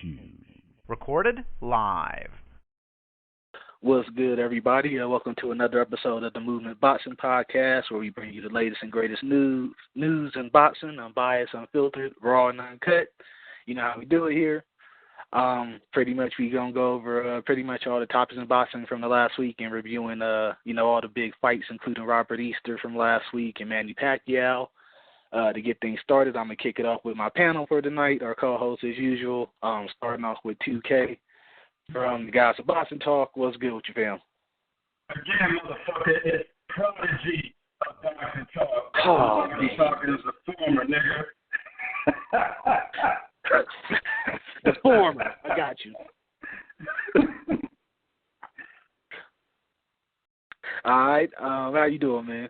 Shields. Recorded live. What's good, everybody? Welcome to another episode of the Müvment Boxing Podcast, where we bring you the latest and greatest news in boxing, unbiased, unfiltered, raw, and uncut. You know how we do it here. Pretty much we gonna go over pretty much all the topics in boxing from the last week and reviewing all the big fights, including Robert Easter from last week and Manny Pacquiao. To get things started, I'm gonna kick it off with my panel for tonight. Our co-host as usual. Starting off with 2K from the guys of Boxing Talk. What's good with you, fam? Again, motherfucker, it's Prodigy of Boxing Talk. Oh, Boxing Talk is the former, nigga. The former. I got you. All right. How you doing, man?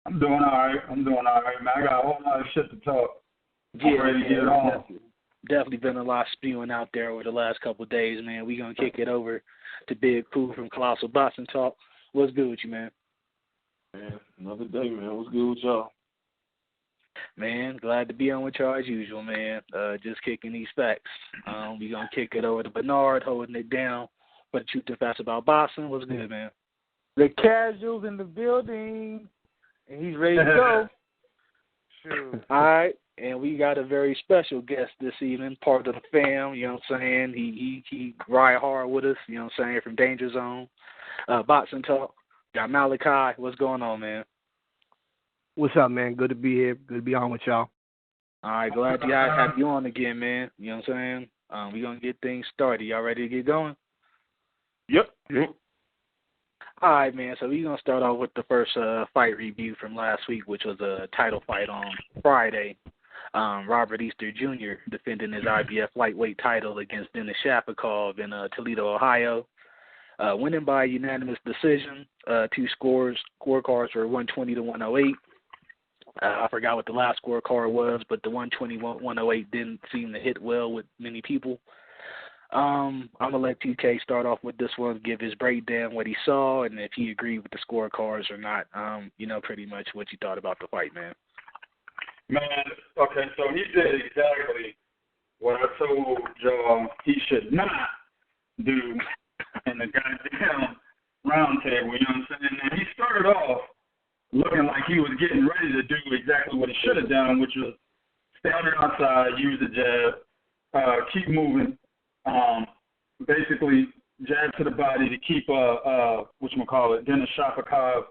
I'm doing all right, man. I got a whole lot of shit to talk. Yeah, ready to get it on. Definitely been a lot spewing out there over the last couple of days, man. We're going to kick it over to Big Kool from Colossal Boxing Talk. What's good with you, man? Man, another day, man. What's good with y'all? Man, glad to be on with y'all as usual, man. Just kicking these facts. We're going to kick it over to Bernard, holding it down for the Truth and Facts About Boxing. What's good, man? The casuals in the building, and he's ready to go. Sure. All right. And we got a very special guest this evening, part of the fam, you know what I'm saying? He ride hard with us, you know what I'm saying, from Danger Zone. Boxing Talk. Got Malachi. What's going on, man? What's up, man? Good to be here. Good to be on with y'all. All right, glad to have you on again, man. You know what I'm saying? We're going to get things started. Y'all ready to get going? Yep. All right, man. So we're going to start off with the first fight review from last week, which was a title fight on Friday. Robert Easter Jr. defending his IBF Lightweight title against Denis Shafikov in Toledo, Ohio. Winning by unanimous decision. Two scorecards were 120 to 108. I forgot what the last scorecard was, but the 120-108 didn't seem to hit well with many people. I'm going to let 2K start off with this one, give his breakdown, what he saw, and if he agreed with the scorecards or not, pretty much what you thought about the fight, man. Man, okay, so he did exactly what I told y'all he should not do in the goddamn round table, you know what I'm saying? And he started off looking like he was getting ready to do exactly what he should have done, which was stand outside, use the jab, keep moving, basically jab to the body to keep, Denis Shafikov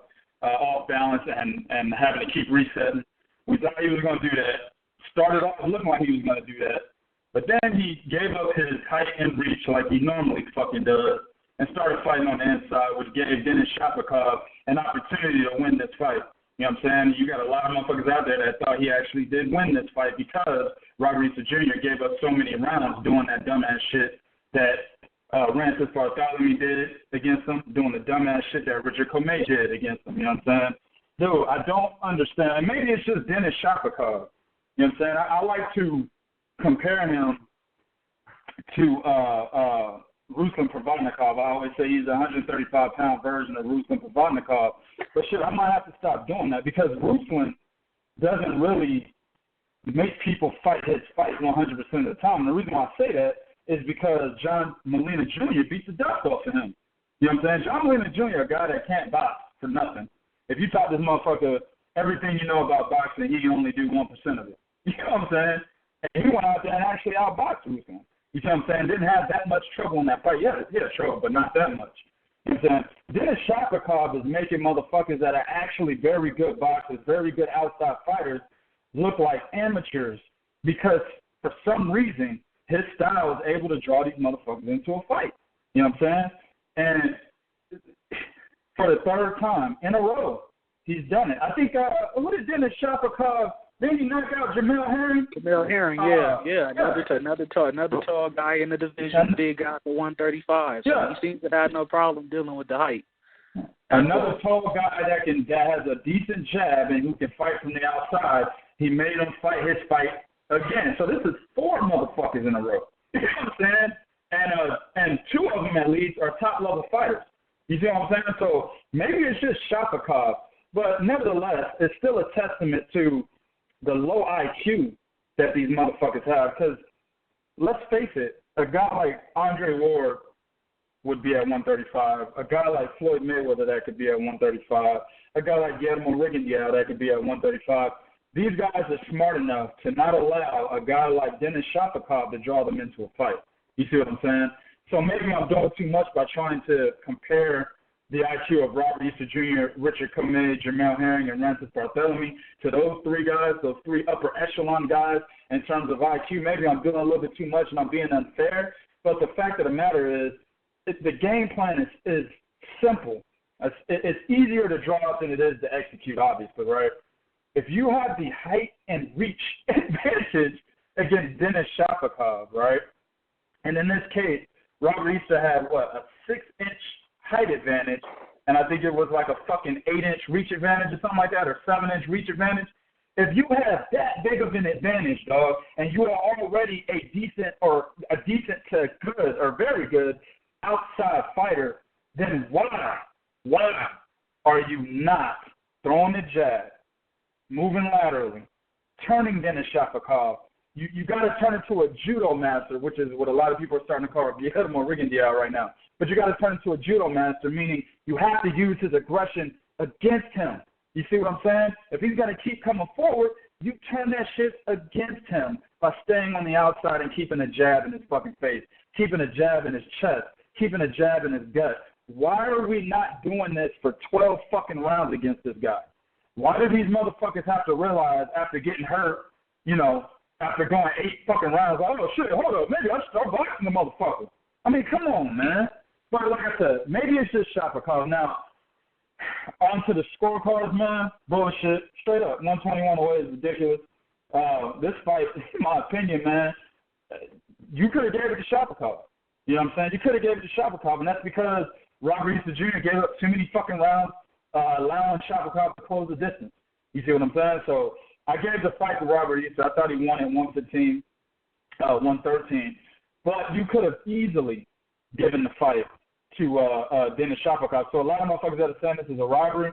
off balance and having to keep resetting. We thought he was going to do that. Started off looking like he was going to do that. But then he gave up his height and reach like he normally fucking does and started fighting on the inside, which gave Denis Shafikov an opportunity to win this fight. You know what I'm saying? You got a lot of motherfuckers out there that thought he actually did win this fight because Robert Easter Jr. gave up so many rounds doing that dumbass shit that Rancis Bartholomew did against him, doing the dumbass shit that Richard Comey did against him. You know what I'm saying? Dude, I don't understand. And maybe it's just Denis Shafikov. You know what I'm saying? I like to compare him to Ruslan Provodnikov. I always say he's a 135-pound version of Ruslan Provodnikov. But shit, I might have to stop doing that because Ruslan doesn't really make people fight his fight 100% of the time. And the reason why I say that is because John Molina Jr. beats the dust off of him. You know what I'm saying? John Molina Jr., a guy that can't box for nothing. If you taught this motherfucker everything you know about boxing, he can only do 1% of it. You know what I'm saying? And he went out there and actually outboxed Ruslan. You know what I'm saying? Didn't have that much trouble in that fight. Yeah, he had trouble, but not that much. You know what I'm saying? Denis Shafikov is making motherfuckers that are actually very good boxers, very good outside fighters, look like amateurs because for some reason his style is able to draw these motherfuckers into a fight. You know what I'm saying? And for the third time in a row, he's done it. I think, who did Denis Shafikov, didn't he knock out Jamel Herring? Jamel Herring, yeah. Another tall guy in the division, big guy for 135. So he seems to have no problem dealing with the height. Another tall guy that has a decent jab and who can fight from the outside. He made him fight his fight again. So this is 4 motherfuckers in a row. You know what I'm saying? And 2 of them at least are top-level fighters. You see what I'm saying? So maybe it's just Shafikov, but nevertheless, it's still a testament to the low IQ that these motherfuckers have. Because let's face it, a guy like Andre Ward would be at 135. A guy like Floyd Mayweather that could be at 135. A guy like Guillermo Rigondeaux that could be at 135. These guys are smart enough to not allow a guy like Denis Shafikov to draw them into a fight. You see what I'm saying? So maybe I'm doing too much by trying to compare the IQ of Robert Easter Jr., Richard Commey, Jamel Herring, and Rancis Barthélemy to those three guys, those three upper echelon guys in terms of IQ. Maybe I'm doing a little bit too much and I'm being unfair, but the fact of the matter is the game plan is simple. It's easier to draw up than it is to execute, obviously, right? If you have the height and reach advantage against Denis Shafikov, right, and in this case, Robert Easter had, a 6-inch height advantage, and I think it was like a fucking 8-inch reach advantage or something like that, or 7-inch reach advantage. If you have that big of an advantage, dog, and you are already a decent to good or very good outside fighter, then why are you not throwing the jab, moving laterally, turning Denis Shafikov? You got to turn into a judo master, which is what a lot of people are starting to call Guillermo Rigondeaux right now. But you got to turn into a judo master, meaning you have to use his aggression against him. You see what I'm saying? If he's going to keep coming forward, you turn that shit against him by staying on the outside and keeping a jab in his fucking face, keeping a jab in his chest, keeping a jab in his gut. Why are we not doing this for 12 fucking rounds against this guy? Why do these motherfuckers have to realize after getting hurt, after going 8 fucking rounds, oh shit, hold up, maybe I should start boxing the motherfucker. I mean, come on, man. But like I said, maybe it's just Shafikov. Now, onto the scorecards, man, bullshit. Straight up, 121 away is ridiculous. This fight, in my opinion, man, you could have gave it to Shafikov. You know what I'm saying? You could have gave it to Shafikov, and that's because Robert Easter Jr. gave up too many fucking rounds, allowing Shafikov to close the distance. You see what I'm saying? So I gave the fight to Robert Easter. I thought he won at 115, 113. But you could have easily given the fight to Denis Shafikov. So a lot of motherfuckers that are saying this is a robbery.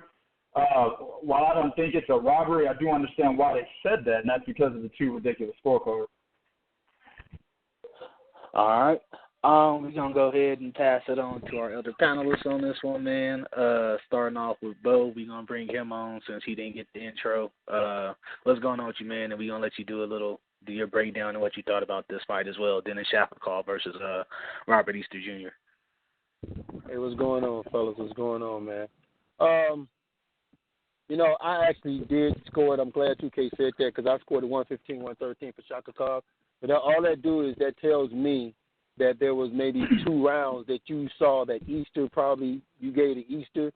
While I don't think it's a robbery, I do understand why they said that, and that's because of the two ridiculous scorecards. All right. We're going to go ahead and pass it on to our other panelists on this one, man. Starting off with Bo, we're going to bring him on since he didn't get the intro. What's going on with you, man? And we're going to let you do your breakdown and what you thought about this fight as well, Denis Shafikov versus Robert Easter Jr. Hey, what's going on, fellas? What's going on, man? I actually did score it. I'm glad 2K said that because I scored a 115, 113 for Shafikov. But all that do is that tells me that there was maybe 2 rounds that you saw that Easter you gave to Easter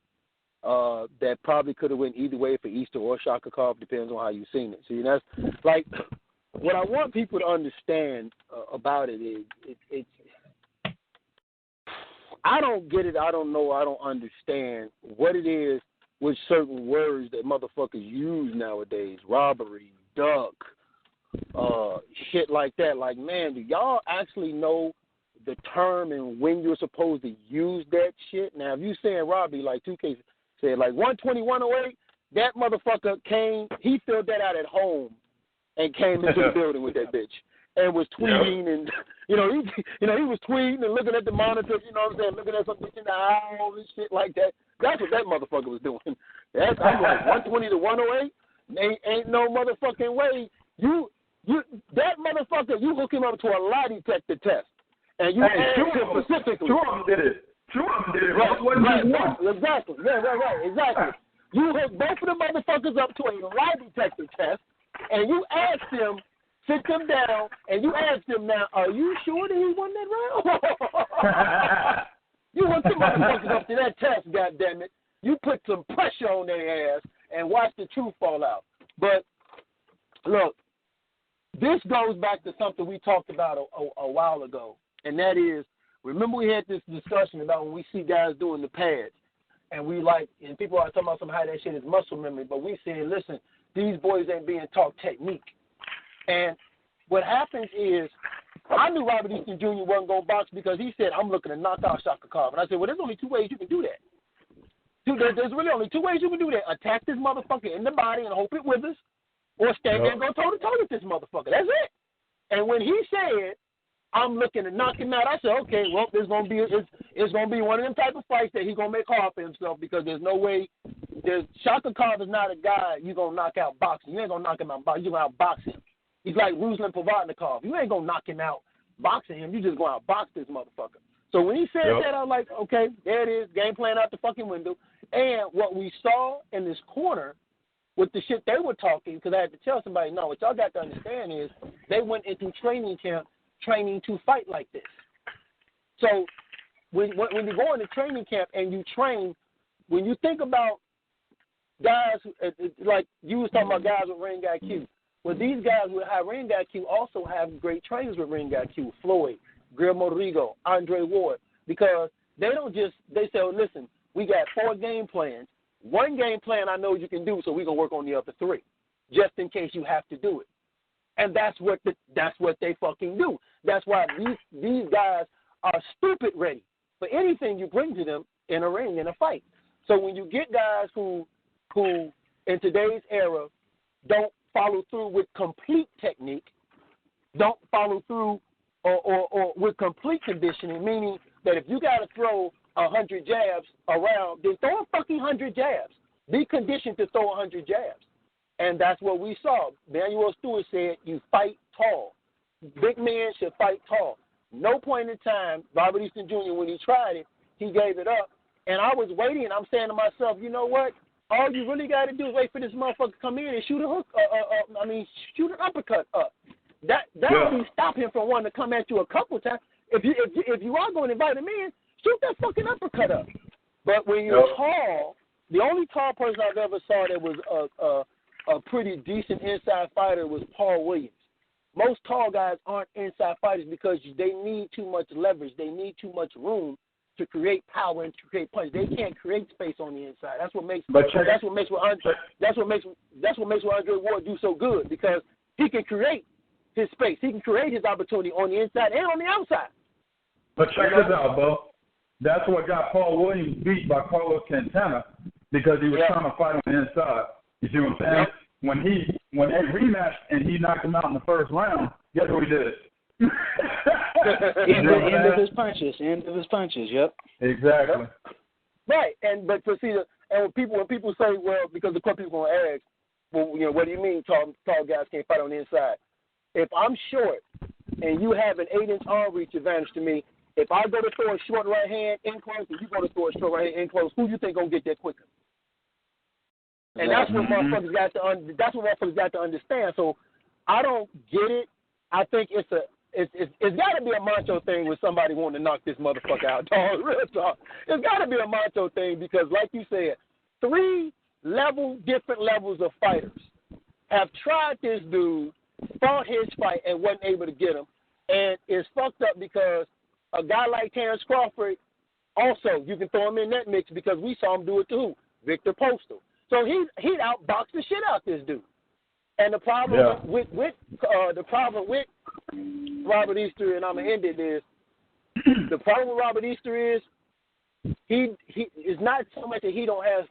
that probably could have went either way for Easter or Shafikov, depends on how you've seen it. See, that's like what I want people to understand about it is it's I don't get it. I don't know. I don't understand what it is with certain words that motherfuckers use nowadays. Robbery, duck, shit like that. Like, man, do y'all actually know the term and when you're supposed to use that shit? Now, if you saying robbery, like 2K said, like 121.08, that motherfucker he filled that out at home and came into the building with that bitch and was tweeting and, he was tweeting and looking at the monitor, you know what I'm saying, looking at some bitch in the eye and shit like that. That's what that motherfucker was doing. I'm like, 120 to 108? Ain't no motherfucking way. That motherfucker, you hook him up to a lie detector test. And you asked him specifically. Two of them did it. Right, exactly. Yeah, right, exactly. You hook both of the motherfuckers up to a lie detector test, and you asked them, sit them down, and you asked them, now, are you sure that he won that round? You hooked the motherfuckers up to that test, goddammit. You put some pressure on their ass and watch the truth fall out. But, look, this goes back to something we talked about a while ago, and that is, remember we had this discussion about when we see guys doing the pads, and and people are talking about some how that shit is muscle memory, but we saying, listen, these boys ain't being taught technique. And what happens is, I knew Robert Easter Jr. wasn't going to box because he said, I'm looking to knock out Shafikov. And I said, well, there's only 2 ways you can do that. Dude, there's really only 2 ways you can do that. Attack this motherfucker in the body and hope it withers, or stand there and go toe-to-toe with this motherfucker. That's it. And when he said, I'm looking to knock him out, I said, okay, well, it's gonna be one of them type of fights that he's gonna make hard for himself, because there's no way. Shafikov is not a guy you're gonna knock out boxing. You ain't gonna knock him out boxing. You're gonna outbox him. He's like Ruslan Pavatnikov. You ain't gonna knock him out boxing him. You just gonna outbox this motherfucker. So when he said that, I was like, okay, there it is, game plan out the fucking window. And what we saw in this corner with the shit they were talking, because I had to tell somebody, no, what y'all got to understand is they went into training camp training to fight like this. So when you go into training camp and you train, when you think about guys, like you was talking about guys with ring IQ, well, these guys with high ring IQ also have great trainers with ring IQ, Floyd, Guillermo Rodrigo, Andre Ward, because they say, oh, listen, we got 4 game plans. One game plan I know you can do, so we're going to work on the other 3, just in case you have to do it. And that's what they fucking do. That's why these guys are stupid ready for anything you bring to them in a ring, in a fight. So when you get guys who in today's era don't follow through with complete technique, don't follow through or with complete conditioning, meaning that if you got to throw 100 jabs around, then throw a fucking 100 jabs. Be conditioned to throw 100 jabs. And that's what we saw. Manuel Stewart said, you fight tall. Big men should fight tall. No point in time, Robert Easton Jr., when he tried it, he gave it up. And I was waiting, and I'm saying to myself, you know what? All you really got to do is wait for this motherfucker to come in and shoot a hook, shoot an uppercut up. That'll be stop him from wanting to come at you a couple times. If you are going to invite him in, shoot that fucking uppercut up. But when you're tall, the only tall person I've ever saw that was a pretty decent inside fighter was Paul Williams. Most tall guys aren't inside fighters because they need too much leverage. They need too much room to create power and to create punch. They can't create space on the inside. That's what makes Andre Ward do so good, because he can create his space. He can create his opportunity on the inside and on the outside. But check this out, Bo. That's what got Paul Williams beat by Carlos Santana, because he was trying to fight on the inside. You see what I'm saying? Yep. When they rematched and he knocked him out in the first round, guess what he did? End of his punches. Yep. Exactly. Right, but when people say, well, because the people gonna ask, well, what do you mean tall guys can't fight on the inside? If I'm short and you have an 8-inch arm reach advantage to me, if I go to throw a short right hand in close and you go to throw a short right hand in close, who do you think gonna get there quicker? And that's what motherfuckers got to understand. So I don't get it. I think it's got to be a macho thing with somebody wanting to knock this motherfucker out, dog. Real talk. It's got to be a macho thing, because, like you said, 3 different levels of fighters have tried this dude, fought his fight, and wasn't able to get him. And it's fucked up because a guy like Terence Crawford, also, you can throw him in that mix, because we saw him do it to who? Victor Postal. So he'd outbox the shit out this dude. And the problem with Robert Easter, and I'm gonna end it, is the problem with Robert Easter is he is not so much that he don't have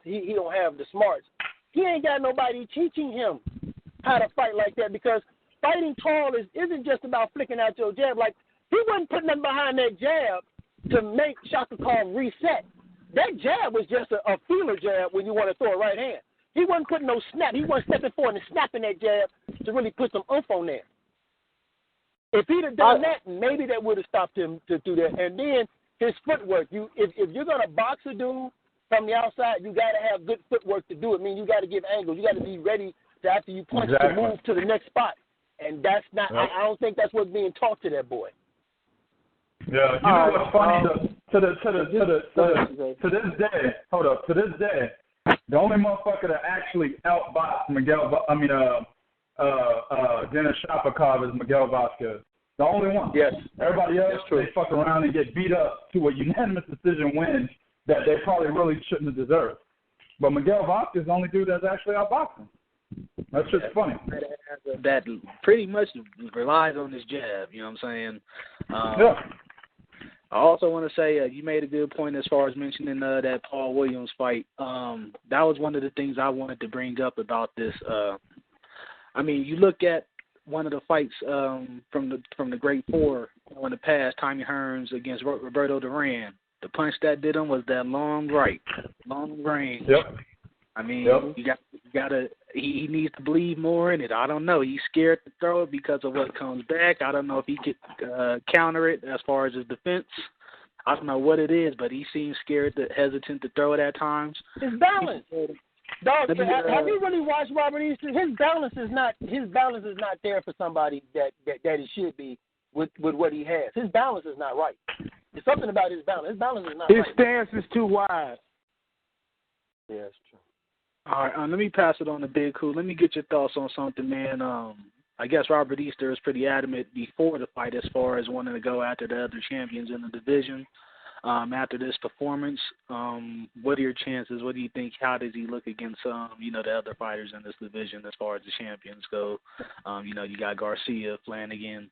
the smarts. He ain't got nobody teaching him how to fight like that, because fighting tall isn't just about flicking out your jab. Like, he wasn't putting nothing behind that jab to make Shafikov reset. That jab was just a feeler jab when you want to throw a right hand. He wasn't putting no snap. He wasn't stepping forward and snapping that jab to really put some oomph on there. If he'd have done that, maybe that would have stopped him to do that. And then his footwork. If you're going to box a dude from the outside, you got to have good footwork to do it. I mean, you got to give angles. You got to be ready to, after you punch, to move to the next spot. And that's not. I don't think that's what's being taught to that boy. Yeah, you know what's funny? To this day, hold up. To this day, the only motherfucker that actually outboxed Denis Shafikov is Miguel Vasquez. The only one. Yes. Everybody else, they fuck around and get beat up to a unanimous decision win that they probably really shouldn't have deserved. But Miguel Vasquez is the only dude that's actually outboxing. That's just funny. That pretty much relies on his jab, you know what I'm saying? I also want to say you made a good point as far as mentioning that Paul Williams fight. That was one of the things I wanted to bring up about this. I mean, you look at one of the fights from the Great Four in the past, Tommy Hearns against Roberto Duran. The punch that did him was that long right, long range. Yep. I mean, Yep. you gotta. He needs to believe more in it. I don't know. He's scared to throw it because of what comes back. I don't know if he could counter it as far as his defense. I don't know what it is, but he seems hesitant to throw it at times. His balance. Dog, have you really watched Robert Easter? His balance is not there for somebody that it should be with what he has. His balance is not right. There's something about his balance. His balance is not right. His stance is too wide. Yeah, that's true. All right, let me pass it on to Big Kool. Let me get your thoughts on something, man. I guess Robert Easter is pretty adamant before the fight as far as wanting to go after the other champions in the division. After this performance, what are your chances? What do you think? How does he look against, the other fighters in this division as far as the champions go? You got Garcia, Flanagan.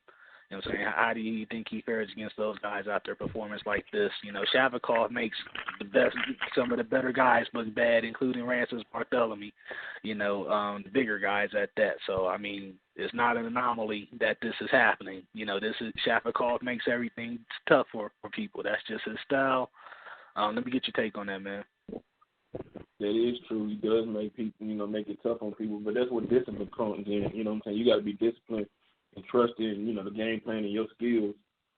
You know what I'm saying? How do you think he fares against those guys after a performance like this? Shafikov makes some of the better guys look bad, including Rances Bartholomew, the bigger guys at that. So, I mean, it's not an anomaly that this is happening. Shafikov makes everything tough for people. That's just his style. Let me get your take on that, man. That is true. He does make people, make it tough on people, but that's what discipline comes in. You know what I'm saying? You got to be disciplined and trust in, the game plan and your skills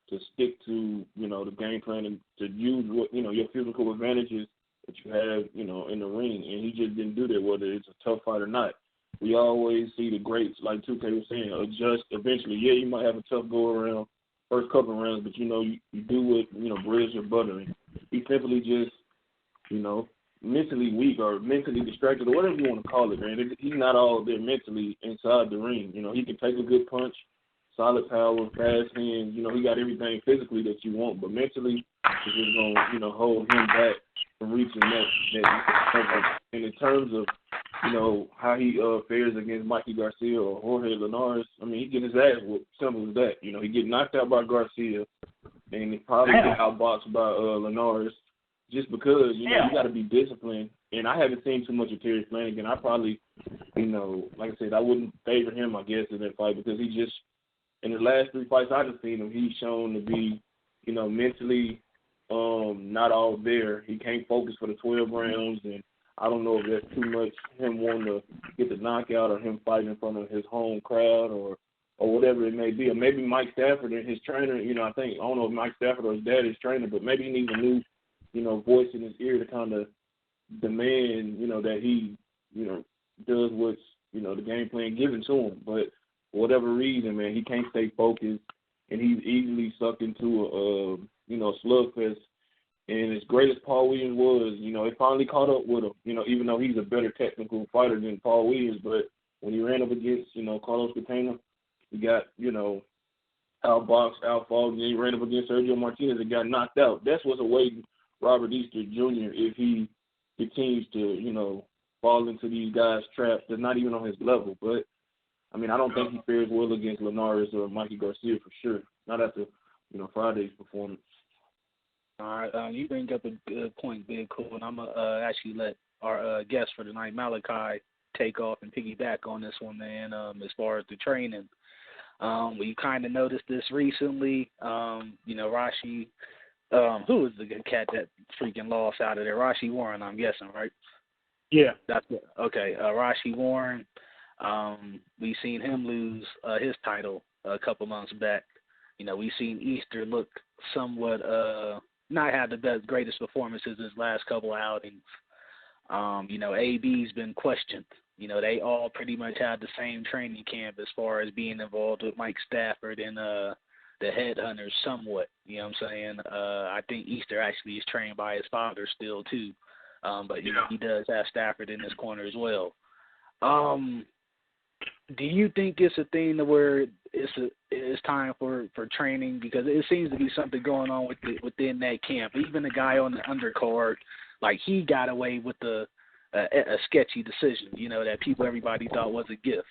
to stick to, the game plan and to use what, your physical advantages that you have, in the ring. And he just didn't do that, whether it's a tough fight or not. We always see the greats, like 2K was saying, adjust eventually. Yeah, you might have a tough go-around first couple of rounds, but, you do what, breads your butter. And he simply just, mentally weak or mentally distracted or whatever you want to call it, man. He's not all there mentally inside the ring. He can take a good punch, solid power, fast hands. He got everything physically that you want, but mentally it's just going to, hold him back from reaching that. And in terms of, how he fares against Mikey Garcia or Jorge Linares, I mean, he get his ass whooped. Simple as that. He get knocked out by Garcia, and he probably get outboxed by Linares. Just because, you got to be disciplined. And I haven't seen too much of Terry Flanagan. I probably, like I said, I wouldn't favor him, I guess, in that fight because he just, in the last 3 fights I've seen him, he's shown to be, mentally not all there. He can't focus for the 12 rounds, and I don't know if that's too much him wanting to get the knockout or him fighting in front of his home crowd or whatever it may be. Or maybe Mike Stafford and his trainer, I don't know if Mike Stafford or his dad is trainer, but maybe he needs a new voice in his ear to kind of demand, that he, does what's, the game plan given to him. But for whatever reason, man, he can't stay focused, and he's easily sucked into a slugfest. And as great as Paul Williams was, it finally caught up with him, even though he's a better technical fighter than Paul Williams. But when he ran up against, Carlos Catena, he got, outboxed, outfought, and then he ran up against Sergio Martinez and got knocked out. That's what's awaiting Robert Easter Jr. if he continues to, fall into these guys' traps. They're not even on his level. But, I mean, I don't think he fares well against Linares or Mikey Garcia for sure. Not after, Friday's performance. All right. You bring up a good point, Big Kool, and I'm going to actually let our guest for tonight, Malachi, take off and piggyback on this one, man, as far as the training. We kind of noticed this recently. Rashi, who is the good cat that freaking lost out of there? Rashi Warren, I'm guessing, right? Yeah. That's it. Okay. Rashi Warren, we seen him lose his title a couple months back. We seen Easter look somewhat not have the greatest performances his last couple outings. AB's been questioned. They all pretty much had the same training camp as far as being involved with Mike Stafford and the Headhunters somewhat. You know what I'm saying? I think Easter actually is trained by his father still too. But he does have Stafford in his corner as well. Do you think it's a thing to where it's time for training? Because it seems to be something going on within that camp. Even the guy on the undercard, like he got away with a sketchy decision, that everybody thought was a gift.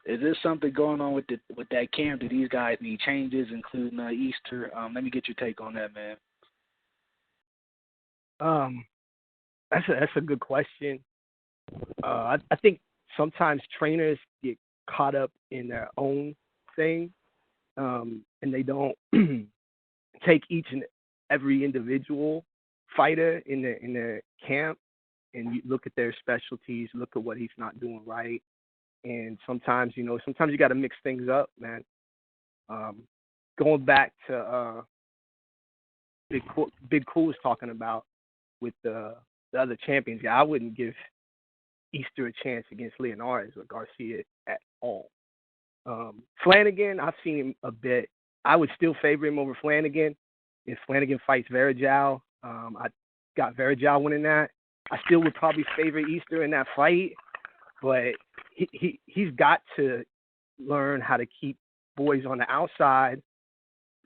Is there something going on with that camp? Do these guys need changes, including Easter? Let me get your take on that, man. That's a good question. I think sometimes trainers get caught up in their own thing, and they don't take each and every individual fighter in their camp and you look at their specialties, look at what he's not doing right, and sometimes you got to mix things up, man. Going back to Big Kool was talking about with the other champions, I wouldn't give Easter a chance against Leonardo or Garcia at all. Flanagan, I've seen him a bit. I would still favor him over Flanagan. If Flanagan fights Vasyl, I got Vasyl winning that. I still would probably favor Easter in that fight, but he's got to learn how to keep boys on the outside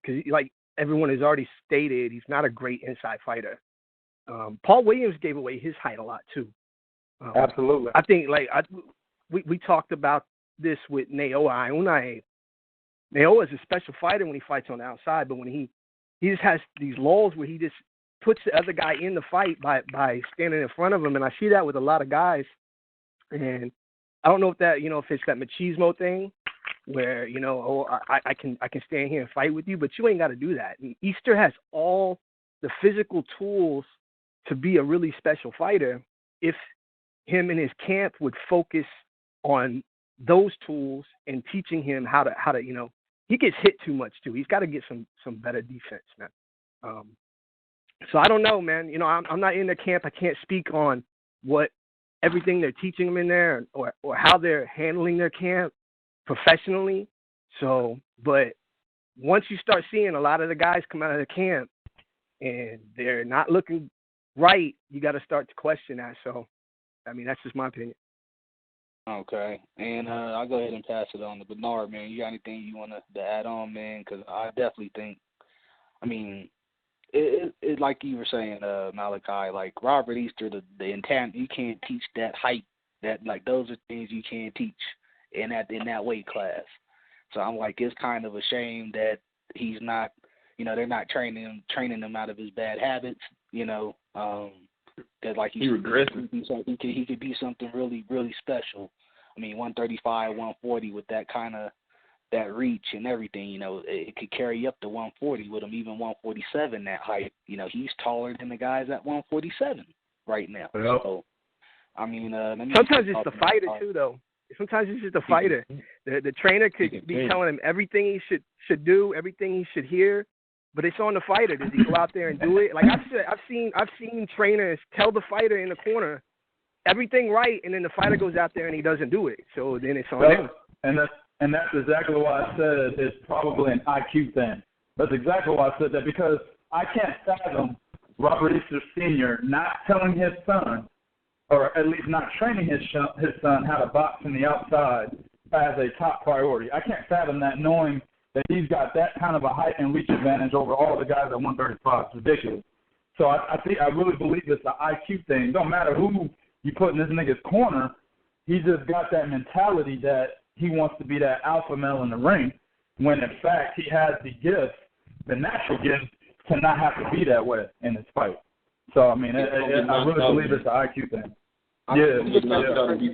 because, like everyone has already stated, he's not a great inside fighter. Paul Williams gave away his height a lot too. Absolutely. I think we talked about this with Naoa. Naoa is a special fighter when he fights on the outside, but when he just has these lulls where he just puts the other guy in the fight by standing in front of him, and I see that with a lot of guys. And I don't know if that if it's that machismo thing where I can stand here and fight with you, but you ain't got to do that. And Easter has all the physical tools to be a really special fighter if him and his camp would focus on those tools and teaching him how to he gets hit too much too. He's got to get some better defense, man. So I don't know, man. I'm not in the camp. I can't speak on what everything they're teaching them in there or how they're handling their camp professionally. So, but once you start seeing a lot of the guys come out of the camp and they're not looking right, you got to start to question that. So, I mean, that's just my opinion. Okay, and I'll go ahead and pass it on to Bernard, man. You got anything you want to add on, man? Because I definitely think, it like you were saying, Malachi, like Robert Easter, the intent, you can't teach that height. That those are things you can't teach in that weight class. So I'm like, it's kind of a shame that he's not, they're not training him out of his bad habits, that like he could be something really, really special. 135, 140 with that kind of that reach and everything, it could carry up to 140 with him, even 147 that height. He's taller than the guys at 147 right now. Yep. So, sometimes it's the fighter too, though. Sometimes it's just the fighter. The trainer could be telling him everything he should do, everything he should hear, but it's on the fighter. Does he go out there and do it? Like I've seen trainers tell the fighter in the corner everything right, and then the fighter goes out there and he doesn't do it. So then it's on him. And that's exactly why I said it's probably an IQ thing. That's exactly why I said that, because I can't fathom Robert Easter Sr. not telling his son, or at least not training his son how to box from the outside as a top priority. I can't fathom that, knowing that he's got that kind of a height and reach advantage over all the guys at 135. It's ridiculous. So I really believe it's an IQ thing. Don't matter who you put in this nigga's corner, he just got that mentality that he wants to be that alpha male in the ring, when in fact he has the gift, the natural gift, to not have to be that way in this fight. So, I really believe it's an IQ thing.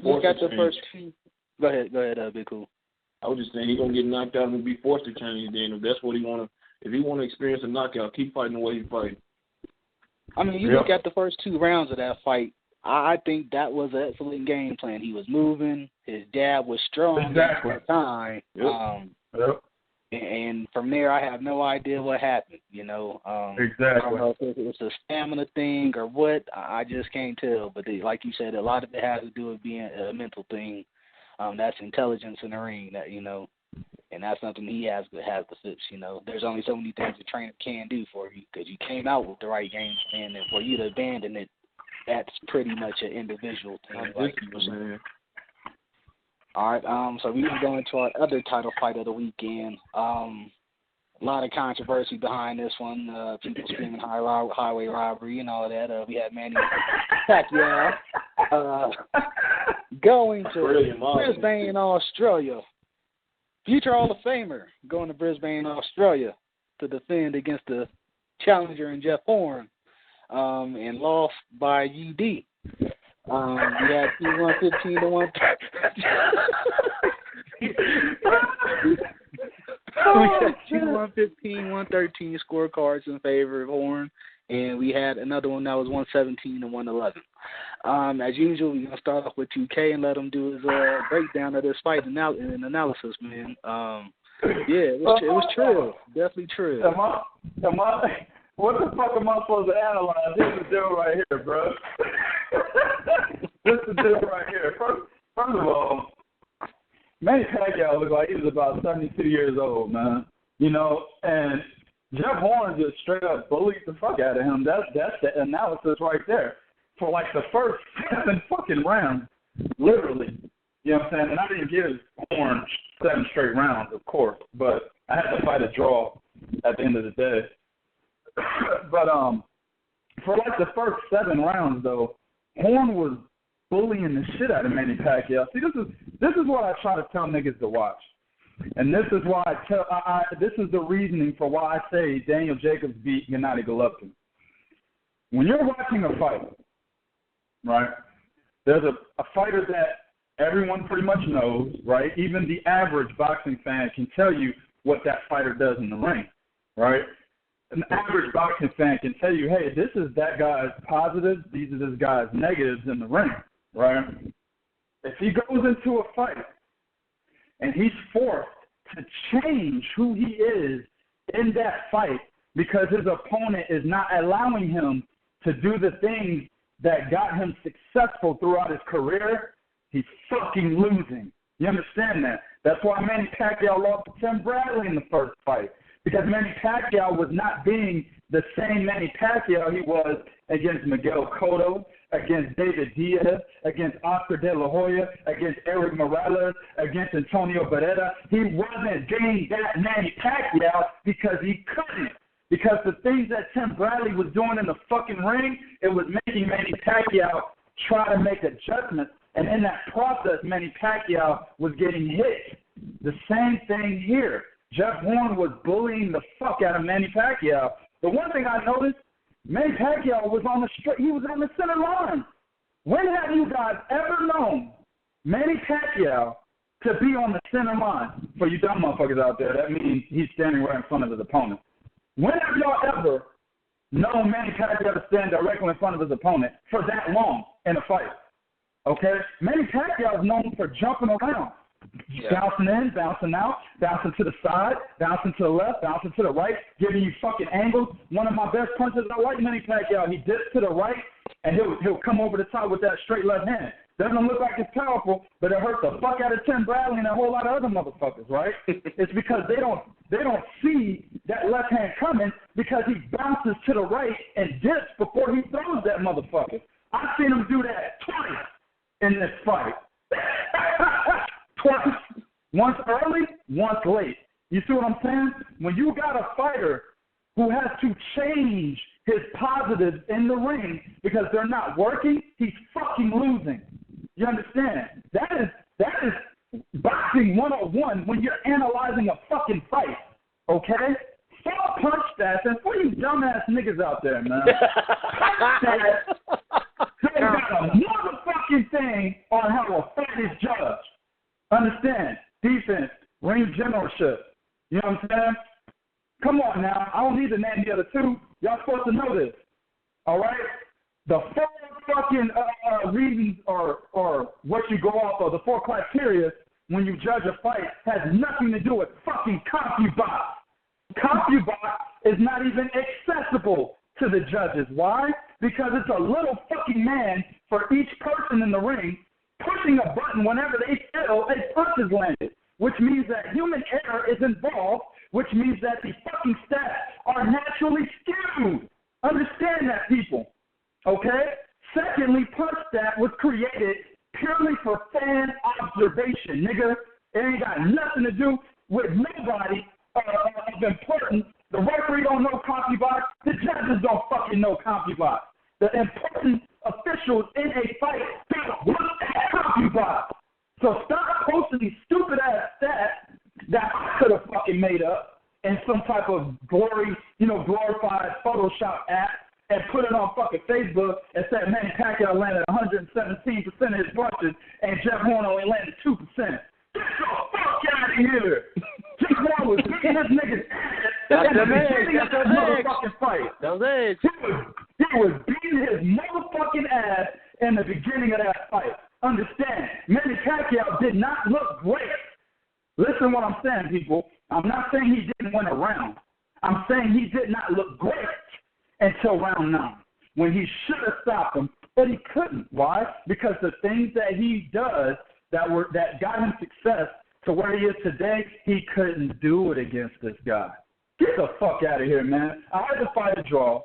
Look at the first two. Go ahead, Big Kool. I was just saying he's gonna get knocked out and be forced to change. Then if that's what he want to, if he want to experience a knockout, keep fighting the way he fights. Look at the first 2 rounds of that fight. I think that was an excellent game plan. He was moving. His jab was strong at the time. Yep. And from there, I have no idea what happened. Exactly. I don't know if it was a stamina thing or what. I just can't tell. But like you said, a lot of it has to do with being a mental thing. That's intelligence in the ring. That and that's something he has to fix. There's only so many things a trainer can do for you, because you came out with the right game plan, and for you to abandon it, that's pretty much an individual thing. Like you were saying. All right, so we can go into our other title fight of the weekend. A lot of controversy behind this one. People screaming highway robbery and all that. We had Manny Pacquiao going to Brisbane, Australia. Future Hall of Famer going to Brisbane, Australia to defend against the challenger in Jeff Horn, and lost by UD. We had T115 to 1. We had T115, 113 scorecards in favor of Horn, and we had another one that was 117 to 111. As usual, we're gonna start off with 2K and let him do his breakdown of this fight and analysis, man. Yeah, it was true, definitely true. What the fuck am I supposed to analyze? This is the deal right here, bro. This is the deal right here. First of all, Manny Pacquiao looked like he was about 72 years old, man. You know, and Jeff Horn just straight up bullied the fuck out of him. That's the analysis right there. For like the first 7 fucking rounds, literally. You know what I'm saying? And I didn't give Horn 7 straight rounds, of course, but I had to fight a draw at the end of the day. But for like the first 7 rounds though, Horn was bullying the shit out of Manny Pacquiao. See, this is what I try to tell niggas to watch, and this is why this is the reasoning for why I say Daniel Jacobs beat Gennady Golovkin. When you're watching a fight, right? There's a fighter that everyone pretty much knows, right? Even the average boxing fan can tell you what that fighter does in the ring, right? An average boxing fan can tell you, hey, this is that guy's positives, these are this guy's negatives in the ring, right? If he goes into a fight and he's forced to change who he is in that fight because his opponent is not allowing him to do the things that got him successful throughout his career, he's fucking losing. You understand that? That's why Manny Pacquiao lost to Tim Bradley in the first fight. Because Manny Pacquiao was not being the same Manny Pacquiao he was against Miguel Cotto, against David Diaz, against Oscar De La Hoya, against Eric Morales, against Antonio Barrera. He wasn't being that Manny Pacquiao because he couldn't. Because the things that Tim Bradley was doing in the fucking ring, it was making Manny Pacquiao try to make adjustments. And in that process, Manny Pacquiao was getting hit. The same thing here. Jeff Horn was bullying the fuck out of Manny Pacquiao. The one thing I noticed, Manny Pacquiao was on the center line. When have you guys ever known Manny Pacquiao to be on the center line? For you dumb motherfuckers out there, that means he's standing right in front of his opponent. When have y'all ever known Manny Pacquiao to stand directly in front of his opponent for that long in a fight? Okay? Manny Pacquiao is known for jumping around. Yeah. Bouncing in, bouncing out, bouncing to the side, bouncing to the left, bouncing to the right, giving you fucking angles. One of my best punches I like Manny Pacquiao. He dips to the right, and he'll come over the top with that straight left hand. Doesn't look like it's powerful, but it hurts the fuck out of Tim Bradley and a whole lot of other motherfuckers, right? It's because they don't see that left hand coming because he bounces to the right and dips before he throws that motherfucker. I've seen him do that twice in this fight. Twice. Once early, once late. You see what I'm saying? When you got a fighter who has to change his positives in the ring because they're not working, he's fucking losing. You understand? That is boxing 101 when you're analyzing a fucking fight. Okay? Stop punch stats, and for you dumbass niggas out there, man. Punch stats, they got a motherfucking thing on how a fight is judged. Understand? Defense, ring generalship. You know what I'm saying? Come on now. I don't need to name the other two. Y'all supposed to know this. All right? The 4 fucking reasons or what you go off of, the 4 criteria when you judge a fight has nothing to do with fucking CompuBox. CompuBox is not even accessible to the judges. Why? Because it's a little fucking man for each person in the ring pushing a button whenever they feel a punch is landed, which means that human error is involved, which means that the fucking stats are naturally skewed. Understand that, people. Okay? Secondly, punch stat was created purely for fan observation, nigga. It ain't got nothing to do with nobody of importance. The referee don't know CompuBox. The judges don't fucking know CompuBox. The important officials in a fight don't look at CompuBox. So stop posting these stupid ass stats that I could have fucking made up in some type of glorified Photoshop app and put it on fucking Facebook and said Manny Pacquiao landed 117 here. Jeff Horn was beating this nigga's ass at the beginning of that motherfucking fight. He was beating his motherfucking ass in the beginning of that fight. Understand, Manny Pacquiao did not look great. Listen what I'm saying, people. I'm not saying he didn't win a round. I'm saying he did not look great until round 9, when he should have stopped him, but he couldn't. Why? Because the things that he does that got him success to where he is today, he couldn't do it against this guy. Get the fuck out of here, man. I had to fight a draw,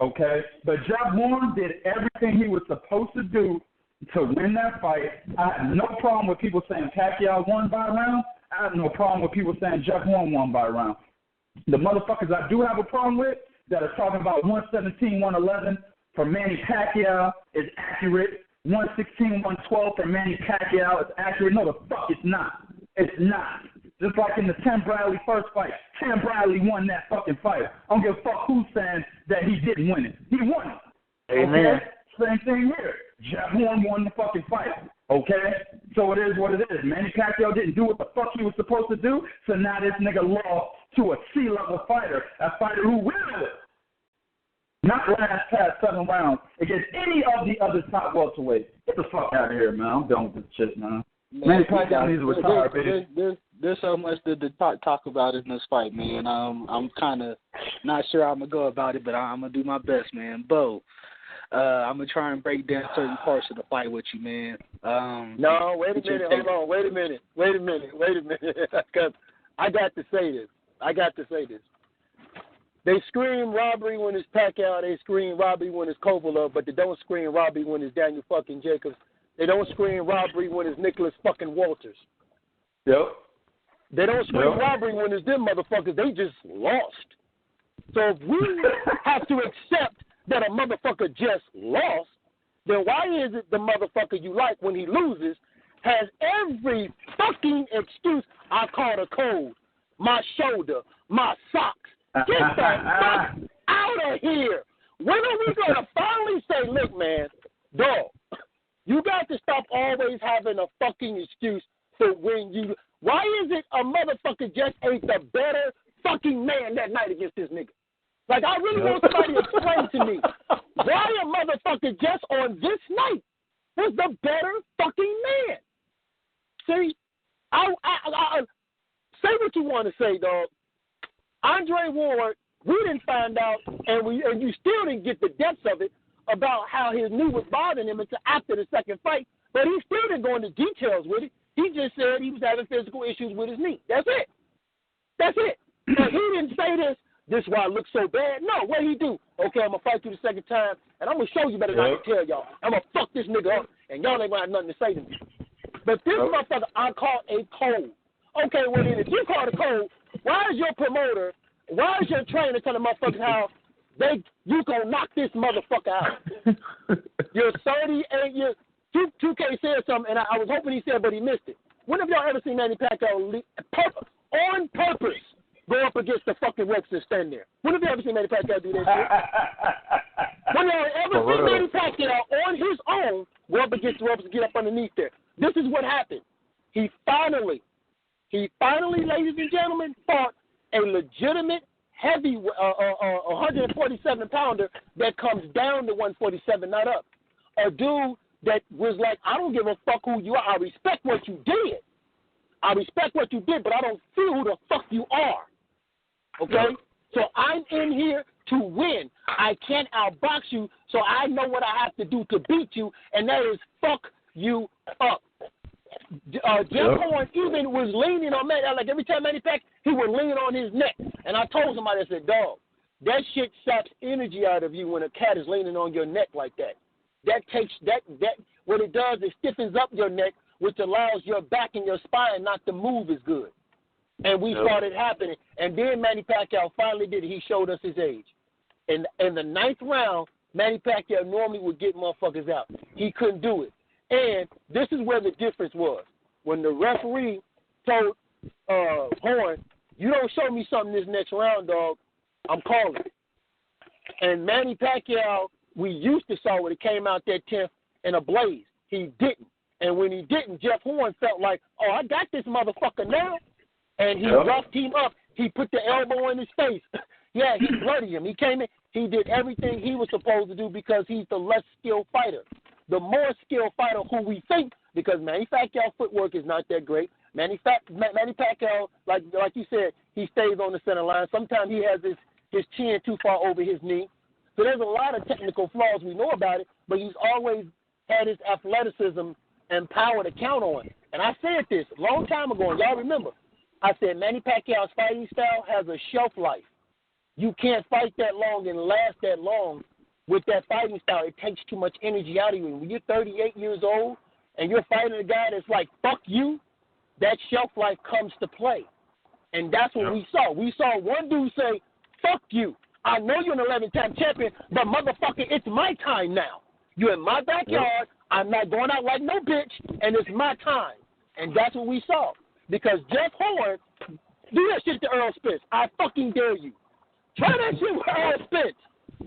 okay? But Jeff Horn did everything he was supposed to do to win that fight. I have no problem with people saying Pacquiao won by round. I have no problem with people saying Jeff Horn won by round. The motherfuckers I do have a problem with that are talking about 117, 111 for Manny Pacquiao is accurate. 116, 112 for Manny Pacquiao is accurate. No, the fuck it's not. It's not. Just like in the Tim Bradley first fight. Tim Bradley won that fucking fight. I don't give a fuck who's saying that he didn't win it. He won it. Amen. Okay? Same thing here. Jeff Horn won the fucking fight. Okay? So it is what it is. Manny Pacquiao didn't do what the fuck he was supposed to do, so now this nigga lost to a C-level fighter, a fighter who will not last past 7 rounds against any of the other top welterweights. Get the fuck out of here, man. I'm done with this shit, man. Manny Pacquiao needs to retire, baby. There's so much to talk about in this fight, man. I'm kind of not sure how I'm going to go about it, but I'm going to do my best, man. Bo, I'm going to try and break down certain parts of the fight with you, man. No, wait a minute. Hold on. Wait a minute. Because I got to say this. They scream robbery when it's Pacquiao. They scream robbery when it's Kovalev, but they don't scream robbery when it's Daniel fucking Jacobs. They don't scream robbery when it's Nicholas fucking Walters. Yep. They don't scream robbery when it's them motherfuckers. They just lost. So if we have to accept that a motherfucker just lost, then why is it the motherfucker you like when he loses has every fucking excuse? I caught a cold, my shoulder, my socks. Get the fuck out of here. When are we going to finally say, look, man, dog, you got to stop always having a fucking excuse for when you. Why is it a motherfucker just ain't the better fucking man that night against this nigga? Like, I really want somebody to explain to me why a motherfucker just on this night was the better fucking man. See, I say what you want to say, dog. Andre Ward, we didn't find out, and you still didn't get the depths of it about how his knee was bothering him until after the second fight, but he still didn't go into details with it. He just said he was having physical issues with his knee. That's it. But he didn't say this is why I look so bad. No, what he do? Okay, I'm going to fight you the second time, and I'm going to show you better than I can tell y'all. I'm going to fuck this nigga up, and y'all ain't going to have nothing to say to me. But this motherfucker, I caught a cold. Okay, well then, if you caught a cold, why is your promoter, why is your trainer telling motherfuckers how you gonna knock this motherfucker out? You're 38 years. 2K said something, and I was hoping he said, but he missed it. When have y'all ever seen Manny Pacquiao on purpose go up against the fucking ropes and stand there? When have you ever seen Manny Pacquiao do that shit? When y'all ever seen Manny Pacquiao on his own go up against the ropes and get up underneath there? This is what happened. He finally, ladies and gentlemen, fought a legitimate heavy 147-pounder that comes down to 147, not up. A dude that was like, I don't give a fuck who you are. I respect what you did. But I don't feel who the fuck you are. Okay? So I'm in here to win. I can't outbox you, so I know what I have to do to beat you, and that is fuck you up. Jeff Horn even was leaning on Manny. Like every time Manny Pacquiao, he would lean on his neck. And I told somebody, I said, dog, that shit saps energy out of you when a cat is leaning on your neck like that. That takes that what it does is stiffens up your neck, which allows your back and your spine not to move as good. And we saw it happening. And then Manny Pacquiao finally did it. He showed us his age. In the 9th round, Manny Pacquiao normally would get motherfuckers out. He couldn't do it. And this is where the difference was. When the referee told Horn, you don't show me something this next round, dog, I'm calling it. And Manny Pacquiao, we used to saw when it came out that 10th in a blaze. He didn't. And when he didn't, Jeff Horn felt like, oh, I got this motherfucker now. and he roughed him up. He put the elbow in his face. Yeah, he bloodied him. He came in. He did everything he was supposed to do because he's the less skilled fighter. The more skilled fighter who we think, because Manny Pacquiao's footwork is not that great. Manny Pacquiao, like you said, he stays on the center line. Sometimes he has his chin too far over his knee. So there's a lot of technical flaws. We know about it, but he's always had his athleticism and power to count on. And I said this a long time ago, and y'all remember. I said Manny Pacquiao's fighting style has a shelf life. You can't fight that long and last that long with that fighting style. It takes too much energy out of you. When you're 38 years old and you're fighting a guy that's like, fuck you, that shelf life comes to play. And that's what we saw. We saw one dude say, fuck you. I know you're an 11-time champion, but motherfucker, it's my time now. You're in my backyard. I'm not going out like no bitch, and it's my time. And that's what we saw. Because Jeff Horn, do that shit to Earl Spence. I fucking dare you. Try that shit with Earl Spence.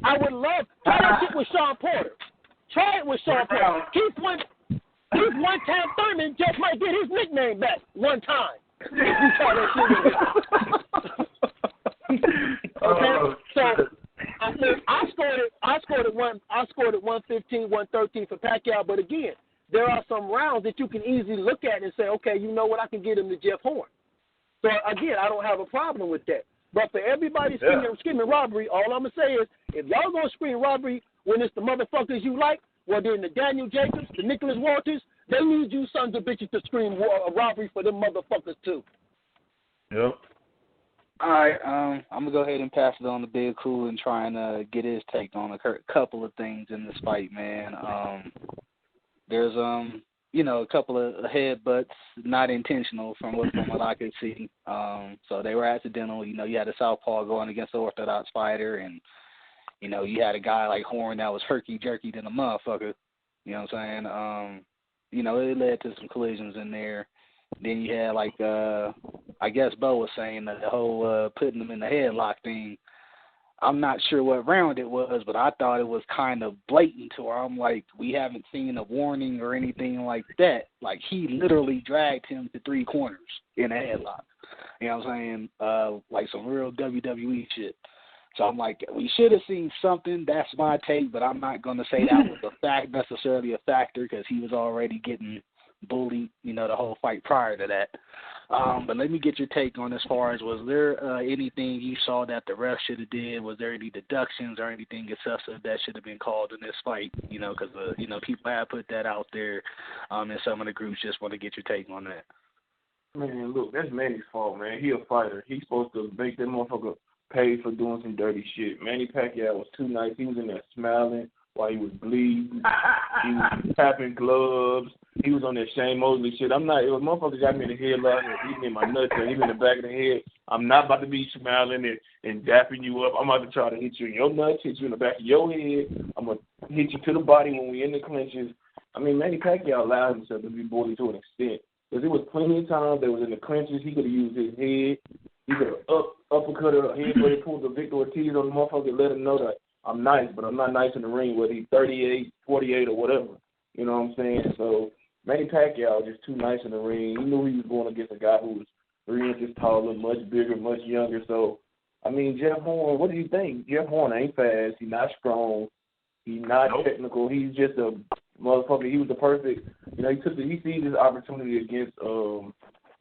I would love. Try that shit with Sean Porter. Try it with Sean Porter. Keith one-time Thurman just might get his nickname back one time. If you try that shit with him. Okay, so I scored it 115, 113 for Pacquiao. But again, there are some rounds that you can easily look at and say, okay, you know what, I can get him to Jeff Horn. So again, I don't have a problem with that. But for everybody screaming robbery, all I'm going to say is, if y'all going to scream robbery when it's the motherfuckers you like, well, then the Daniel Jacobs, the Nicholas Walters, they need you sons of bitches to scream robbery for them motherfuckers too. Yep. All right, I'm going to go ahead and pass it on to Big Kool and try and get his take on a couple of things in this fight, man. There's, a couple of headbutts, not intentional from what I could see. So they were accidental. You had a southpaw going against an orthodox fighter, and, you had a guy like Horn that was herky-jerky than a motherfucker. You know what I'm saying? It led to some collisions in there. Then you had, I guess Bo was saying that the whole putting them in the headlock thing. I'm not sure what round it was, but I thought it was kind of blatant to where I'm like, we haven't seen a warning or anything like that. Like, he literally dragged him to three corners in a headlock. You know what I'm saying? Like some real WWE shit. So I'm like, we should have seen something. That's my take, but I'm not going to say that was necessarily a factor because he was already getting bullied, the whole fight prior to that. But let me get your take on as far as, was there anything you saw that the ref should have did? Was there any deductions or anything excessive that should have been called in this fight? Because people have put that out there, and some of the groups just want to get your take on that. Man, look, that's Manny's fault, man. He a fighter. He's supposed to make that motherfucker pay for doing some dirty shit. Manny Pacquiao was too nice. He was in there smiling while he was bleeding. He was tapping gloves. He was on that Shane Mosley shit. If a motherfucker got me in the headlock and beat me in my nuts and hit me in the back of the head, I'm not about to be smiling and dapping you up. I'm about to try to hit you in your nuts, hit you in the back of your head. I'm going to hit you to the body when we in the clinches. I mean, Manny Pacquiao allowed himself to be bullied to an extent. Because there was plenty of times that was in the clinches. He could have used his head. He could have uppercut her head where he pulled the Victor Ortiz on the motherfucker and let him know that I'm nice, but I'm not nice in the ring, whether he's 38, 48, or whatever. You know what I'm saying? So Manny Pacquiao was just too nice in the ring. He knew he was going against a guy who was 3 inches taller, much bigger, much younger. So, I mean, Jeff Horn, what do you think? Jeff Horn ain't fast. He's not strong. He's not technical. He's just a motherfucker. He was the perfect, he sees his opportunity against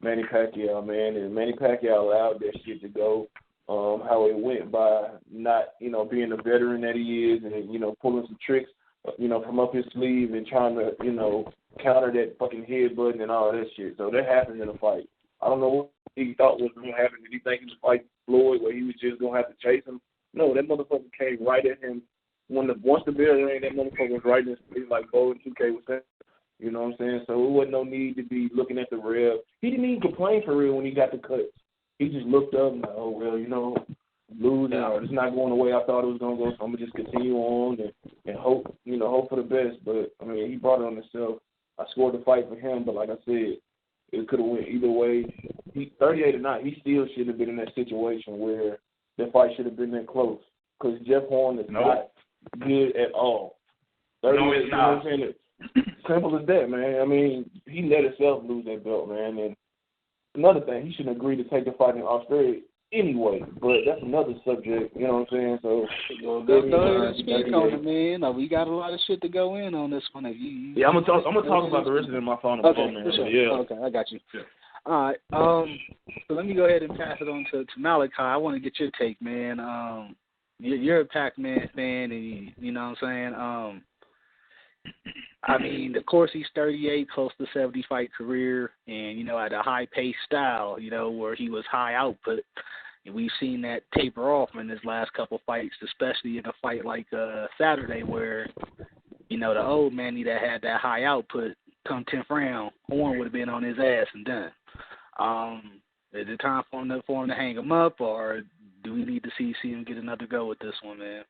Manny Pacquiao, man, and Manny Pacquiao allowed that shit to go. How it went by not, being the veteran that he is and, pulling some tricks, from up his sleeve and trying to, counter that fucking headbutt and all that shit. So that happened in a fight. I don't know what he thought was going to happen. Did he think he was fighting Floyd where he was just going to have to chase him? No, that motherfucker came right at him. Once the bell rang, that motherfucker was right in his face like Bo and 2K was saying. You know what I'm saying? So it wasn't no need to be looking at the ref. He didn't even complain for real when he got the cuts. He just looked up and like, oh, well, losing or it's not going the way I thought it was going to go, so I'm going to just continue on and hope, hope for the best. But, I mean, he brought it on himself. I scored the fight for him, but like I said, it could have went either way. He 38 or not, he still should have been in that situation where the fight should have been that close because Jeff Horn is not good at all. 38, no, it's not. Simple as that, man. I mean, he let himself lose that belt, man, and another thing. He shouldn't agree to take the fight in Australia anyway. But that's another subject. You know what I'm saying? So go ahead and speak on it, man. No, we got a lot of shit to go in on this one. Yeah, I'm gonna talk about the rest of it in my phone. Okay, man. for sure. Yeah. Okay, I got you. Sure. All right. So let me go ahead and pass it on to Malachi. I want to get your take, man. You're a Pac-Man fan, and you know what I'm saying. I mean, of course, he's 38, close to 70 fight career, and, you know, at a high-paced style, you know, where he was high output. And we've seen that taper off in his last couple fights, especially in a fight like Saturday where, you know, the old Manny that had that high output, come 10th round, Horn would have been on his ass and done. Is it time for him to hang him up, or do we need to see him get another go with this one, man?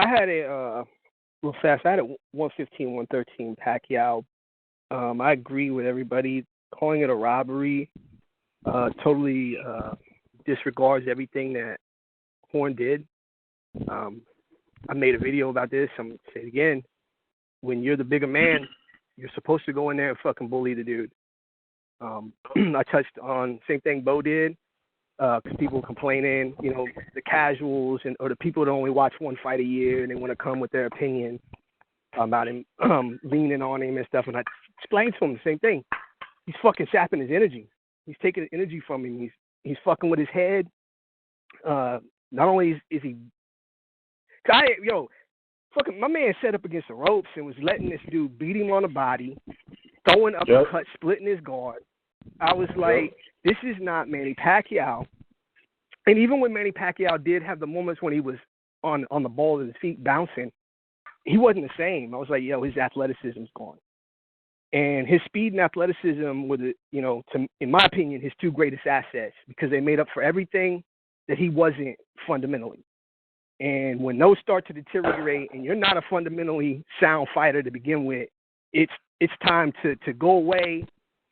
I had a real fast. I had a 115, 113 Pacquiao. I agree with everybody calling it a robbery. Totally disregards everything that Horn did. I made a video about this. I'm gonna say it again. When you're the bigger man, you're supposed to go in there and fucking bully the dude. I touched on same thing Bo did. Because people complaining, you know, the casuals or the people that only watch one fight a year and they want to come with their opinion about him leaning on him and stuff. And I explained to him the same thing. He's fucking sapping his energy. He's taking the energy from him. He's fucking with his head. Not only is he, fucking my man set up against the ropes and was letting this dude beat him on the body, throwing uppercuts, splitting his guard. I was like, this is not Manny Pacquiao. And even when Manny Pacquiao did have the moments when he was on the ball of his feet bouncing, he wasn't the same. I was like, his athleticism's gone. And his speed and athleticism were, in my opinion, his two greatest assets because they made up for everything that he wasn't fundamentally. And when those start to deteriorate and you're not a fundamentally sound fighter to begin with, it's time to go away,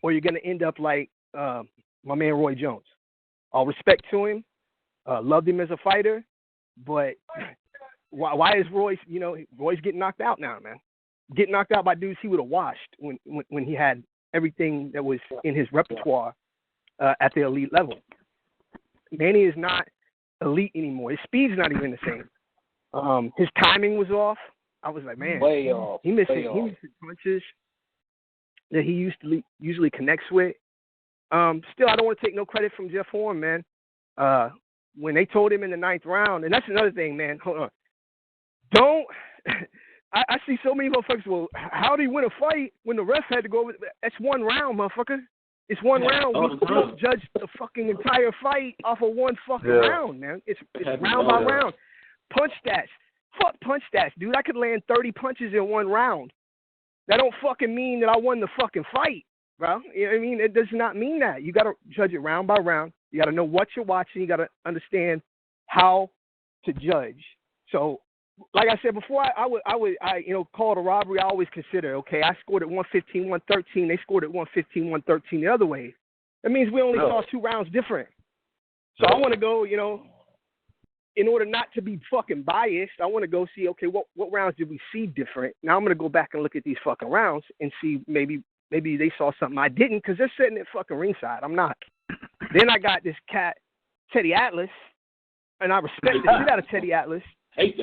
or you're going to end up like my man Roy Jones. All respect to him, loved him as a fighter, but why is Roy's getting knocked out now, man? Getting knocked out by dudes he would have washed when he had everything that was in his repertoire at the elite level. Manny is not elite anymore. His speed's not even the same. His timing was off. I was like, man, way off. He missing punches that he usually connects with. Still, I don't want to take no credit from Jeff Horn, man. When they told him in the 9th round, and that's another thing, man. Hold on. I see so many motherfuckers, well, how do you win a fight when the ref had to go over? That's one round, motherfucker. It's one round. We don't judge the fucking entire fight off of one fucking round, man. It's round by round. Punch stats. Fuck punch stats, dude. I could land 30 punches in one round. That don't fucking mean that I won the fucking fight, bro. You know what I mean? It does not mean that. You got to judge it round by round. You got to know what you're watching. You got to understand how to judge. So, like I said before, I would call it a robbery. I always consider, okay, I scored at 115, 113. They scored at 115, 113 the other way. That means we only saw 2 rounds different. So I want to go, in order not to be fucking biased, I want to go see, okay, what rounds did we see different? Now I'm going to go back and look at these fucking rounds and see maybe they saw something I didn't because they're sitting at fucking ringside. I'm not. Then I got this cat, Teddy Atlas, and I respect the shit out of Teddy Atlas.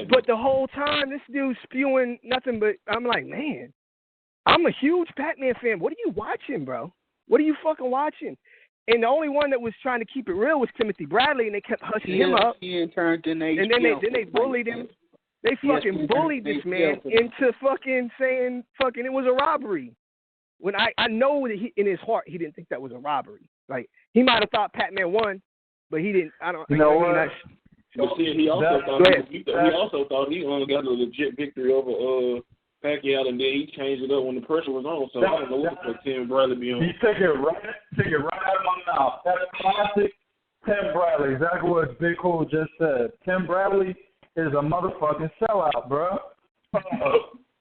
But the whole time, this dude's spewing nothing but, I'm like, man, I'm a huge Pac-Man fan. What are you watching, bro? What are you fucking watching? And the only one that was trying to keep it real was Timothy Bradley, and they kept hushing him up. And then they bullied him. They fucking bullied this man into fucking saying fucking it was a robbery. When I know that in his heart he didn't think that was a robbery. Like he might have thought Pac-Man won, but he didn't. I don't. But see, he also thought he only got a legit victory over Pacquiao, and then he changed it up when the pressure was on. So I don't know what the fuck Tim Bradley be on. He took it right out of my mouth. That's classic Tim Bradley. Exactly what Big Kool just said. Tim Bradley is a motherfucking sellout, bro.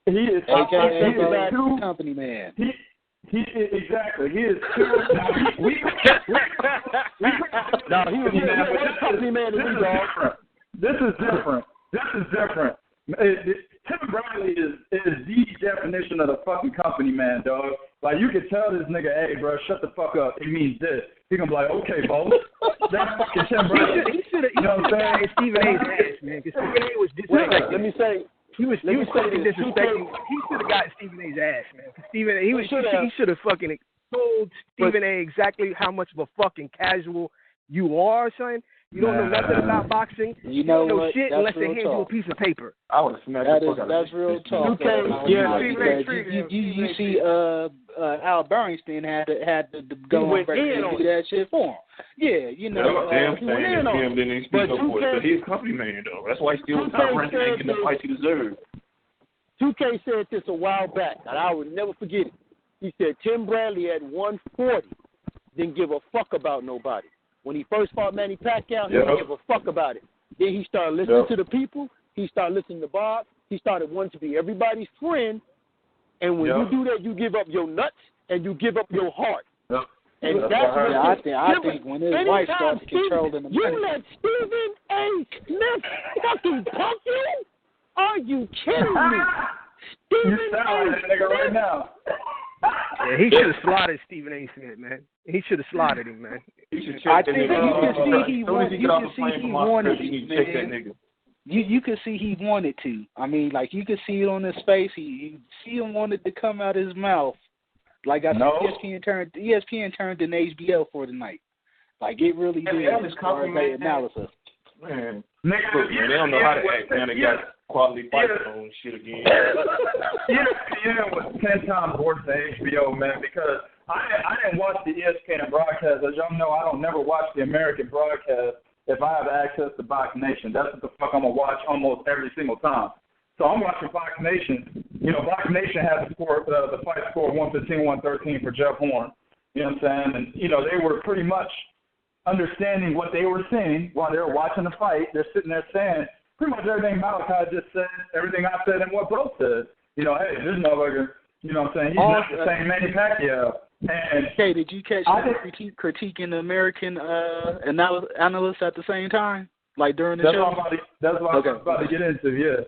He is too company man. He is exactly. He is too. No, he was a company man. This is different. Tim Bradley is the definition of the fucking company man, dog. Like, you could tell this nigga, hey, bro, shut the fuck up. It means this. He gonna be like, okay, boss. That's fucking Tim Bradley. He should have, you know what I'm saying? Stephen A's ass, man. Because Stephen A was disrespecting. Let me say. He was fucking disrespecting. He should have gotten Stephen A's ass, man. He should have fucking told Stephen A exactly how much of a fucking casual you are, son. You don't know nothing about boxing. You know don't know what? shit That's unless they hand talk. you a piece of paper. I would have smacked the fuck out of That's real talk. You see, Al Bernstein had to go on record and do that shit for him. Yeah, you know. Damn thing is him didn't speak up for it. But he's a company man, though. That's why he's still top ranking and getting the fight he deserves. 2K said this a while back, and I will never forget it. He said Tim Bradley at 140 didn't give a fuck about nobody. When he first fought Manny Pacquiao, he didn't give a fuck about it. Then he started listening to the people. He started listening to Bob. He started wanting to be everybody's friend. And when you do that, you give up your nuts and you give up your heart. And that's what I think when his wife starts controlling the money. You let Stephen A. Smith fucking punk you? Are you kidding me? Stephen A. Nigga right now. Yeah, he should have slaughtered Stephen A. Smith, man. He should have slaughtered him, man. I think you can see he wanted it, man. You could see he wanted to. I mean, like, you could see it on his face. You see him wanted to come out his mouth. Like I said, ESPN turned in HBO for the night. Like, it really did as far as the analysis. Man, look, man, they don't know how to act, man. They got quality fights on shit again. ESPN was 10 times worse than HBO, man, because I didn't watch the ESPN broadcast. As y'all know, I don't never watch the American broadcast if I have access to Box Nation. That's what the fuck I'm going to watch almost every single time. So I'm watching Box Nation. You know, Box Nation had the fight score 115-113 for Jeff Horn. You know what I'm saying? And, you know, they were pretty much understanding what they were seeing while they were watching the fight. They're sitting there saying pretty much everything Malachi just said, everything I said, and what Bro said. You know, hey, this motherfucker, you know what I'm saying? He's not the same Manny Pacquiao. And hey, did you catch critiquing the American analysts at the same time, like during the show? That's what I was about to get into. Yeah.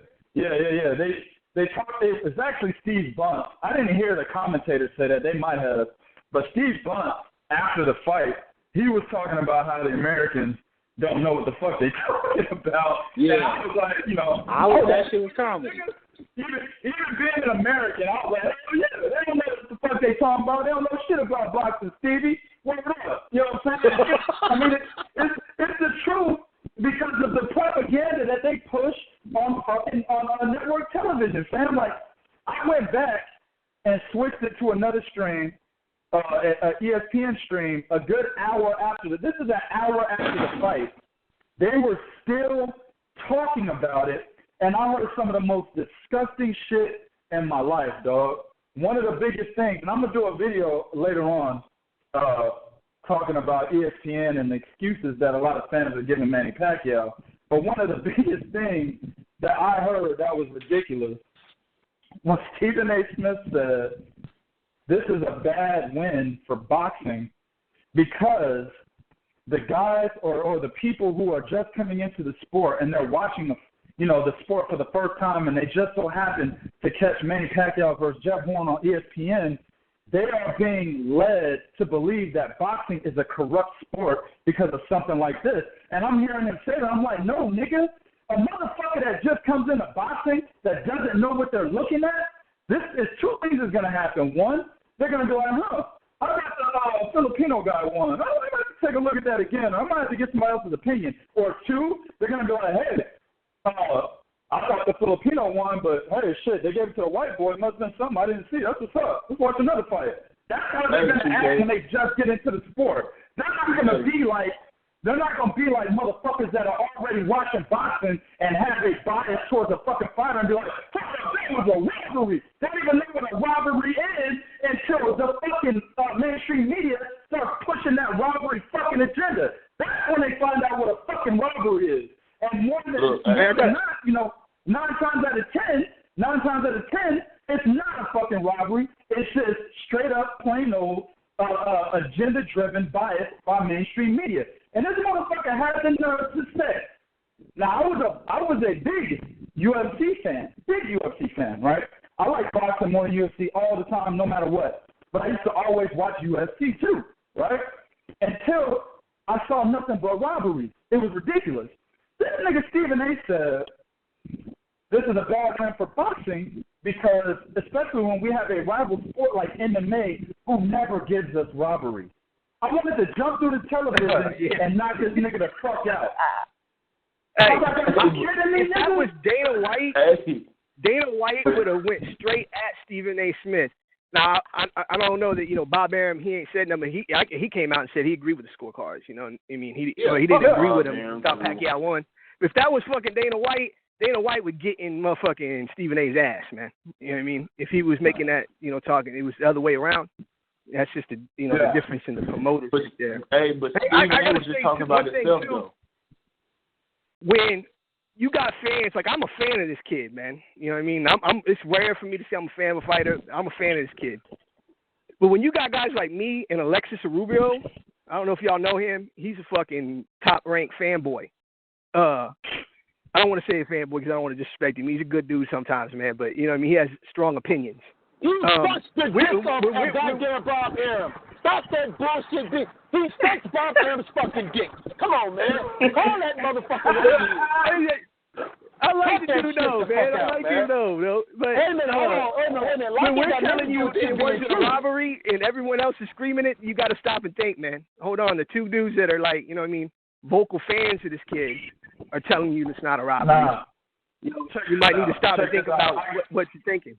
They talked. It's actually Steve Bunt. I didn't hear the commentators say that. They might have, but Steve Bunt after the fight, he was talking about how the Americans don't know what the fuck they talking about. Yeah. And I was like, you know, that shit was comedy. Even being an American, I was like, oh yeah, they don't know what the fuck they talking about. They don't know shit about boxing, Stevie. What up? You know what I'm saying? I mean, it's the truth because of the propaganda that they push on network television. Fam, like, I went back and switched it to another stream, an ESPN stream, a good hour after this is an hour after the fight. They were still talking about it. And I heard some of the most disgusting shit in my life, dog. One of the biggest things, and I'm going to do a video later on talking about ESPN and the excuses that a lot of fans are giving Manny Pacquiao. But one of the biggest things that I heard that was ridiculous was Stephen A. Smith said, this is a bad win for boxing because the guys or the people who are just coming into the sport and they're watching the sport for the first time, and they just so happen to catch Manny Pacquiao versus Jeff Horn on ESPN, they are being led to believe that boxing is a corrupt sport because of something like this. And I'm hearing them say that. I'm like, no, nigga, a motherfucker that just comes into boxing that doesn't know what they're looking at, this is two things is going to happen. One, they're going to go, I got the Filipino guy won. I might have to take a look at that again. I might have to get somebody else's opinion. Or two, they're going to go, hey, I thought the Filipino won, but hey, shit, they gave it to the white boy. It must have been something I didn't see. That's what's up. Let's watch another fight. That's how they're going to act when they just get into the sport. They're not going to be like motherfuckers that are already watching boxing and have a bias towards a fucking fighter and be like, that was a robbery. They don't even know what a robbery is until the fucking mainstream media starts pushing that robbery fucking agenda. That's when they find out what a fucking robbery is. And more than not, 9 times out of 10, it's not a fucking robbery. It's just straight up, plain old, agenda-driven bias by mainstream media. And this motherfucker has the nerve to say. Now, I was a big UFC fan, big UFC fan, right? I like boxing more than UFC all the time, no matter what. But I used to always watch UFC too, right? Until I saw nothing but robberies. It was ridiculous. This nigga Stephen A. said, this is a bad time for boxing because, especially when we have a rival sport like MMA who never gives us robbery. I wanted to jump through the television and knock this nigga the fuck out. Hey, if that was Dana White, Dana White would have went straight at Stephen A. Smith. Now, I don't know that, Bob Arum, he ain't said nothing. He came out and said he agreed with the scorecards. He didn't agree with him. Thought Pacquiao won. If that was fucking Dana White would get in motherfucking Stephen A.'s ass, man. You know what I mean? If he was making that, talking, it was the other way around. That's just the difference in the promoters there. But Stephen A. was just talking about himself, though. When you got fans, like I'm a fan of this kid, man. You know what I mean? It's rare for me to say I'm a fan of a fighter. I'm a fan of this kid. But when you got guys like me and Alexis Rubio, I don't know if y'all know him. He's a fucking top-ranked fanboy. I don't want to say a fanboy because I don't want to disrespect him. He's a good dude sometimes, man. But, you know what I mean? He has strong opinions. He sucks the dick off that goddamn Bob Arum. Stop that bullshit dick. He sucks Bob Arum's fucking dick. Come on, man. Call that motherfucker. I like you to know, man. I like you to know. But, wait a minute. When we're telling you it wasn't a robbery and everyone else is screaming it, you got to stop and think, man. Hold on. The two dudes that are like, vocal fans of this kid are telling you it's not a robbery. Nah. You might need to stop and think about what you're thinking.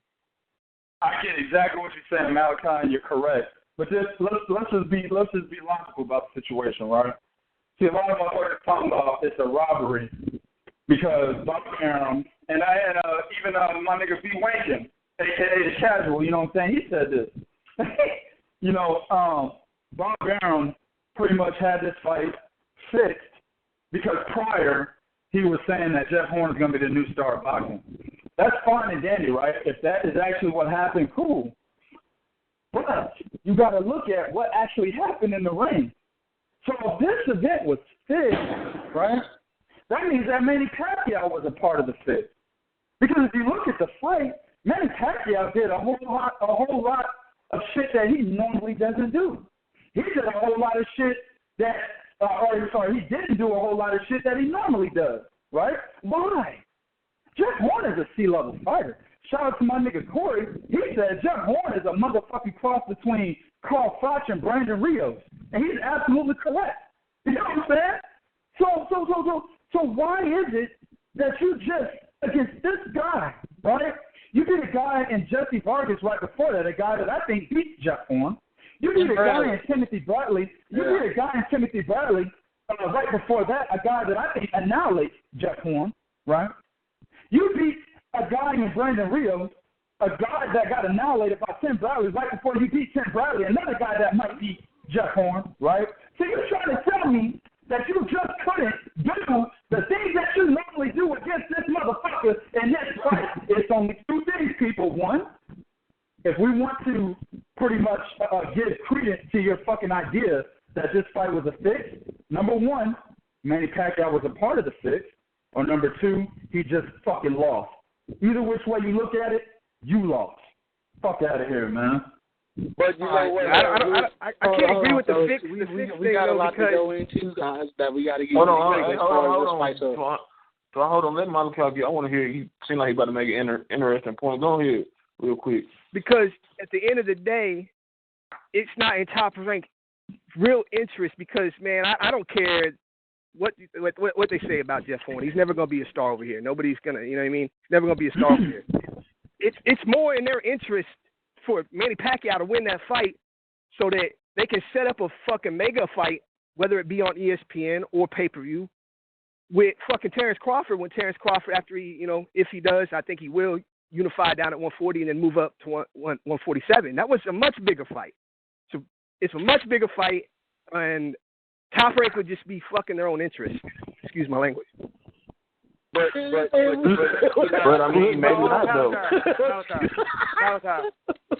I get exactly what you're saying, Malachi, and you're correct. But let's just be logical about the situation, right? See, a lot of motherfuckers talking about it's a robbery because Bob Arum and even my nigga B. Wankin, aka the Casual, you know what I'm saying? He said this. Bob Arum pretty much had this fight fixed because prior he was saying that Jeff Horn is going to be the new star of boxing. That's fine and dandy, right? If that is actually what happened, cool. But you got to look at what actually happened in the ring. So if this event was fixed, right, that means that Manny Pacquiao was a part of the fix. Because if you look at the fight, Manny Pacquiao did a whole lot of shit that he normally doesn't do. He did a whole lot of shit that, he didn't do a whole lot of shit that he normally does, right? Why? Jeff Horn is a C-level fighter. Shout out to my nigga Corey. He said Jeff Horn is a motherfucking cross between Carl Froch and Brandon Rios. And he's absolutely correct. You know what I'm saying? So why is it that you just, against this guy, right? You did a guy in Jesse Vargas right before that, a guy that I think beat Jeff Horn. You did a guy in Timothy Bradley. Right before that, a guy that I think annihilates Jeff Horn, right? You beat a guy in Brandon Rios, a guy that got annihilated by Tim Bradley right before you beat Tim Bradley, another guy that might beat Jeff Horn, right? So you're trying to tell me that you just couldn't do the things that you normally do against this motherfucker in this fight. It's only two things, people. One, if we want to pretty much give credence to your fucking idea that this fight was a fix, number one, Manny Pacquiao was a part of the fix. Or number two, he just fucking lost. Either which way you look at it, you lost. Fuck out of here, man. But you know what? I can't agree with the fix. We got a lot to go into, guys, that we got to get. Hold on. So hold on. Let Malachi get. I want to hear. He seemed like he about to make an interesting point. Go ahead, real quick. Because at the end of the day, it's not in top rank real interest. Because man, I don't care what they say about Jeff Horn. He's never going to be a star over here. Nobody's going to, you know what I mean? Never going to be a star over here. It's more in their interest for Manny Pacquiao to win that fight so that they can set up a fucking mega fight, whether it be on ESPN or pay-per-view, with fucking Terence Crawford, when Terence Crawford, after he, if he does, I think he will, unify down at 140 and then move up to 147. That was a much bigger fight. So it's a much bigger fight, and Top Rank would just be fucking their own interest. Excuse my language. But I mean, maybe not though.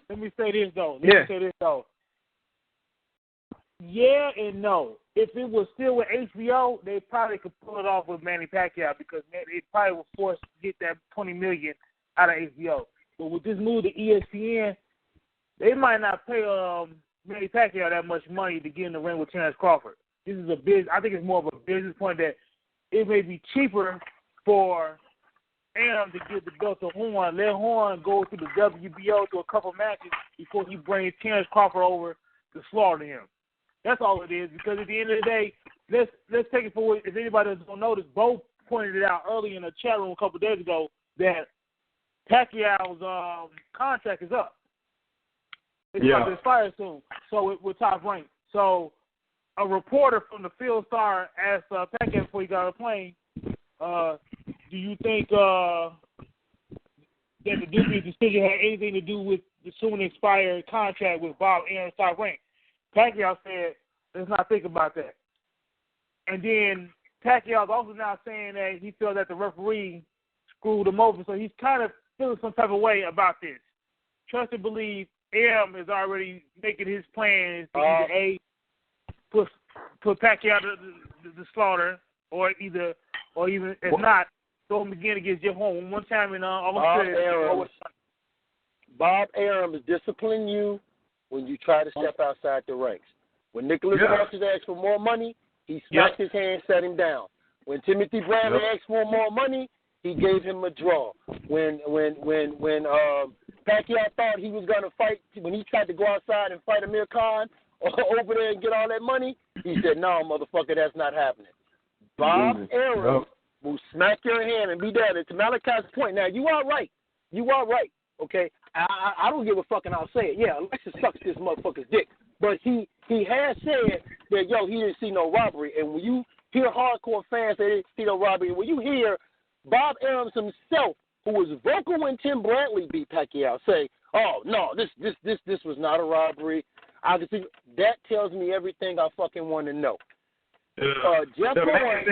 Let me say this though. Yeah and no. if it was still with HBO, they probably could pull it off with Manny Pacquiao because they probably were forced to get that $20 million out of HBO. But with this move to ESPN, they might not pay Manny Pacquiao that much money to get in the ring with Terence Crawford. This is I think it's more of a business point that it may be cheaper for Am to give the belt to Horn. Let Horn go through the WBO through a couple matches before he brings Terence Crawford over to slaughter him. That's all it is. Because at the end of the day, let's take it for what, if anybody doesn't notice, Bo pointed it out early in a chat room a couple of days ago that Pacquiao's contract is up. It's about to expire soon. So we're top ranked. So a reporter from the Field Star asked Pacquiao before he got on the plane, do you think that the Dupree decision had anything to do with the soon expired contract with Bob Aaron's top rank? Pacquiao said, let's not think about that. And then Pacquiao's also now saying that he feels that the referee screwed him over, so he's kind of feeling some type of way about this. Trust and believe, Aaron is already making his plans to either A, put Pacquiao to the slaughter, or even if not, throw him again against Jeff Horn one time in Bob Arum is disciplining you when you try to step outside the ranks. When Nicholas Walters asked for more money, he smacked his hand, set him down. When Timothy Bradley asked for more money, he gave him a draw. When Pacquiao thought he was going to fight, when he tried to go outside and fight Amir Khan over there and get all that money, he said, no, motherfucker, that's not happening. Bob Arum will smack your hand and be there. And to Malachi's point, now, you are right. You are right, okay? I don't give a fuck and I'll say it. Yeah, Alexis sucks this motherfucker's dick. But he has said that, he didn't see no robbery. And when you hear hardcore fans say they didn't see no robbery, when you hear Bob Arum himself, who was vocal when Tim Bradley beat Pacquiao, say, oh, no, this was not a robbery, I can see, that tells me everything I fucking want to know. Jeff Horn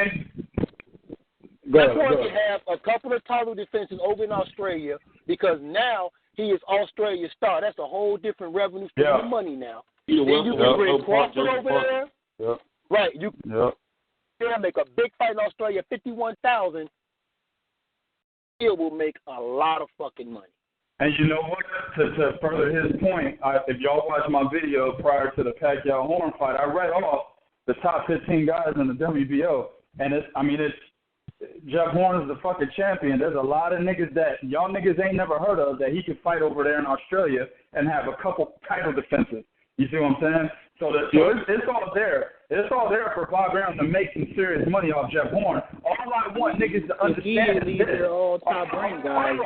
can have a couple of title defenses over in Australia because now he is Australia's star. That's a whole different revenue stream of money now. Then you can bring Crawford over there. Yeah. Right. You can make a big fight in Australia, 51,000. It will make a lot of fucking money. And you know what? To further his point, if y'all watch my video prior to the Pacquiao Horn fight, I read off the top 15 guys in the WBO, and it's Jeff Horn is the fucking champion. There's a lot of niggas that y'all niggas ain't never heard of that he could fight over there in Australia and have a couple title defenses. You see what I'm saying? So it's all there. It's all there for Bob Arum to make some serious money off Jeff Horn. All I want niggas to understand is this. All top rank guys.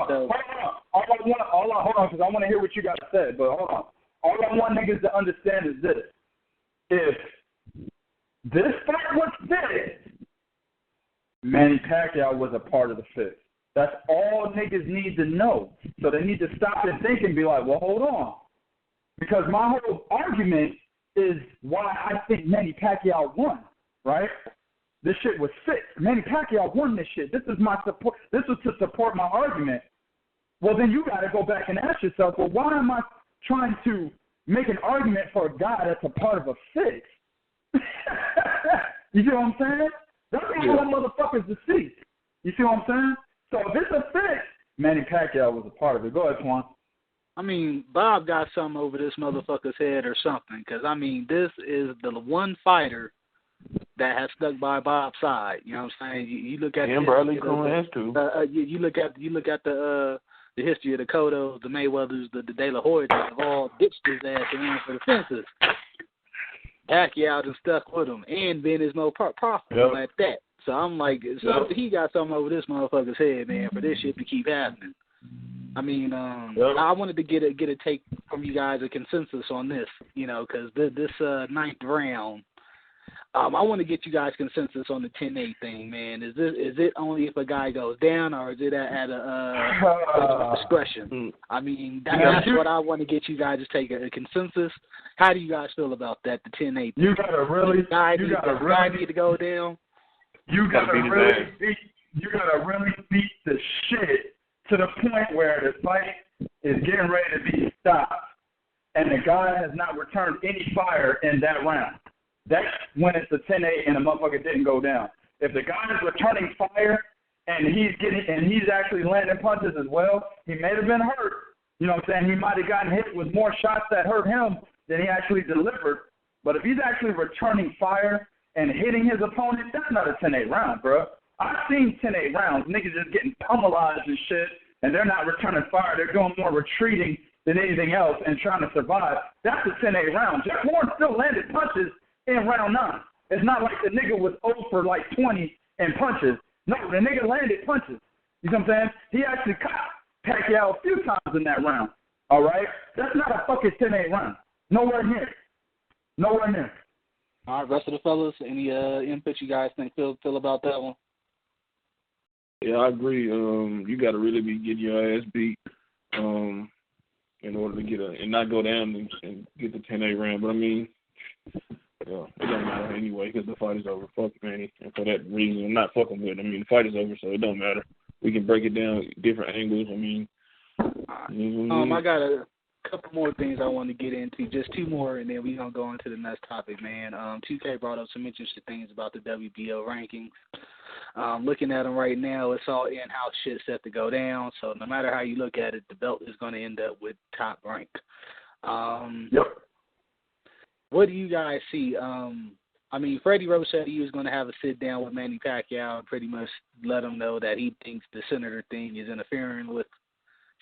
Hold on, because I want to hear what you got to say. But hold on. All I want niggas to understand is this. If this fight was fixed, Manny Pacquiao was a part of the fix. That's all niggas need to know. So they need to stop and think and be like, well, hold on. Because my whole argument is why I think Manny Pacquiao won, right? This shit was fixed. Manny Pacquiao won this shit. This is my support. This was to support my argument. Well, then you got to go back and ask yourself, well, why am I trying to make an argument for a guy that's a part of a fix? You see what I'm saying? That's what I want motherfuckers to see. You see what I'm saying? So if it's a fix, Manny Pacquiao was a part of it. Go ahead, Twan. I mean, Bob got something over this motherfucker's head or something, because, I mean, this is the one fighter that has stuck by Bob's side. You know what I'm saying? You look at Bradley Coon has too. You look at the history of the Cottos, the Mayweathers, the De La Hoyas that have all ditched his ass around for the fences. Pacquiao just stuck with him and been his most profitable at that. So I'm like, he got something over this motherfucker's head, man, for this shit to keep happening. I mean, I wanted to get a take from you guys, a consensus on this, because this ninth round, I want to get you guys consensus on the 10-8 thing, man. Is it only if a guy goes down, or is it at a discretion? I mean, that's what I want to get you guys to take a consensus. How do you guys feel about that? The 10-8. You gotta really need to go down. You gotta really beat the shit to the point where the fight is getting ready to be stopped, and the guy has not returned any fire in that round. That's when it's a 10-8 and the motherfucker didn't go down. If the guy is returning fire and he's actually landing punches as well, he may have been hurt. You know what I'm saying? He might have gotten hit with more shots that hurt him than he actually delivered. But if he's actually returning fire and hitting his opponent, that's not a 10-8 round, bro. I've seen 10-8 rounds, niggas just getting pummelized and shit, and they're not returning fire. They're doing more retreating than anything else and trying to survive. That's a 10-8 round. Jeff Horn still landed punches in round 9. It's not like the nigga was 0 for like 20 in punches. No, the nigga landed punches. You know what I'm saying? He actually caught Pacquiao a few times in that round. All right? That's not a fucking 10-8 round. Nowhere near. Nowhere near. All right, rest of the fellas, any input you guys think feel about that one? Yeah, I agree. You got to really be getting your ass beat in order to get and not go down and get the 10-8 round. But I mean, yeah, it don't matter anyway because the fight is over. Fuck Manny, and for that reason, I'm not fucking with it. I mean, the fight is over, so it don't matter. We can break it down different angles. I mean, I got a couple more things I want to get into, just 2 more, and then we're going to go on to the next topic, man. 2K brought up some interesting things about the WBO rankings. Looking at them right now, it's all in-house shit set to go down, so no matter how you look at it, the belt is going to end up with top rank. Yep. What do you guys see? I mean, Freddie Roach said he was going to have a sit-down with Manny Pacquiao and pretty much let him know that he thinks the senator thing is interfering with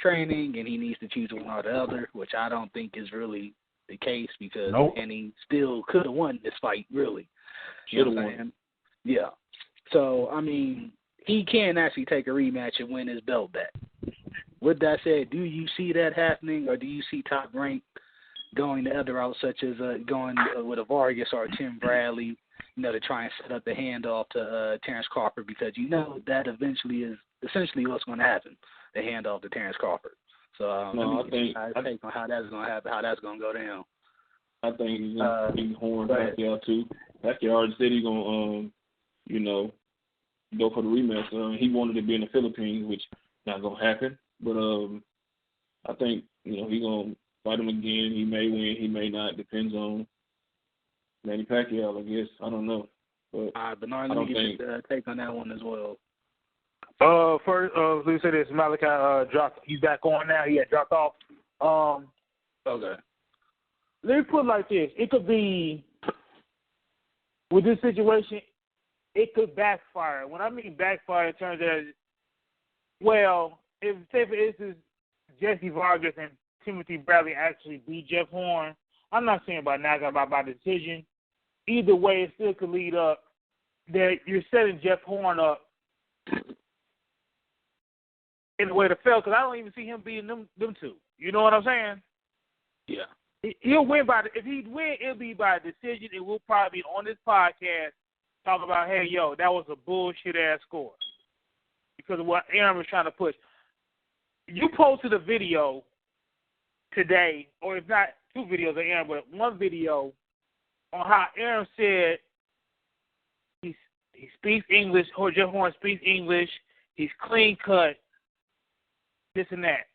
training and he needs to choose one or the other, which I don't think is really the case because Manny still could have won this fight, really. Should have won. Yeah. So, I mean, he can actually take a rematch and win his belt back. With that said, do you see that happening, or do you see Top Rank going the other route, such as going with a Vargas or a Tim Bradley, to try and set up the handoff to Terence Crawford, because that eventually is essentially what's going to happen, the handoff to Terence Crawford. So I think on how that's going to happen, how that's going to go down. I think he's going to be Horn Pacquiao too. Pacquiao already said he's going to, go for the rematch. He wanted to be in the Philippines, which not going to happen. But I think, he's going to fight him again. He may win. He may not. Depends on Manny Pacquiao, I guess. I don't know. But Bernard, let me get your take on that one as well. First, let me say this. Malachi dropped. He's back on now. He had dropped off. Okay. Let me put it like this. It could be, with this situation, it could backfire. When I mean backfire, in terms of, if, say for instance, Jesse Vargas and Timothy Bradley actually beat Jeff Horn, I'm not saying by knockout, by decision. Either way, it still could lead up that you're setting Jeff Horn up in the way to fail, because I don't even see him beating them two. You know what I'm saying? Yeah. He'll win if he win, it'll be by decision, and we'll probably be on this podcast talk about, hey, yo, that was a bullshit-ass score. Because of what Aaron was trying to push. You posted a video today, or if not 2 videos of Aaron, but 1 video on how Aaron said he speaks English, or Jeff Horn speaks English, he's clean-cut, this and that.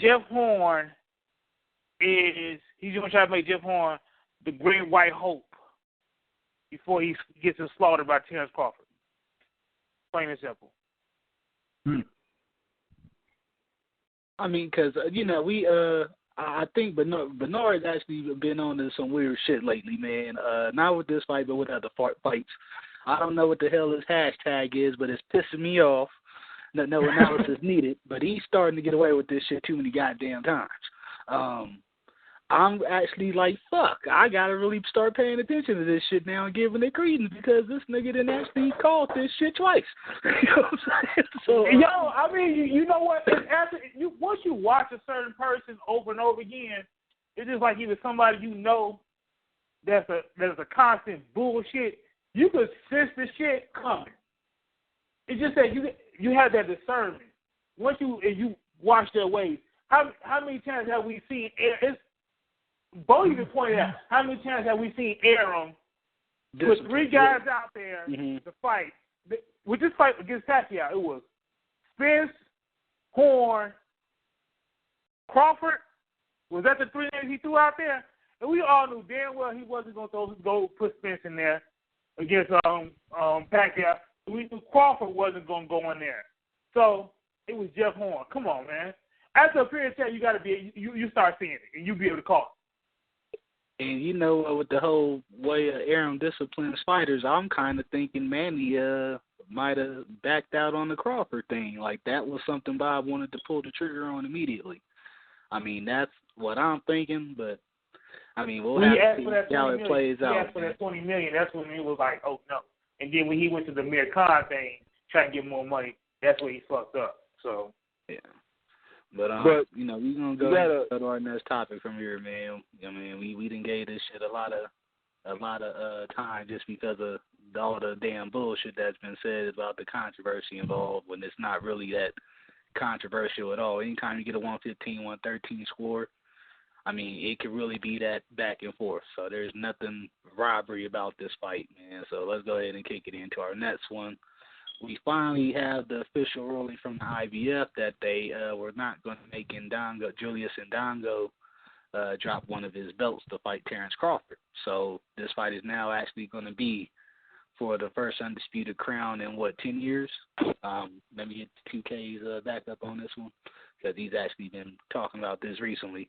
Jeff Horn he's going to try to make Jeff Horn the great white hope before he gets slaughtered by Terence Crawford. Plain and simple. I mean, because, I think Bernard's actually been on to some weird shit lately, man. Not with this fight, but with other fights. I don't know what the hell his hashtag is, but it's pissing me off. No analysis needed, but he's starting to get away with this shit too many goddamn times. I'm actually like, fuck, I gotta really start paying attention to this shit now and giving it credence, because this nigga didn't actually call this shit twice. You know what I'm saying? So, I mean, you know what? Once you watch a certain person over and over again, it's just like either somebody that's a constant bullshit. You could sense the shit coming. It's just that you have that discernment. Once you watch their ways, how many times have we seen? Bo even pointed out, how many times have we seen Aaron with 3 guys out there to fight? With this fight against Pacquiao, it was Spence, Horn, Crawford. Was that the 3 names he threw out there? And we all knew damn well he wasn't going to go put Spence in there against Pacquiao. We knew Crawford wasn't going to go in there. So it was Jeff Horn. Come on, man. After a period of time, you got to be you start seeing it, and you be able to call it. And you know, with the whole way of Aaron disciplines fighters, I'm kind of thinking Manny might have backed out on the Crawford thing. Like, that was something Bob wanted to pull the trigger on immediately. I mean, that's what I'm thinking, but, I mean, we'll have to see how it plays out. He asked for that $20 million. That's when he was like, oh, no. And then when he went to the Mir Khan thing, trying to get more money, that's where he fucked up. So, yeah. But you know, we're going to go to our next topic from here, man. I mean, we done gave this shit a lot of time just because of all the damn bullshit that's been said about the controversy involved when it's not really that controversial at all. Anytime you get a 115, 113 score, I mean, it could really be that back and forth. So there's nothing robbery about this fight, man. So let's go ahead and kick it into our next one. We finally have the official ruling from the IBF that they were not going to make Julius Indongo drop one of his belts to fight Terence Crawford. So this fight is now actually going to be for the first undisputed crown in, 10 years? Let me get 2K's back up on this one because he's actually been talking about this recently.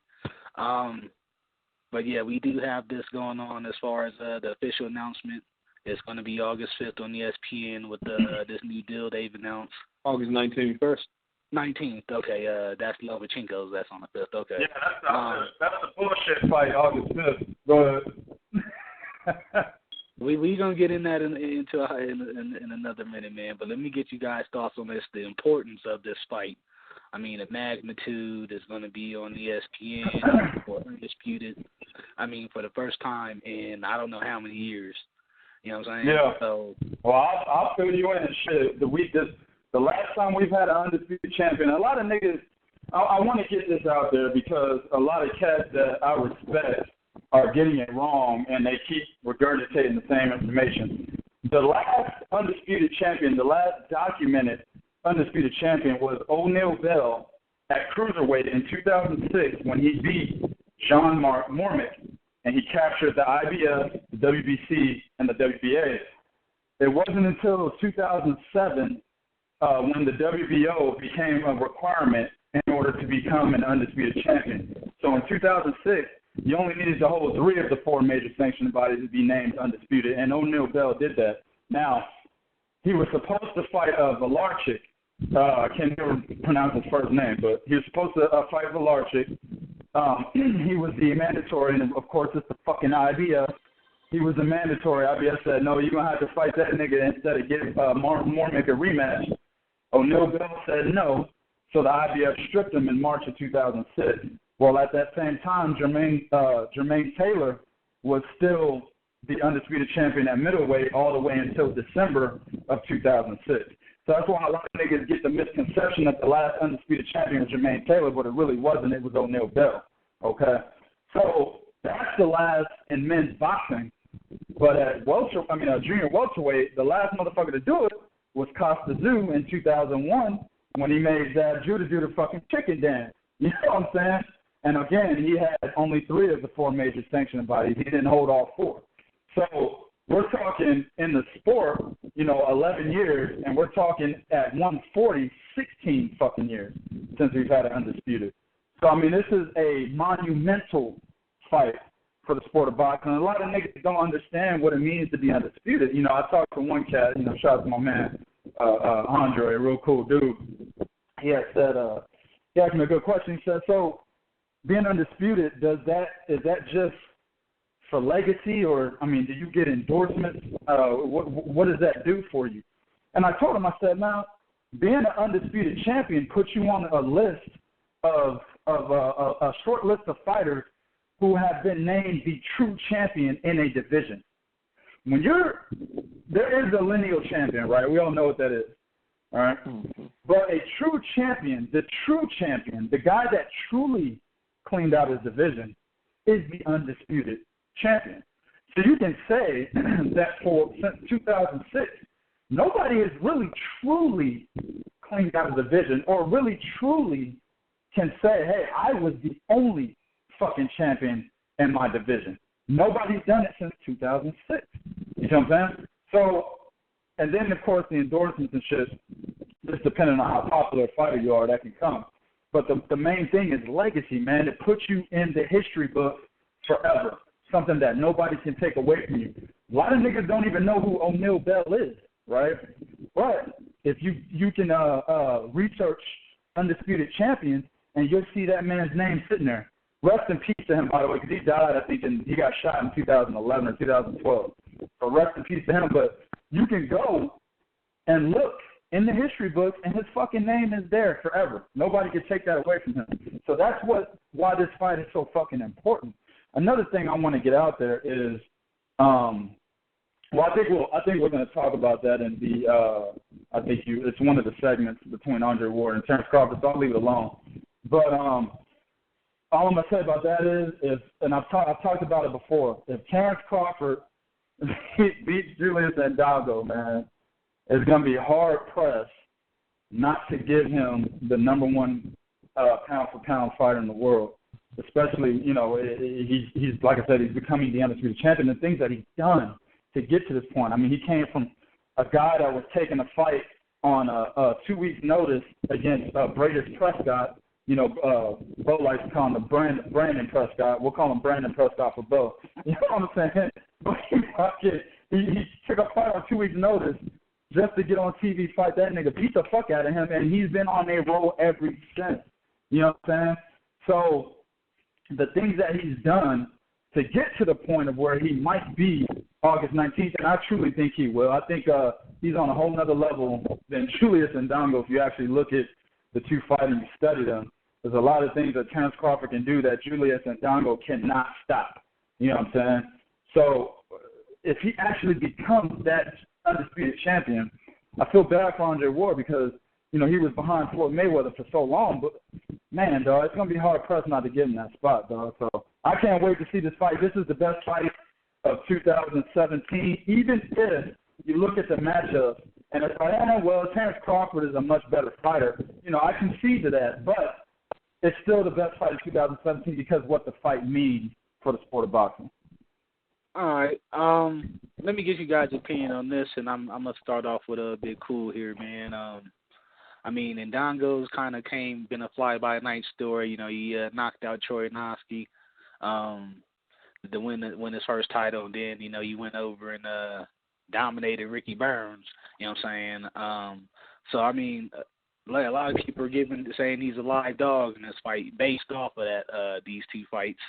But, yeah, we do have this going on as far as the official announcement. It's going to be August 5th on ESPN with this new deal they've announced. August 19th. 19th, okay. That's Lomachenko's. That's on the 5th, okay. Yeah, that's the bullshit fight, August 5th. Go ahead. We gonna get in that in another minute, man. But let me get you guys' thoughts on this. The importance of this fight. I mean, the magnitude is going to be on ESPN for undisputed. I mean, for the first time in I don't know how many years. You know what I'm saying? Yeah. So, well, I'll fill you in. Shit, the last time we've had an undisputed champion, a lot of niggas. I want to get this out there because a lot of cats that I respect are getting it wrong, and they keep regurgitating the same information. The last undisputed champion, the last documented undisputed champion was O'Neal Bell at cruiserweight in 2006 when he beat John Müvment, and he captured the IBF, the WBC, and the WBA. It wasn't until 2007 when the WBO became a requirement in order to become an undisputed champion. So in 2006, you only needed to hold 3 of the 4 major sanctioning bodies to be named undisputed, and O'Neal Bell did that. Now, he was supposed to fight Vasyl. I can't even pronounce his first name, but he was supposed to fight Vasyl. He was the mandatory, and of course it's the fucking IBF. He was the mandatory. IBF said, no, you're going to have to fight that nigga instead of give Müvment a rematch. O'Neal Bell said no, so the IBF stripped him in March of 2006. Well, at that same time, Jermaine Taylor was still the undisputed champion at middleweight all the way until December of 2006. So that's why a lot of niggas get the misconception that the last undisputed champion was Jermaine Taylor, but it really wasn't. It was O'Neal Bell. Okay? So that's the last in men's boxing. But at junior welterweight, the last motherfucker to do it was Costa Zoo in 2001 when he made Zab Judah do the fucking chicken dance. You know what I'm saying? And again, he had only 3 of the 4 major sanctioning bodies. He didn't hold all 4. So we're talking in the sport, 11 years, and we're talking at 140, 16 fucking years since we've had an undisputed. So, I mean, this is a monumental fight for the sport of boxing. And a lot of niggas don't understand what it means to be undisputed. I talked to one cat, shout out to my man, Andre, a real cool dude. He had said, he asked me a good question. He said, so being undisputed, is that just for legacy, or do you get endorsements? What does that do for you? And I told him, I said, now, being an undisputed champion puts you on a list of a short list of fighters who have been named the true champion in a division. There is a lineal champion, right? We all know what that is, all right? Mm-hmm. But a true champion, the guy that truly cleaned out his division, is the undisputed champion. So you can say that since 2006, nobody has really truly cleaned out a division or really truly can say, hey, I was the only fucking champion in my division. Nobody's done it since 2006. You know what I'm saying? So, and then, of course, the endorsements and shit, just depending on how popular a fighter you are, that can come. But the main thing is legacy, man. It puts you in the history book forever, something that nobody can take away from you. A lot of niggas don't even know who O'Neal Bell is, right? But if you can research Undisputed Champions, and you'll see that man's name sitting there. Rest in peace to him, by the way, because he died, I think, he got shot in 2011 or 2012. So rest in peace to him. But you can go and look in the history books, and his fucking name is there forever. Nobody can take that away from him. So that's why this fight is so fucking important. Another thing I want to get out there is, I think we're going to talk about that in the. It's one of the segments between Andre Ward and Terence Crawford. So I'll leave it alone. But all I'm going to say about that is, and I've talked about it before. If Terence Crawford beats Julius Indongo, man, it's going to be hard pressed not to give him the number one pound for pound fighter in the world. Especially, he's like I said, he's becoming the undisputed champion. The things that he's done to get to this point. I mean, he came from a guy that was taking a fight on a 2 weeks notice against Bradis Prescott. Bo likes to call him Brandon Prescott. We'll call him Brandon Prescott for Bo. You know what I'm saying? But he took a fight on 2 weeks notice just to get on TV, fight that nigga, beat the fuck out of him, and he's been on a roll ever since. You know what I'm saying? So the things that he's done to get to the point of where he might be August 19th, and I truly think he will. I think he's on a whole nother level than Julius Indongo if you actually look at the two fights and you study them. There's a lot of things that Terence Crawford can do that Julius Indongo cannot stop. You know what I'm saying? So if he actually becomes that undisputed champion, I feel bad for Andre Ward because, he was behind Floyd Mayweather for so long. But, man, dog, it's going to be hard-pressed not to get in that spot, dog. So I can't wait to see this fight. This is the best fight of 2017, even if you look at the matchup. And it's like, Terence Crawford is a much better fighter. I concede to that. But it's still the best fight of 2017 because of what the fight means for the sport of boxing. All right. Let me get you guys' opinion on this, and I'm going to start off with a bit Kool here, man. Indongo's kind of been a fly-by-night story. He knocked out Troy Noski to win his first title. And then, he went over and dominated Ricky Burns. You know what I'm saying? A lot of people are saying he's a live dog in this fight based off of that these two fights.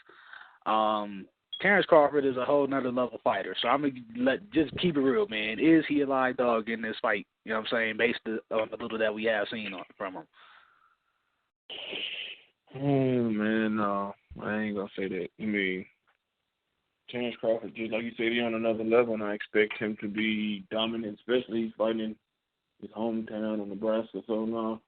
Terence Crawford is a whole nother level fighter, so I'm gonna just keep it real, man. Is he a live dog in this fight? You know what I'm saying, based on the little that we have seen from him. Oh man, no, I ain't gonna say that. Terence Crawford, just like you said, he's on another level, and I expect him to be dominant, especially he's fighting in his hometown in Nebraska. So no,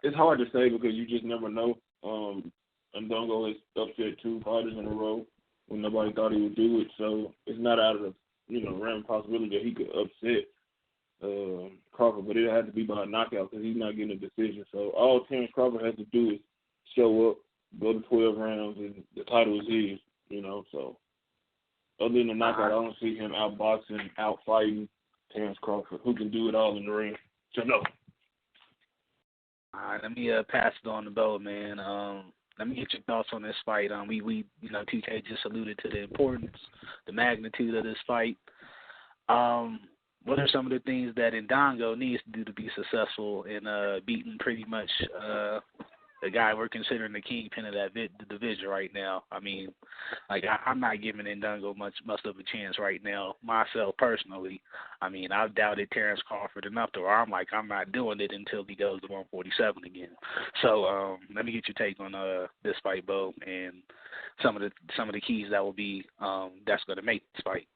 it's hard to say because you just never know. Indongo has upset two fighters in a row when nobody thought he would do it, so it's not out of the realm of possibility that he could upset Crawford, but it had to be by a knockout because he's not getting a decision. So all Terence Crawford has to do is show up, go to 12 rounds, and the title is his. So other than the knockout, I don't see him outboxing, outfighting Terence Crawford, who can do it all in the ring. So no. All right, let me pass it on to Bo, man. Let me get your thoughts on this fight. We TK just alluded to the importance, the magnitude of this fight. What are some of the things that Indongo needs to do to be successful in beating pretty much the guy we're considering the kingpin of that division right now? I'm not giving Indongo much of a chance right now, myself personally. I've doubted Terence Crawford enough to where I'm not doing it until he goes to 147 again. So let me get your take on this fight, Bo, and some of the keys that will be that's going to make this fight.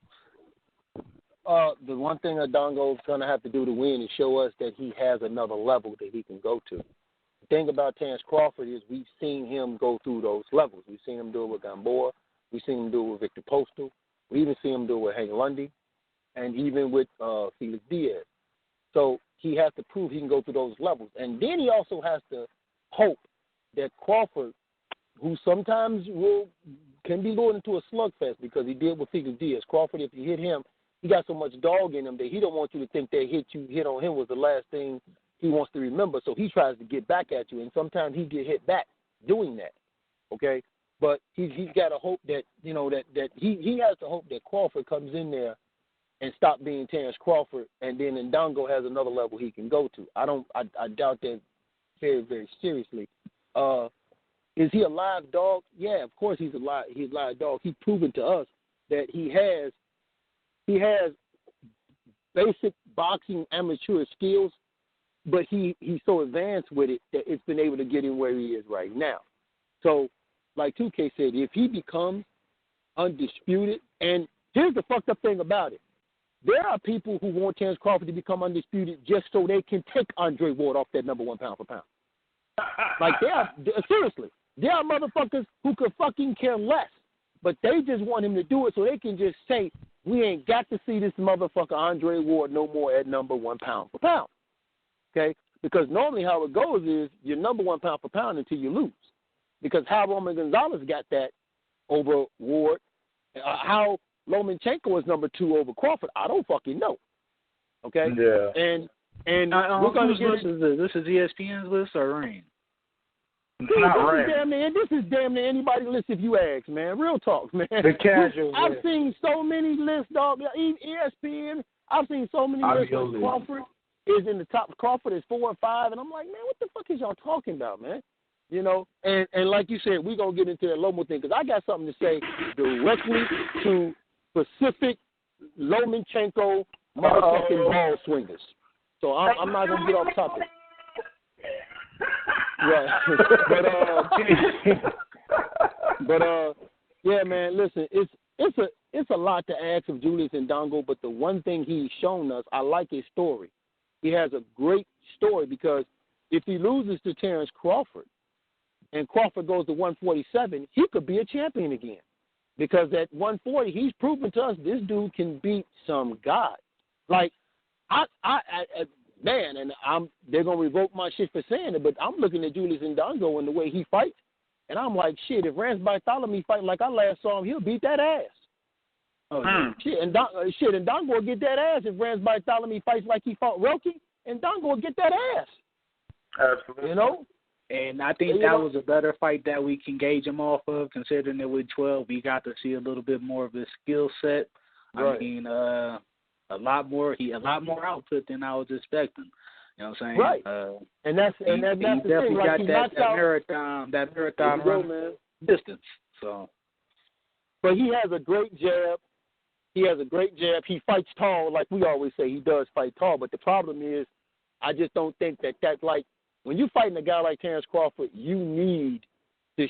The one thing Indongo is going to have to do to win is show us that he has another level that he can go to. The thing about Terence Crawford is we've seen him go through those levels. We've seen him do it with Gamboa. We've seen him do it with Victor Postal. We even see him do it with Hank Lundy and even with Felix Diaz. So he has to prove he can go through those levels. And then he also has to hope that Crawford who sometimes can be lured into a slugfest because he did with Felix Diaz. Crawford, if you hit him, he got so much dog in him that he don't want you to think that hit on him was the last thing he wants to remember. So he tries to get back at you, and sometimes he get hit back doing that. Okay, but he's got to hope that that he has to hope that Crawford comes in there and stop being Terence Crawford, and then Indongo has another level he can go to. I doubt that very, very seriously. Is he a live dog? Yeah, of course he's a live dog. He's proven to us that he has basic boxing amateur skills, but he's so advanced with it that it's been able to get him where he is right now. So, like 2K said, if he becomes undisputed, and here's the fucked up thing about it. There are people who want Terence Crawford to become undisputed just so they can take Andre Ward off that number one pound for pound. Like, seriously, there are motherfuckers who could fucking care less, but they just want him to do it so they can just say, we ain't got to see this motherfucker Andre Ward no more at number one pound for pound. Okay? Because normally how it goes is you're number one pound for pound until you lose. Because how Roman Gonzalez got that over Ward, how Lomachenko is number 2 over Crawford, I don't fucking know. Okay? Yeah. And we're going to get this is ESPN's list or Reign? This is damn near anybody's list if you ask, man. Real talk, man. The casual. I've seen so many lists, dog. ESPN. I've seen so many lists. Like Crawford is in the top. Crawford is 4 and 5, and I'm like, man, what the fuck is y'all talking about, man? You know, and like you said, we're gonna get into that Lomo thing because I got something to say directly to specific Lomachenko motherfucking ball swingers. So I'm not gonna get off topic. Right. but yeah, man, listen, it's a lot to ask of Julius Indongo, but the one thing he's shown us, I like his story. He has a great story because if he loses to Terence Crawford and Crawford goes to 147, he could be a champion again. Because at 140, he's proven to us this dude can beat some guy. Like, man, and they're gonna revoke my shit for saying it, but I'm looking at Julius Indongo and the way he fights, and I'm like, shit, if Rance Bartholomew fight like I last saw him, he'll beat that ass. Oh shit, Indongo will get that ass if Rance Bartholomew fights like he fought Roki. Indongo will get that ass. Absolutely. You know. And I think that was a better fight that we can gauge him off of, considering that with 12 we got to see a little bit more of his skill set. Right. I mean, a lot more output than I was expecting. You know what I'm saying? Right. And that's the thing. Like he got that marathon run man. distance. So, but he has a great jab. He fights tall, like we always say. He does fight tall. But the problem is, I just don't think that's like when you're fighting a guy like Terence Crawford, you need to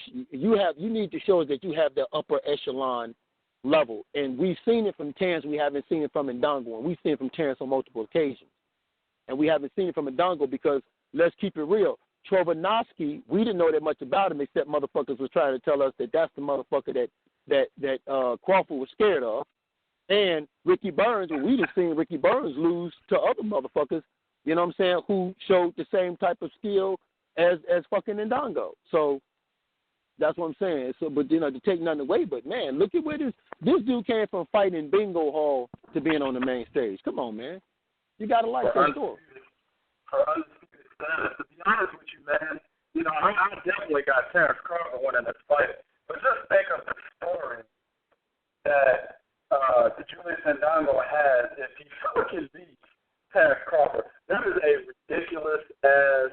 show us that you have the upper echelon level. And we've seen it from Terence. We haven't seen it from Indongo. And we've seen it from Terence on multiple occasions. And we haven't seen it from Indongo because, let's keep it real, Trovanovsky, we didn't know that much about him except motherfuckers was trying to tell us that that's the motherfucker that Crawford was scared of. And Ricky Burns, well, we just seen Ricky Burns lose to other motherfuckers, you know what I'm saying, who showed the same type of skill as fucking Indongo. So that's what I'm saying. So, but to take nothing away, but man, look at where this dude came from fighting bingo hall to being on the main stage. Come on, man, you gotta like that story. For undisputed status, to be honest with you, man, I definitely got Terence Crawford winning this fight. But just think of the story that the Julius Indongo has if he fucking beats Terence Crawford. That is a ridiculous ass,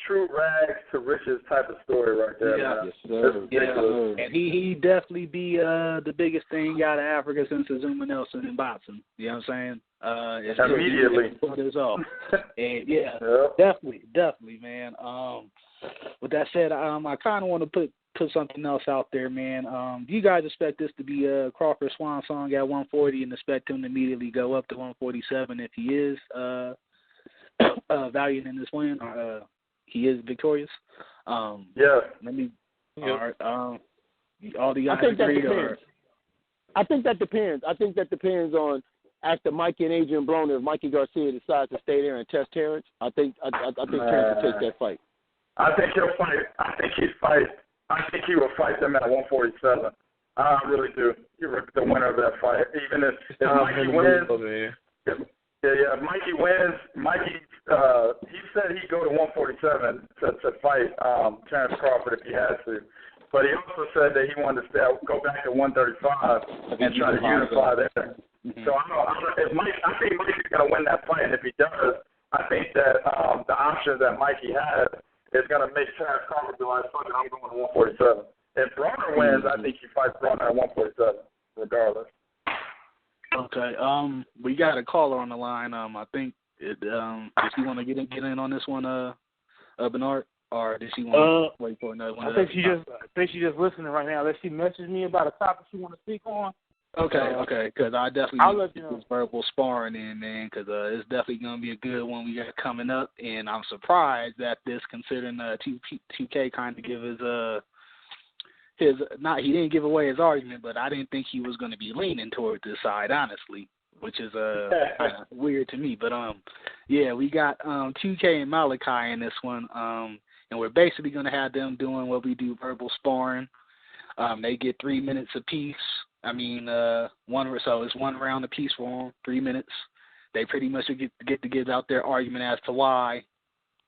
true rags to riches type of story right there. Yeah, man. That's ridiculous. And he definitely be the biggest thing out of Africa since Azuma Nelson in boxing. You know what I'm saying? Immediately. Put this off. And yeah, definitely, man. With that said, I kind of want to put something else out there, man. Do you guys expect this to be Crawford's swan song at 140 and expect him to immediately go up to 147 if he is valued in this win or he is victorious? Yeah. Let me. All right. All the guys I think that agree, depends. I think that depends on after Mikey and Adrian Broner, if Mikey Garcia decides to stay there and test Terence. I think Terence will take that fight. I think he'll fight. I think he'd fight I think he will fight them at 147. I really do. You're the winner of that fight. Even if Mikey wins. If Mikey wins, he said he'd go to 147 to fight Terence Crawford if he had to. But he also said that he wanted to go back to 135 and try to unify there. Mm-hmm. So I think Mikey's going to win that fight, and if he does, I think that the options that Mikey has is going to make Terence Crawford be like, fuck it, I'm going to 147. If Bronner wins, I think he fights Bronner at 147, regardless. Okay. We got a caller on the line. I think if you want to get in on this one, Bernard, or does she want to wait for another one? I think she's just listening right now. Let she message me about a topic she want to speak on. Okay, because I definitely I'll let you know. This verbal sparring in, man, because it's definitely going to be a good one we got coming up, and I'm surprised that this, considering 2K kind of give he didn't give away his argument, but I didn't think he was going to be leaning toward this side, honestly, which is kind of weird to me. But yeah, we got 2K and Malachi in this one, and we're basically going to have them doing what we do, verbal sparring. They get 3 minutes apiece. I mean, so it's one round apiece for them, 3 minutes. They pretty much get to give out their argument as to why,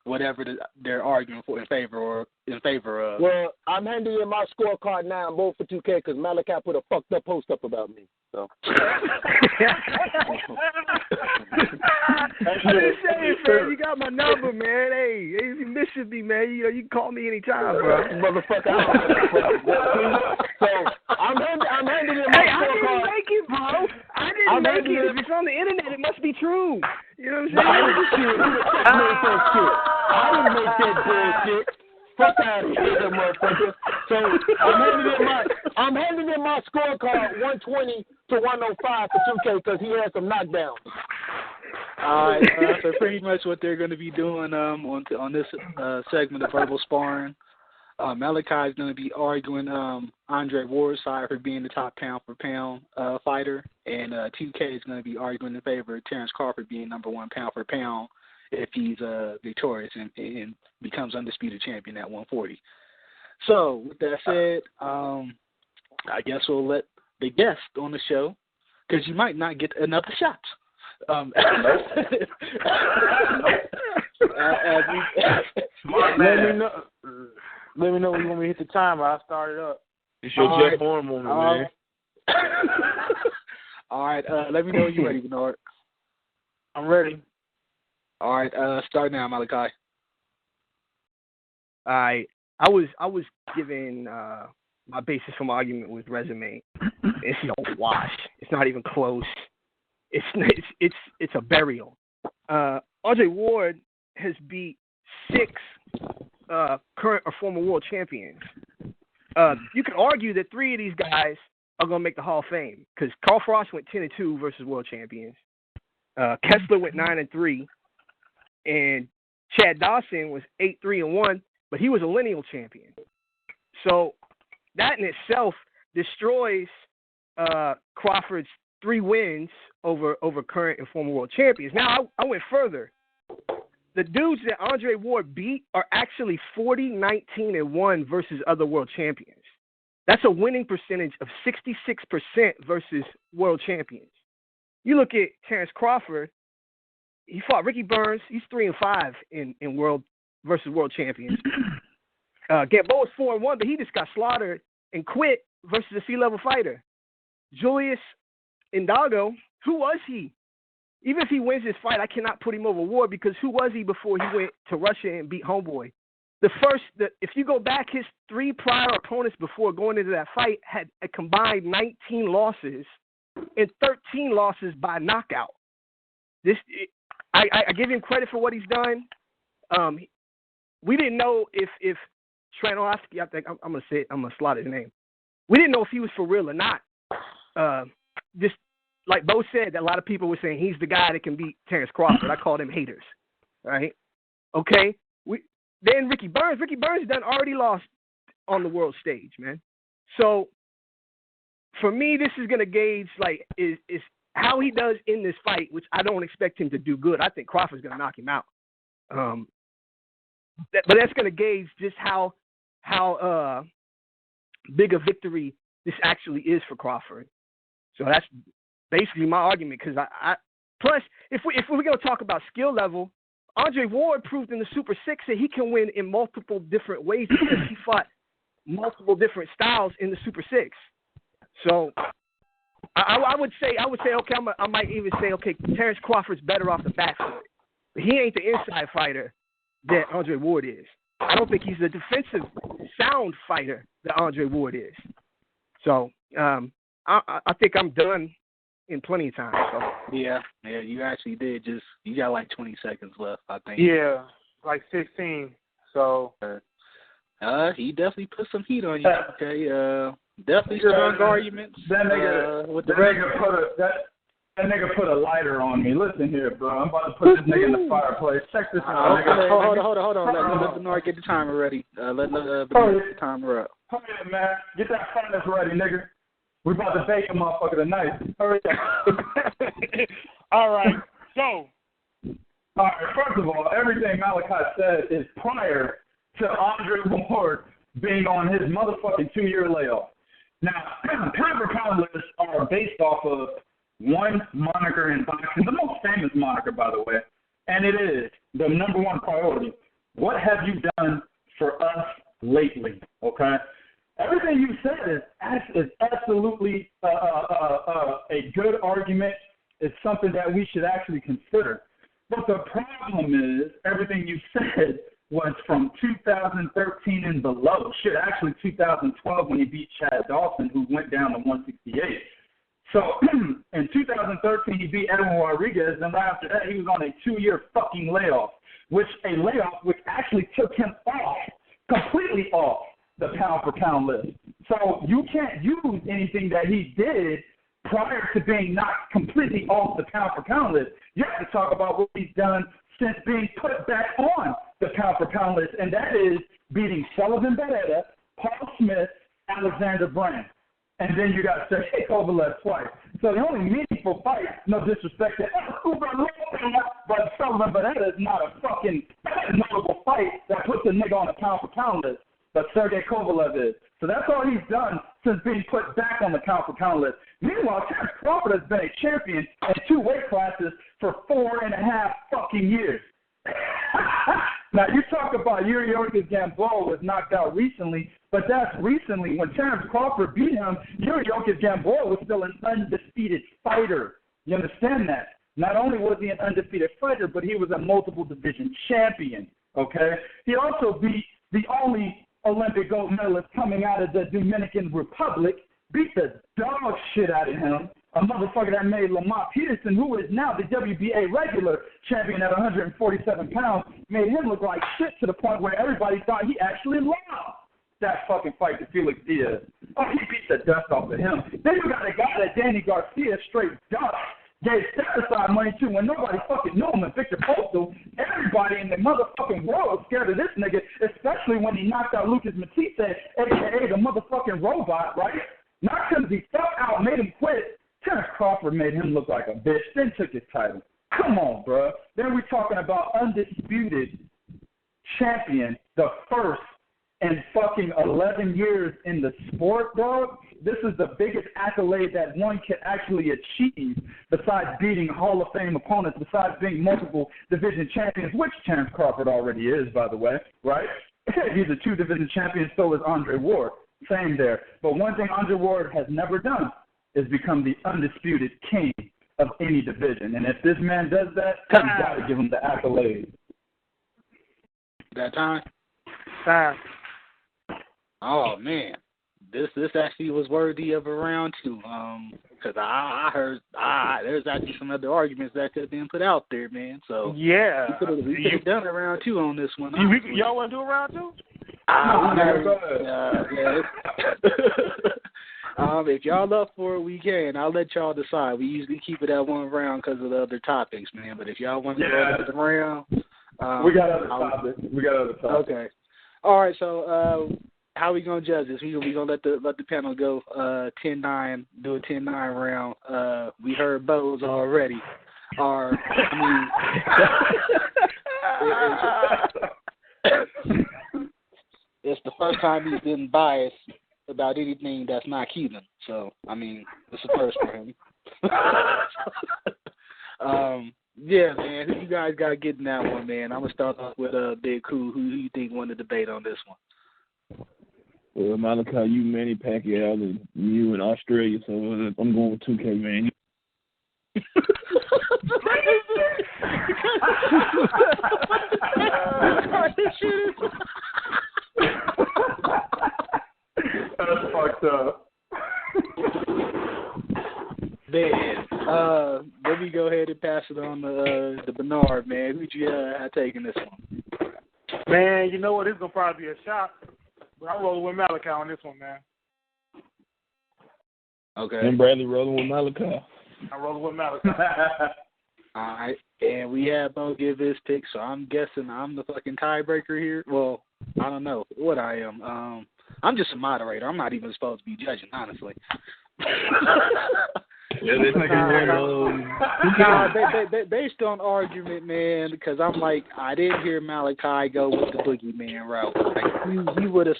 whatever they're arguing for in favor of. Well, I'm handing you my scorecard now. I'm voting for 2K because Malachi put a fucked up post up about me. So. I'm just saying, man. You got my number, man. Hey, if you miss me, man, you can call me anytime, bro. Motherfucker. So I'm handing you my scorecard. I didn't make it, bro. I didn't make it. If it's on the internet, it must be true. You know what I'm saying? I didn't make that bullshit. Fuck out of here, motherfucker. So I'm handing in my scorecard 120 to 105 for 2K because he had some knockdowns. All right, so pretty much what they're going to be doing on this segment of verbal sparring. Malachi is going to be arguing Andre Ward's side for being the top pound-for-pound fighter, and 2K is going to be arguing in favor of Terence Crawford being number one pound-for-pound if he's victorious and becomes undisputed champion at 140. So, with that said, I guess we'll let the guest on the show, because you might not get another shot. Let me know when you want me to hit the timer. I'll start it up. It's your Jeff Horn moment, man. All right, let me know when you're ready, Bernard. I'm ready. All right, start now, Malachi. All right, I was given my basis for my argument with resume. It's a wash. It's not even close. It's a burial. Andre Ward has beat 6 current or former world champions. You could argue that 3 of these guys are going to make the Hall of Fame because Carl Frost went 10-2 versus world champions. Kessler went 9-3, and Chad Dawson was 8-3-1, but he was a lineal champion. So that in itself destroys Crawford's 3 wins over current and former world champions. Now I went further. The dudes that Andre Ward beat are actually 40-19-1 versus other world champions. That's a winning percentage of 66% versus world champions. You look at Terence Crawford, he fought Ricky Burns. He's 3-5 in world versus world champions. Gamboa's 4-1, but he just got slaughtered and quit versus a C-level fighter. Julius Indongo, who was he? Even if he wins this fight, I cannot put him over Ward because who was he before he went to Russia and beat Homeboy? If you go back, his 3 prior opponents before going into that fight had a combined 19 losses and 13 losses by knockout. I give him credit for what he's done. We didn't know if Tranovsky, I think I'm gonna say it, I'm gonna slaughter his name. We didn't know if he was for real or not. Just like Bo said, that a lot of people were saying he's the guy that can beat Terence Crawford. I called them haters, right? Okay. Then Ricky Burns done already lost on the world stage, man. So for me, this is gonna gauge is how he does in this fight, which I don't expect him to do good. I think Crawford's gonna knock him out. But that's gonna gauge just how big a victory this actually is for Crawford. So that's basically my argument. Because I plus if we're gonna talk about skill level, Andre Ward proved in the Super 6 that he can win in multiple different ways because he fought multiple different styles in the Super 6. So I would say okay, I might even say okay, Terence Crawford's better off the back foot, but he ain't the inside fighter that Andre Ward is. I don't think he's the defensive sound fighter that Andre Ward is. So I think I'm done in plenty of time. So. Yeah, you actually did. You got like 20 seconds left, I think. Yeah, like 16. So. He definitely put some heat on you. Okay. Definitely strong arguments. That nigga put a lighter on me. Listen here, bro. I'm about to put this nigga in the fireplace. Check this out. Okay, hold on. Let Bernard get the timer ready. Let Bernard get the timer up. Hurry up, man. Get that furnace ready, nigga. We about to bake a motherfucker tonight. Hurry up. All right. So. All right. First of all, everything Malachi said is prior to Andre Ward being on his motherfucking 2-year layoff. Now, pound for pound lists are based off of one moniker in boxing, the most famous moniker, by the way, and it is the number one priority. What have you done for us lately? Okay? Everything you said is absolutely a good argument. It's something that we should actually consider. But the problem is everything you said was from 2013 and below. Shit, actually 2012 when he beat Chad Dawson, who went down to 168. So in 2013, he beat Edwin Rodriguez, and right after that, he was on a 2-year fucking layoff, which actually took him completely off the pound-for-pound list. So you can't use anything that he did prior to being knocked completely off the pound-for-pound list. You have to talk about what he's done since being put back on the pound-for-pound list, and that is beating Sullivan Barrera, Paul Smith, Alexander Brand. And then you got Sergey Kovalev twice. So the only meaningful fight, no disrespect to but Sullivan Barrera is not a fucking notable fight that puts a nigga on a pound-for-pound list. But Sergey Kovalev is. So that's all he's done since being put back on the pound-for-pound list. Meanwhile, Terence Crawford has been a champion in 2 weight classes for 4.5 fucking years. Now, you talk about Julius Indongo was knocked out recently, but that's recently. When Terence Crawford beat him, Julius Indongo was still an undefeated fighter. You understand that? Not only was he an undefeated fighter, but he was a multiple division champion, okay? He also beat the only Olympic gold medalist coming out of the Dominican Republic, beat the dog shit out of him, a motherfucker that made Lamont Peterson, who is now the WBA regular champion at 147 pounds, made him look like shit to the point where everybody thought he actually lost that fucking fight to Felix Diaz. Oh, he beat the dust off of him. Then you got a guy that Danny Garcia straight dust gave step-aside money to when nobody fucking knew him, and Victor Postal. Everybody in the motherfucking world was scared of this nigga, especially when he knocked out Lucas Matisse, a.k.a. the motherfucking robot, right? Knocked him the fuck out, made him quit. Terence Crawford made him look like a bitch, then took his title. Come on, bro. Then we're talking about undisputed champion, the first in fucking 11 years in the sport, dog. This is the biggest accolade that one can actually achieve besides beating Hall of Fame opponents, besides being multiple division champions, which Terence Crawford already is, by the way, right? He's a 2-division champion, so is Andre Ward. Same there. But one thing Andre Ward has never done is become the undisputed king of any division. And if this man does that, you got to give him the accolade. That time? Time. Oh, man. This actually was worthy of a round 2. Because I heard there's actually some other arguments that could have been put out there, man. So yeah, we could have done a round 2 on this one. Y'all want to do a round 2? If y'all up for it, we can. I'll let y'all decide. We usually keep it at 1 round because of the other topics, man. But if y'all want to go to the round, we got other topics. Okay. All right. So how we gonna judge this? We gonna let the panel go 10-9, do a 10-9 round. We heard Bose already. It's the first time he's been biased about anything that's not Cuban. So, I mean, it's a first for him. Yeah, man, who you guys got to get in that one, man? I'm going to start off with Big Kool. Who you think won the debate on this one? Well, Malachi, you Manny Pacquiao, and you in Australia, so I'm going with 2K, man. That's fucked up. Man, let me go ahead and pass it on to Bernard, man. Who'd you have taken this one? Man, you know what? This is going to probably be a shock. But I'm rolling with Malachi on this one, man. Okay. And Bradley rolling with Malachi. I'm rolling with Malachi. All right. And we had both give his pick, so I'm guessing I'm the fucking tiebreaker here. Well, I don't know what I am. I'm just a moderator. I'm not even supposed to be judging, honestly. Yeah, this nigga based on argument, man, because I'm like, I didn't hear Malachi go with the boogeyman route. Like you would have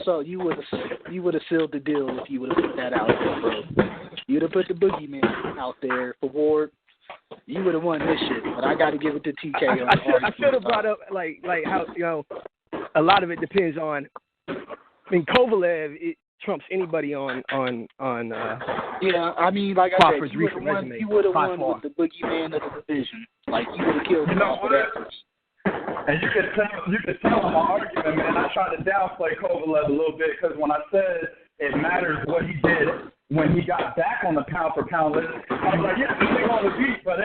sealed the deal if you would have put that out there, bro. You'd have put the boogeyman out there for Ward. You would have won this shit, but I got to give it to TK. I should have brought up like how a lot of it depends on. I mean, Kovalev trumps anybody on yeah, I mean, like Crawford's I said, you would have won with the boogeyman of the division. Like, you would have killed him off with efforts. And you could tell in my argument, man, I tried to downplay Kovalev a little bit because when I said it matters what he did when he got back on the pound-for-pound list, I was like, yeah, this thing on the beat, but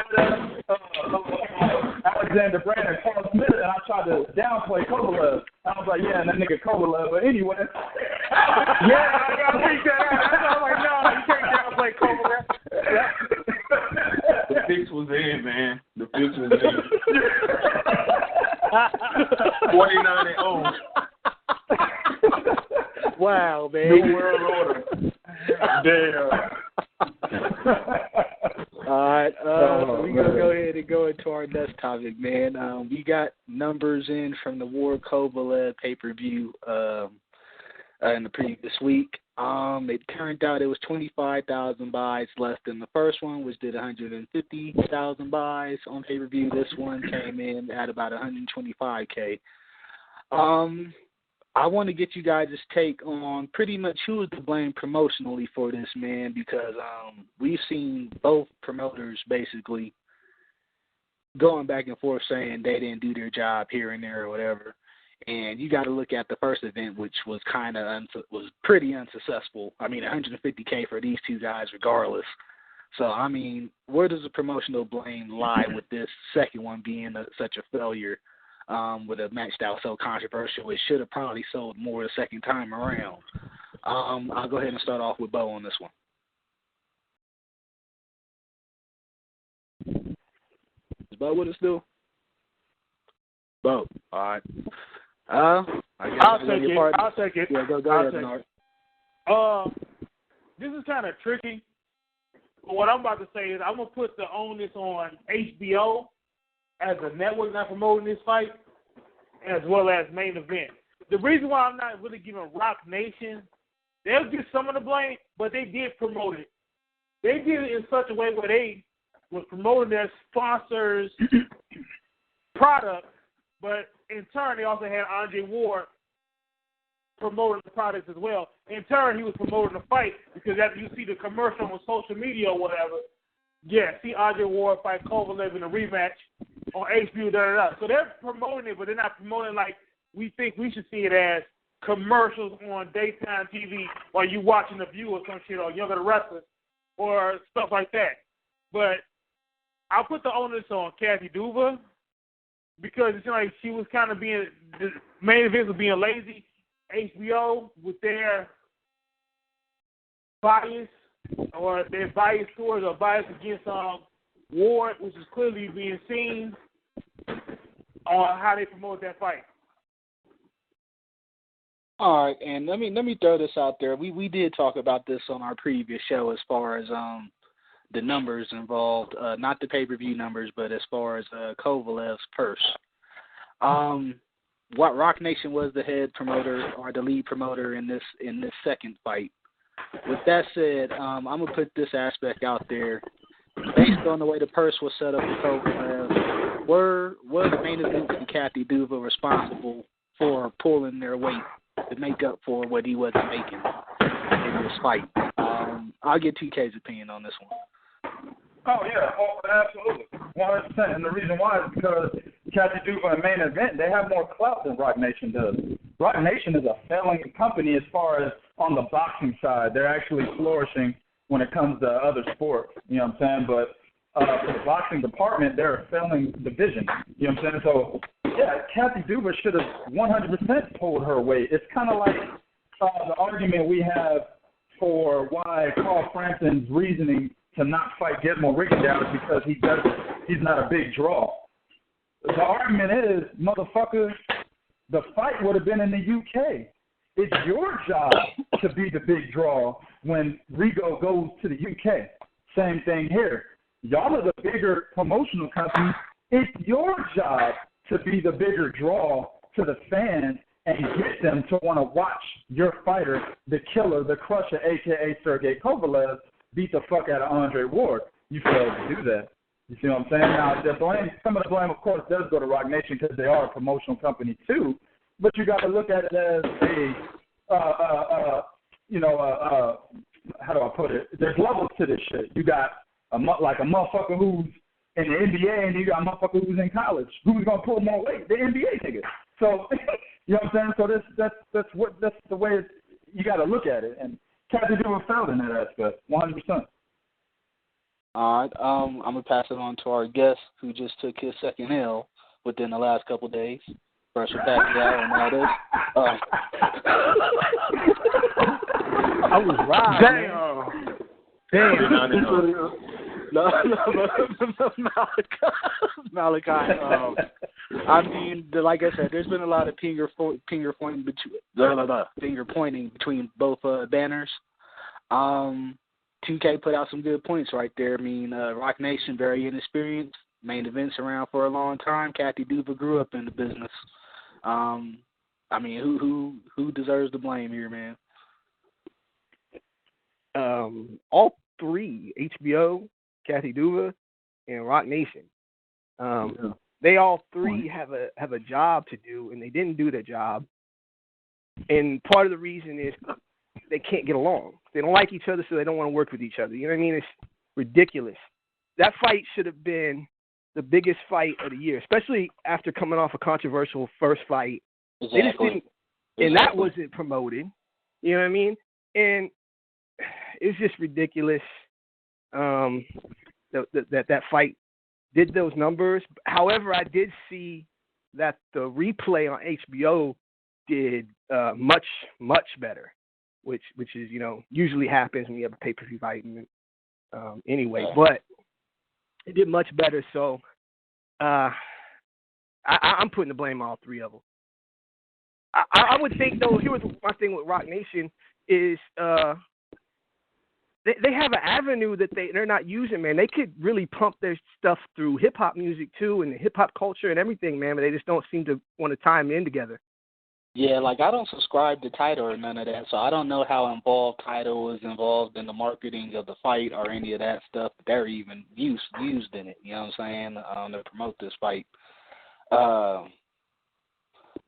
Alexander Brandon, Paul Smith, and I tried to downplay Kovalev. I was like, yeah, and that nigga Kovalev, but anyway. Yeah, I got to think that out. I was like, no, you can't downplay Kovalev. The fix was in, man. The fix was in. 49-0. Wow, man. New world order. Damn. All right, so we're going to go ahead and go into our next topic, man. We got numbers in from the Ward Kovalev pay-per-view in the previous week. It turned out it was 25,000 buys less than the first one, which did 150,000 buys on pay-per-view. This one came in at about 125K. I want to get you guys' take on pretty much who is to blame promotionally for this, man, because we've seen both promoters basically going back and forth saying they didn't do their job here and there or whatever. And you got to look at the first event, which was was pretty unsuccessful. I mean, 150K for these two guys regardless. So, I mean, where does the promotional blame lie with this second one being such a failure? With a match that was so controversial, it should have probably sold more the second time around. I'll go ahead and start off with Bo on this one. Is Bo with us still? Bo. All right. I'll take it. Yeah, go ahead, Bernard. This is kind of tricky. But what I'm about to say is I'm going to put the onus on HBO as a network not promoting this fight, as well as Main Event. The reason why I'm not really giving Rock Nation, they'll get some of the blame, but they did promote it. They did it in such a way where they was promoting their sponsors' product, but in turn they also had Andre Ward promoting the products as well. In turn, he was promoting the fight because after you see the commercial on social media or whatever, yeah, see Andre Ward fight Kovalev in a rematch on HBO, So they're promoting it, but they're not promoting like we think we should see it as commercials on daytime TV while you watching The View or some shit or Younger the Wrestler or stuff like that. But I'll put the onus on Kathy Duva because it's like she was kind of being, the Main Event was being lazy. HBO with their bias or their bias towards or bias against Ward, which is clearly being seen on how they promote that fight. All right, and let me throw this out there. We did talk about this on our previous show as far as the numbers involved, not the pay-per-view numbers, but as far as Kovalev's purse. What Rock Nation was the head promoter or the lead promoter in this second fight. with that said, I'm going to put this aspect out there. Based on the way the purse was set up with Kovalev, were the main events and Kathy Duva responsible for pulling their weight to make up for what he wasn't making in this fight? I'll get TK's opinion on this one. Oh, yeah. Oh, absolutely. 100%. And the reason why is because Kathy Duva and Main Event, they have more clout than Rock Nation does. Rock Nation is a failing company as far as on the boxing side. They're actually flourishing when it comes to other sports. You know what I'm saying? But for the boxing department, they're a failing division. You know what I'm saying? So, yeah, Kathy Duva should have 100% pulled her weight. It's kind of like the argument we have for why Carl Frampton's reasoning to not fight Gizmo Rigondeaux is because he's not a big draw. The argument is, motherfucker, the fight would have been in the UK. It's your job to be the big draw when Rigo goes to the UK. Same thing here. Y'all are the bigger promotional company. It's your job to be the bigger draw to the fans and get them to want to watch your fighter, the killer, the crusher, a.k.a. Sergey Kovalev, beat the fuck out of Andre Ward. You failed to do that. You see what I'm saying? Now, some of the blame, of course, does go to Rock Nation because they are a promotional company too. But you got to look at it as how do I put it? There's levels to this shit. You got a motherfucker who's in the NBA, and you got a motherfucker who's in college. Who's gonna pull more weight? The NBA nigga. So you know what I'm saying? So that's the way you got to look at it. And Kathy Duva failed in that aspect, 100%. All right, I'm gonna pass it on to our guest who just took his second L within the last couple of days. First with Pacquiao and all this. I was right. Damn. No, Malachi. I mean, like I said, there's been a lot of finger pointing between both banners. 2K put out some good points right there. I mean, Rock Nation, very inexperienced. Main Events around for a long time. Kathy Duva grew up in the business. I mean, who deserves the blame here, man? All three, HBO, Kathy Duva, and Rock Nation. They all three have a job to do, and they didn't do their job. And part of the reason is they can't get along. They don't like each other, so they don't want to work with each other. You know what I mean? It's ridiculous. That fight should have been the biggest fight of the year, especially after coming off a controversial first fight. Exactly. They just didn't, and that wasn't promoted. You know what I mean? And it's just ridiculous that fight did those numbers. However, I did see that the replay on HBO did much better, which is usually happens when you have a pay-per-view fight anyway. But it did much better, so I'm putting the blame on all three of them. I would think, though, here was my thing with Rock Nation is they have an avenue that they're not using, man. They could really pump their stuff through hip-hop music, too, and the hip-hop culture and everything, man, but they just don't seem to want to tie them in together. Yeah, like I don't subscribe to Tidal or none of that, so I don't know how involved Tidal is involved in the marketing of the fight or any of that stuff. They're even used in it, you know what I'm saying, to promote this fight.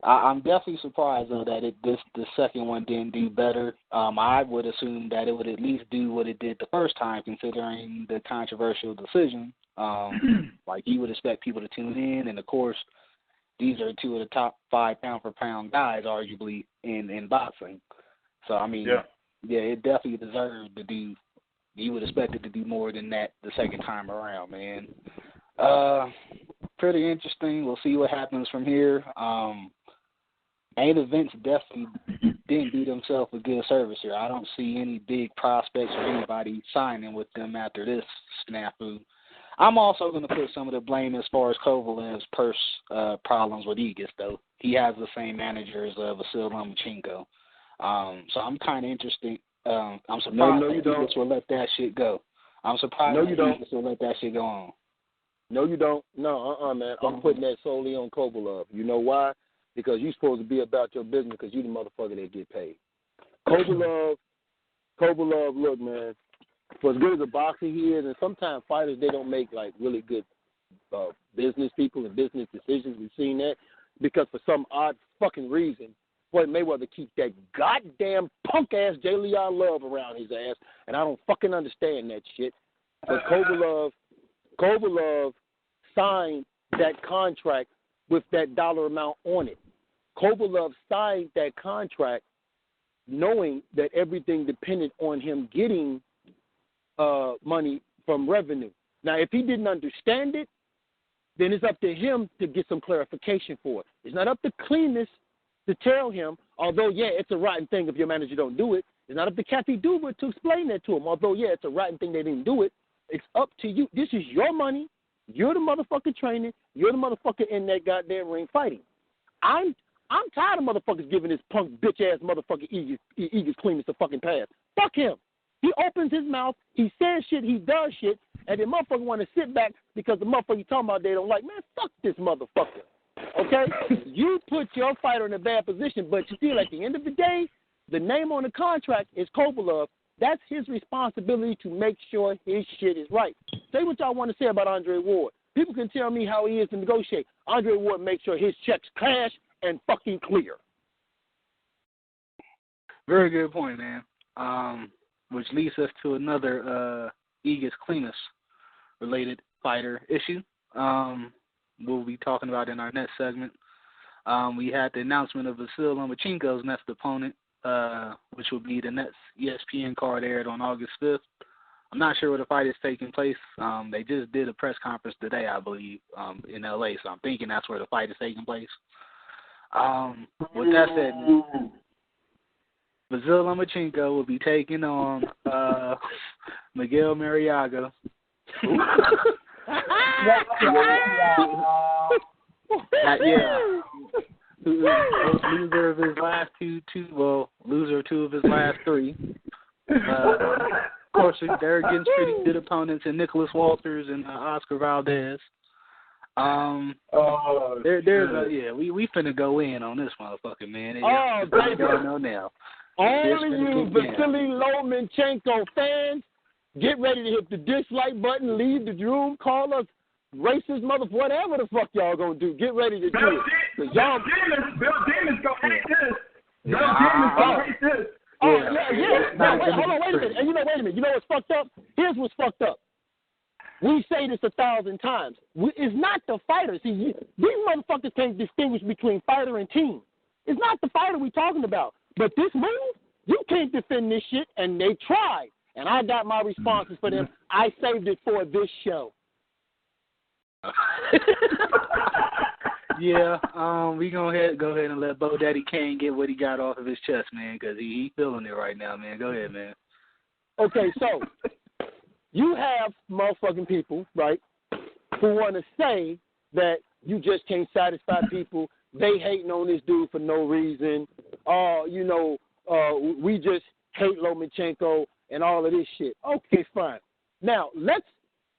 I'm definitely surprised, though, that the second one didn't do better. I would assume that it would at least do what it did the first time, considering the controversial decision. Like, you would expect people to tune in, and, of course, these are two of the top 5 pound-for-pound guys, arguably, in boxing. So, I mean, yeah, it definitely deserved to do – you would expect it to do more than that the second time around, man. Pretty interesting. We'll see what happens from here. Main Events definitely didn't do themselves a good service here. I don't see any big prospects or anybody signing with them after this snafu. I'm also going to put some of the blame as far as Kovalev's purse problems with Aegis, though. He has the same manager as Vasyl Lomachenko. So I'm kind of interested. I'm surprised that Aegis will let that shit go. I'm surprised that Aegis will let that shit go on. No, you don't. No, man. I'm putting that solely on Kovalev. You know why? Because you're supposed to be about your business because you the motherfucker that get paid. Kovalev Kovalev, look, man, for as good as a boxer he is, and sometimes fighters, they don't make, like, really good business people and business decisions. We've seen that because for some odd fucking reason, Floyd Mayweather keeps that goddamn punk-ass J. Leon Love around his ass, and I don't fucking understand that shit. But Kovalev signed that contract with that dollar amount on it. Kovalev signed that contract knowing that everything depended on him getting money from revenue. Now, if he didn't understand it, then it's up to him to get some clarification for it. It's not up to Cleanest to tell him, although, yeah, it's a rotten thing if your manager don't do it. It's not up to Kathy Duva to explain that to him, although, yeah, it's a rotten thing they didn't do it. It's up to you. This is your money. You're the motherfucker training. You're the motherfucker in that goddamn ring fighting. I'm tired of motherfuckers giving this punk bitch-ass motherfucker Eagles Cleanest a fucking pass. Fuck him. He opens his mouth, he says shit, he does shit, and the motherfucker want to sit back because the motherfucker you talking about they don't like. Man, fuck this motherfucker. Okay? You put your fighter in a bad position, but still at the end of the day, the name on the contract is Kovalev. That's his responsibility to make sure his shit is right. Say what y'all want to say about Andre Ward. People can tell me how he is to negotiate. Andre Ward makes sure his checks cash and fucking clear. Very good point, man. Which leads us to another Eagles Cleanest related fighter issue. We'll be talking about in our next segment. We had the announcement of Vasyl Lomachenko's next opponent, which will be the next ESPN card aired on August 5th. I'm not sure where the fight is taking place. They just did a press conference today, I believe, in L.A., so I'm thinking that's where the fight is taking place. With that said, Vasyl Lomachenko will be taking on Miguel Marriaga. Loser of his last loser of two of his last three. Of course, they're against pretty good opponents in Nicholas Walters and Oscar Valdez. We finna go in on this motherfucker, man. Baby. Going on now. All of you Vasyl Lomachenko fans, get ready to hit the dislike button, leave the room, call us racist motherfucker, whatever the fuck y'all gonna do. Get ready to do it. Bill Demon's gonna hate this. Bill Demon's gonna hate this. Hold on, wait a minute. And wait a minute. You know what's fucked up? Here's what's fucked up. We say this 1,000 times. It's not the fighter. See, these motherfuckers can't distinguish between fighter and team. It's not the fighter we're talking about. But this move, you can't defend this shit, and they tried. And I got my responses for them. I saved it for this show. We go ahead and let Bo Daddy Kane get what he got off of his chest, man, because he feeling it right now, man. Go ahead, man. Okay, so you have motherfucking people, right, who want to say that you just can't satisfy people. They hating on this dude for no reason. We just hate Lomachenko and all of this shit. Okay, fine. Now, let's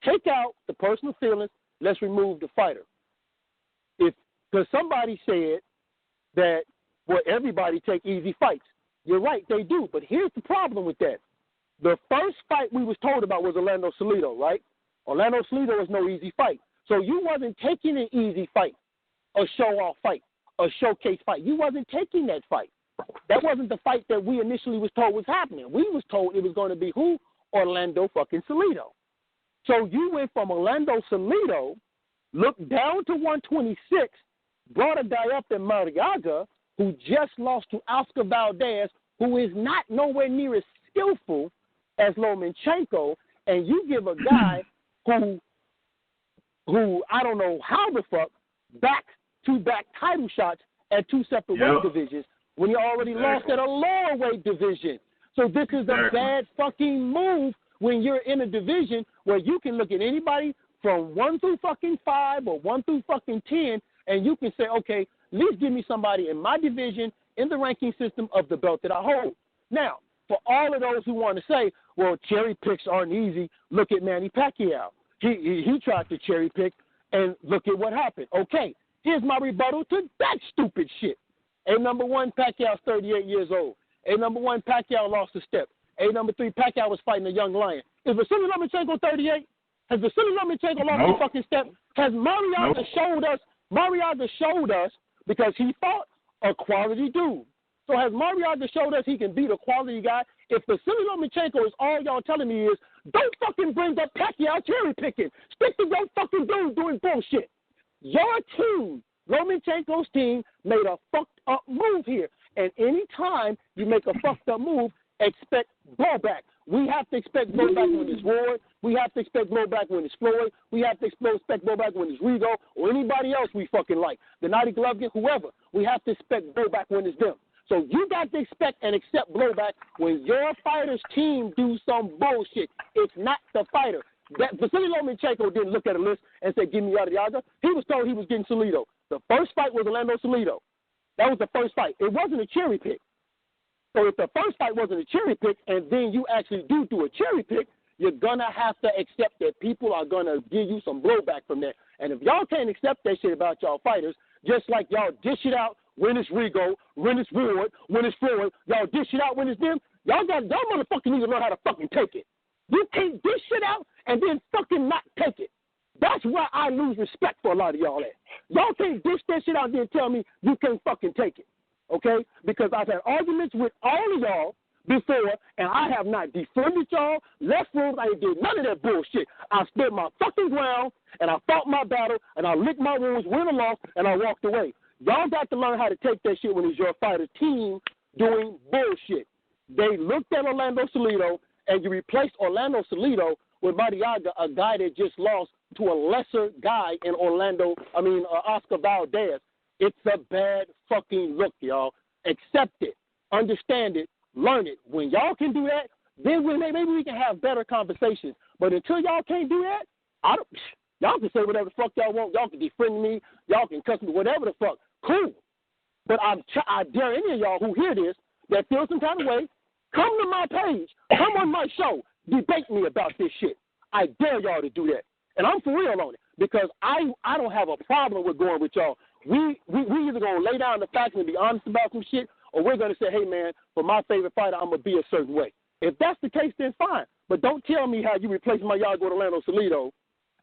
take out the personal feelings. Let's remove the fighter. Because somebody said that, everybody take easy fights. You're right, they do. But here's the problem with that. The first fight we was told about was Orlando Salido, right? Orlando Salido is no easy fight. So you wasn't taking an easy fight, a show-off fight, a showcase fight. You wasn't taking that fight. That wasn't the fight that we initially was told was happening. We was told it was going to be who? Orlando fucking Salido. So you went from Orlando Salido, looked down to 126, brought a guy up in Marriaga, who just lost to Oscar Valdez, who is not nowhere near as skillful as Lomachenko, and you give a guy who I don't know how the fuck, back-to-back title shots at two separate weight divisions when you already lost at a lower weight division. So this is a bad fucking move when you're in a division where you can look at anybody from 1 through fucking 5 or 1 through fucking 10, and you can say, okay, at least give me somebody in my division in the ranking system of the belt that I hold. Now, for all of those who want to say, well, cherry picks aren't easy, look at Manny Pacquiao. He tried to cherry pick, and look at what happened. Okay, here's my rebuttal to that stupid shit. A number one, Pacquiao's 38 years old. A number one, Pacquiao lost a step. number 3, Pacquiao was fighting a young lion. Is Vasyl Lomachenko 38? Has Vasyl Lomachenko lost a fucking step? Has Marriaga showed us? Marriaga showed us because he fought a quality dude. So has Marriaga showed us he can beat a quality guy? If Vasyl Lomachenko is all y'all telling me is, don't fucking bring up Pacquiao cherry picking. Stick to your fucking dude doing bullshit. Your team, Lomachenko's team, made a fucked up move here. And any time you make a fucked up move, expect blowback. We have to expect blowback when it's Ward. We have to expect blowback when it's Floyd. We have to expect blowback when it's Rigo or anybody else we fucking like. The Naughty Golovkin, whoever. We have to expect blowback when it's them. So you got to expect and accept blowback when your fighter's team do some bullshit. It's not the fighter. Vasyl Lomachenko didn't look at a list and say, give me Marriaga. He was told he was getting Salido. The first fight was Orlando Salido. That was the first fight. It wasn't a cherry pick. So if the first fight wasn't a cherry pick and then you actually do a cherry pick, you're going to have to accept that people are going to give you some blowback from that. And if y'all can't accept that shit about y'all fighters, just like y'all dish it out when it's Rigo, when it's Ward, when it's Floyd, y'all dish it out when it's them, y'all motherfucking need to learn how to fucking take it. You can't dish it out and then fucking not take it. That's why I lose respect for a lot of y'all at. Y'all can't dish that shit out and then tell me you can't fucking take it. Okay? Because I've had arguments with all of y'all before, and I have not defended y'all, left rooms, I ain't did none of that bullshit. I stood my fucking ground, and I fought my battle, and I licked my wounds, win or lost, and I walked away. Y'all got to learn how to take that shit when it's your fighter team doing bullshit. They looked at Orlando Salido, and you replaced Orlando Salido with Marriaga, a guy that just lost to a lesser guy in Oscar Valdez. It's a bad fucking look, y'all. Accept it. Understand it. Learn it. When y'all can do that, then maybe we can have better conversations. But until y'all can't do that, y'all can say whatever the fuck y'all want. Y'all can defriend me. Y'all can cuss me, whatever the fuck. Cool. But I dare any of y'all who hear this that feel some kind of way, come to my page. Come on my show. Debate me about this shit. I dare y'all to do that. And I'm for real on it because I don't have a problem with going with y'all. We either going to lay down the facts and be honest about some shit, or we're going to say, hey, man, for my favorite fighter, I'm going to be a certain way. If that's the case, then fine. But don't tell me how you replace Marriaga with Orlando Salido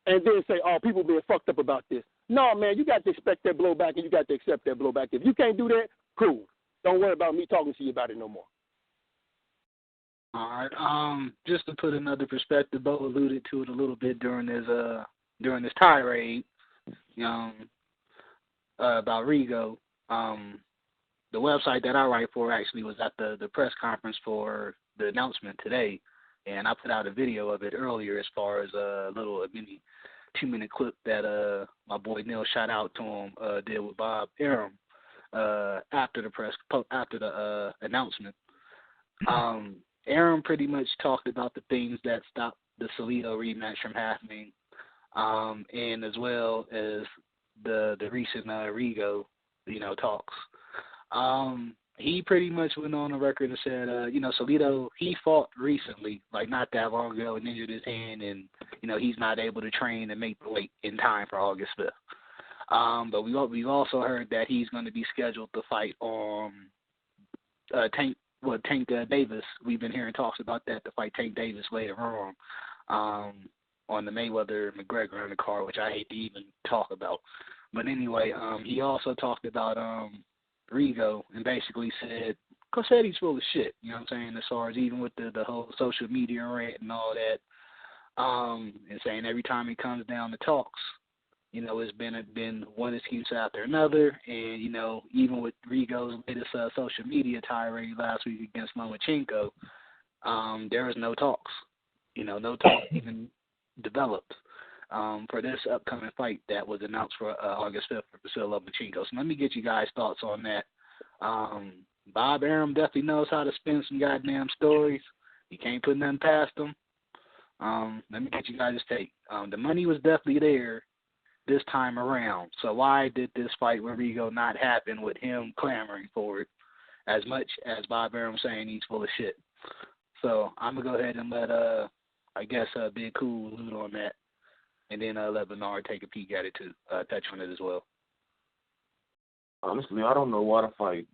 and then say, oh, people being fucked up about this. No, man, you got to expect that blowback and you got to accept that blowback. If you can't do that, cool. Don't worry about me talking to you about it no more. All right. Just to put another perspective, Bo alluded to it a little bit during this tirade, about Rigo. The website that I write for actually was at the press conference for the announcement today, and I put out a video of it earlier as far as a mini 2-minute clip that my boy Neil, shout out to him, did with Bob Arum after the announcement. Arum pretty much talked about the things that stopped the Salido rematch from happening, and as well as the recent Rigo, talks. He pretty much went on the record and said, Salido, he fought recently, like not that long ago, and injured his hand, and he's not able to train and make the weight in time for August 5th. But we've also heard that he's going to be scheduled to fight on Tank Davis. We've been hearing talks about that, to fight Tank Davis later on the Mayweather-McGregor undercard, which I hate to even talk about. But anyway, he also talked about Rigo and basically said he's full of shit, you know what I'm saying, as far as even with the whole social media rant and all that, and saying every time he comes down to talks, it's been one excuse after another, and, even with Rigo's latest social media tirade last week against Lomachenko, there was no talks, no talk even developed for this upcoming fight that was announced for August 5th for Vasyl Lomachenko. So let me get you guys' thoughts on that. Bob Arum definitely knows how to spin some goddamn stories. You can't put nothing past him. Let me get you guys' take. The money was definitely there this time around. So why did this fight with Rigo not happen with him clamoring for it as much as Bob Arum saying he's full of shit? So I'm going to go ahead and let, Big Kool allude on that, and then let Bernard take a peek at it too, touch on it as well. Honestly, I don't know why the fight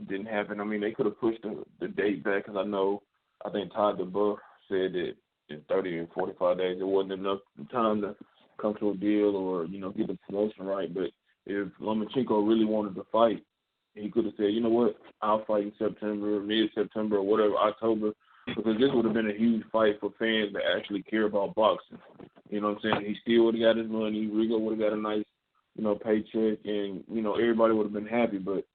didn't happen. I mean, they could have pushed the date back, because I know I think Todd DeBuff said that in 30 and 45 days it wasn't enough time to come to a deal or, get the promotion right. But if Lomachenko really wanted to fight, he could have said, you know what, I'll fight in September, mid-September, or whatever, October, because this would have been a huge fight for fans that actually care about boxing. You know what I'm saying? He still would have got his money. Rigo would have got a nice, paycheck, and, everybody would have been happy. But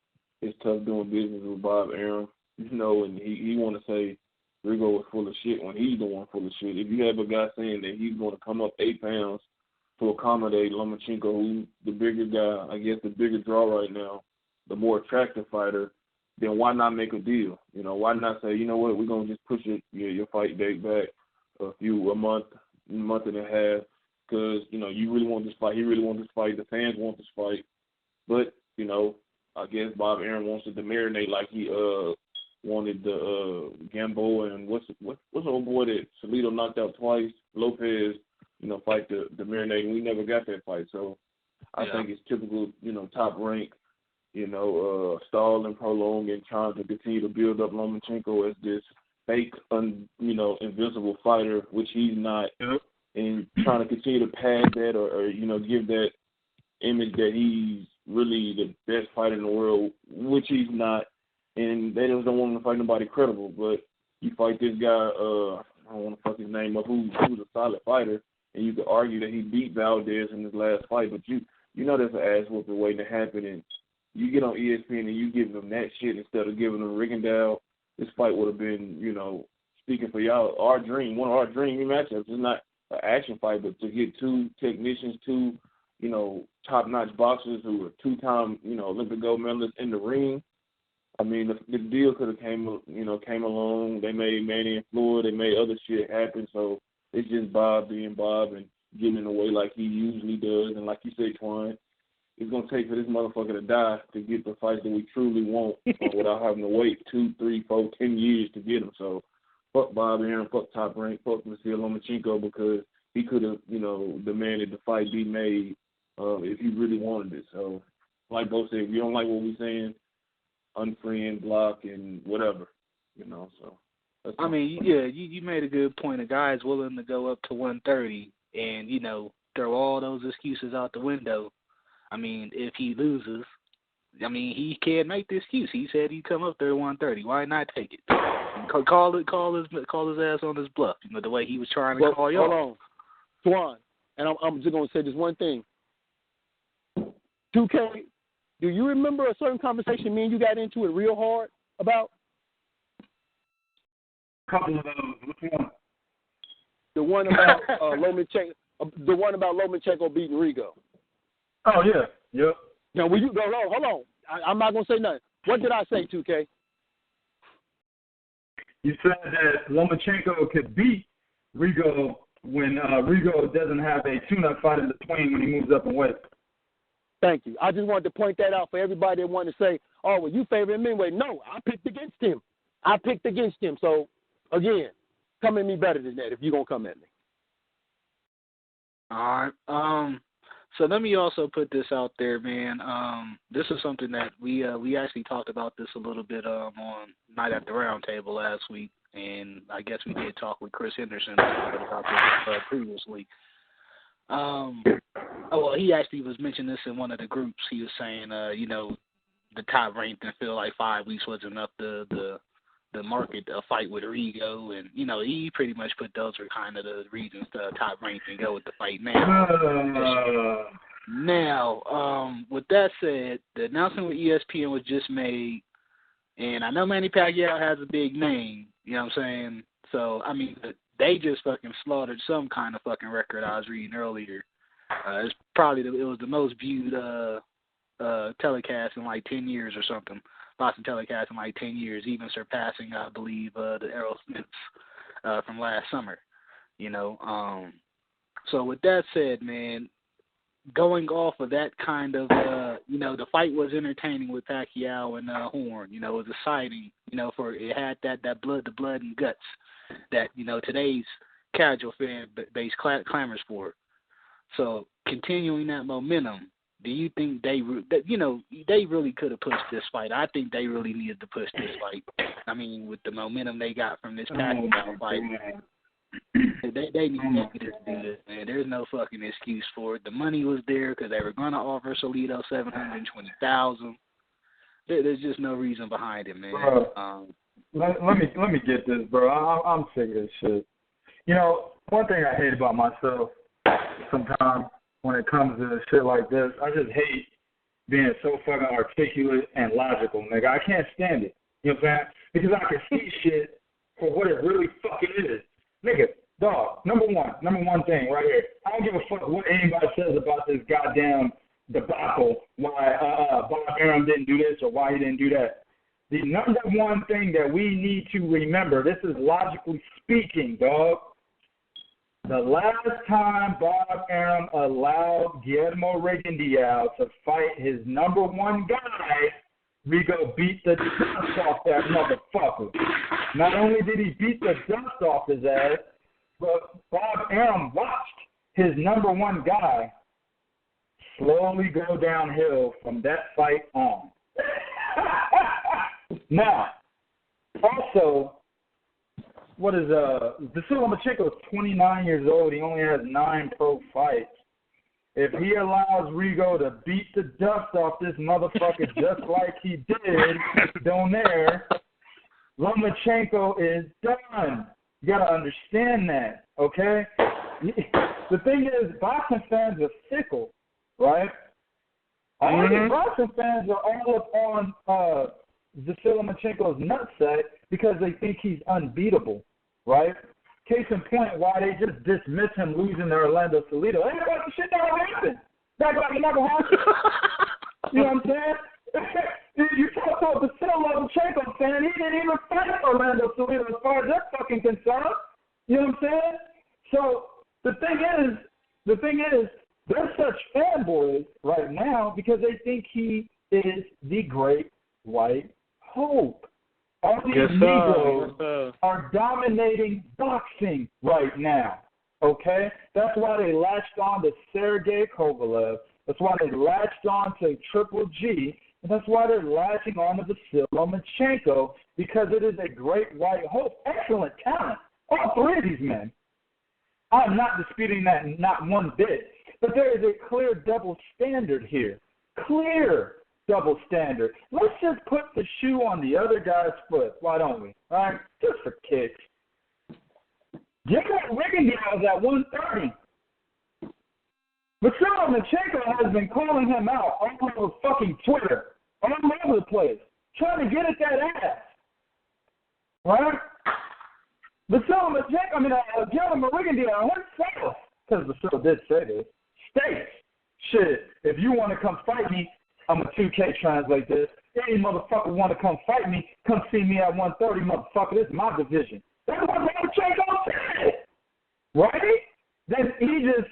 it's tough doing business with Bob Arum, and he want to say Rigo was full of shit when he's the one full of shit. If you have a guy saying that he's going to come up 8 pounds to accommodate Lomachenko, who's the bigger guy, I guess the bigger draw right now, the more attractive fighter, then why not make a deal? Why not say, you know what, we're going to just push your fight date back a month and a half, because, you really want this fight. He really wants this fight. The fans want this fight. But, I guess Bob Arum wants it to marinate like he wanted the Gamboa and what's the old boy that Salido knocked out twice, Lopez, fight the marinate, and we never got that fight. So I think it's typical, Top Rank, stall and prolong and trying to continue to build up Lomachenko as this fake, invincible fighter, which he's not, and trying to continue to pad that or give that image that he's really the best fighter in the world, which he's not, and they just don't want him to fight nobody credible. But you fight this guy, I don't want to fuck his name up, who's a solid fighter, and you could argue that he beat Valdez in his last fight, but there's an ass whooping waiting to happen, and you get on ESPN and you give them that shit instead of giving them Rigondeaux. This fight would have been, speaking for y'all, one of our dream matchups. It's not an action fight, but to get 2 technicians, 2, top-notch boxers who are 2-time, Olympic gold medalists in the ring. I mean, the deal could have came along. They made Manny and Floyd. They made other shit happen. So it's just Bob being Bob and getting in the way like he usually does. And like you said, Twine, it's going to take for this motherfucker to die to get the fights that we truly want without having to wait 2, 3, 4, 10 years to get them. So fuck Bob Arum, fuck Top Rank, fuck Vasyl Lomachenko, because he could have, demanded the fight be made if he really wanted it. So like Bo said, if you don't like what we're saying, unfriend, block, and whatever, so. I mean, you made a good point. A guy's willing to go up to 130 and, throw all those excuses out the window. I mean, if he loses, he can't make the excuse. He said he'd come up there at 130. Why not take it? Call his ass on his bluff. The way he was trying to call you. Hold on, Swan. And I'm just gonna say this one thing. 2K, do you remember a certain conversation me and you got into it real hard about? A couple of those. Which one? The one about Lomachenko. The one about Lomachenko beating Rigo. Oh yeah. Yep. Now, will you go? Hold on. I'm not gonna say nothing. What did I say, 2K? You said that Lomachenko could beat Rigo when Rigo doesn't have a tune-up fight in between when he moves up in weight. Thank you. I just wanted to point that out for everybody that wanted to say, oh, well, you favor him anyway. No, I picked against him. So, again, come at me better than that if you're going to come at me. All right. So let me also put this out there, man. This is something that we actually talked about this a little bit on Night at the Round Table last week, and I guess we did talk with Chris Henderson about this previously. Well, he actually was mentioning this in one of the groups. He was saying, the top ranked didn't feel like 5 weeks was enough to market a fight with Rigo, and he pretty much put those are kind of the reasons to top ranked and go with the fight now. Now, with that said, the announcement with ESPN was just made, and I know Manny Pacquiao has a big name. You know what I'm saying? So I mean, they just fucking slaughtered some kind of fucking record I was reading earlier. It was the most viewed telecast in like 10 years or something. Boxing telecast in like 10 years, even surpassing, I believe, the Aerosmiths from last summer. So with that said, man, going off of that kind of, the fight was entertaining with Pacquiao and Horn. It was exciting. For it had that blood and guts that today's casual fan base clamors for. So continuing that momentum, do you think they really could have pushed this fight? I think they really needed to push this fight. I mean, with the momentum they got from this Pacquiao fight, they needed to do this, man. There's no fucking excuse for it. The money was there because they were going to offer Salido $720,000. There's just no reason behind it, man. Bro, let me get this, bro. I'm sick of this shit. You know, one thing I hate about myself sometimes when it comes to shit like this, I just hate being so fucking articulate and logical, nigga. I can't stand it. You know what I'm saying? Because I can see shit for what it really fucking is. Nigga, dog, number one thing right here. I don't give a fuck what anybody says about this goddamn debacle, why Bob Arum didn't do this or why he didn't do that. The number one thing that we need to remember, this is logically speaking, dog. The last time Bob Arum allowed Guillermo Regendiao to fight his number one guy, Rigo beat the dust off that motherfucker. Not only did he beat the dust off his ass, but Bob Arum watched his number one guy slowly go downhill from that fight on. Now, also, what is Vasyl Lomachenko is 29 years old. He only has 9 pro fights. If he allows Rigo to beat the dust off this motherfucker just like he did down there, Lomachenko is done. You got to understand that, okay? The thing is, boxing fans are fickle, right? All the boxing fans are all up on Vasyl Lomachenko's nutsack because they think he's unbeatable, right? Case in point, why they just dismiss him losing to Orlando Salido. Hey, that shit never happened. That's like it never happened. You know what I'm saying? You talk about Vasyl Lomachenko fan, he didn't even fight Orlando Salido as far as they're fucking concerned. You know what I'm saying? So the thing is, they're such fanboys right now because they think he is the great white hope. All these Negroes are dominating boxing right now, okay? That's why they latched on to Sergey Kovalev. That's why they latched on to Triple G. And that's why they're latching on to Vasyl Lomachenko, because it is a great white hope. Excellent talent. All 3 of these men. I'm not disputing that, not one bit. But there is a clear double standard here. Clear double standard. Let's just put the shoe on the other guy's foot. Why don't we? All right? Just for kicks. Guillermo Regendiao is at 130. Vasyl Lomachenko has been calling him out all over fucking Twitter, all over the place, trying to get at that ass. Right? Vasyl Lomachenko, Guillermo Regendiao himself, because Vasyl did say this, states, shit, if you want to come fight me, I'm a 2K translate this. Any motherfucker want to come fight me, come see me at 130, motherfucker. This is my division. That's what Lomachenko said. Right? Then Aegis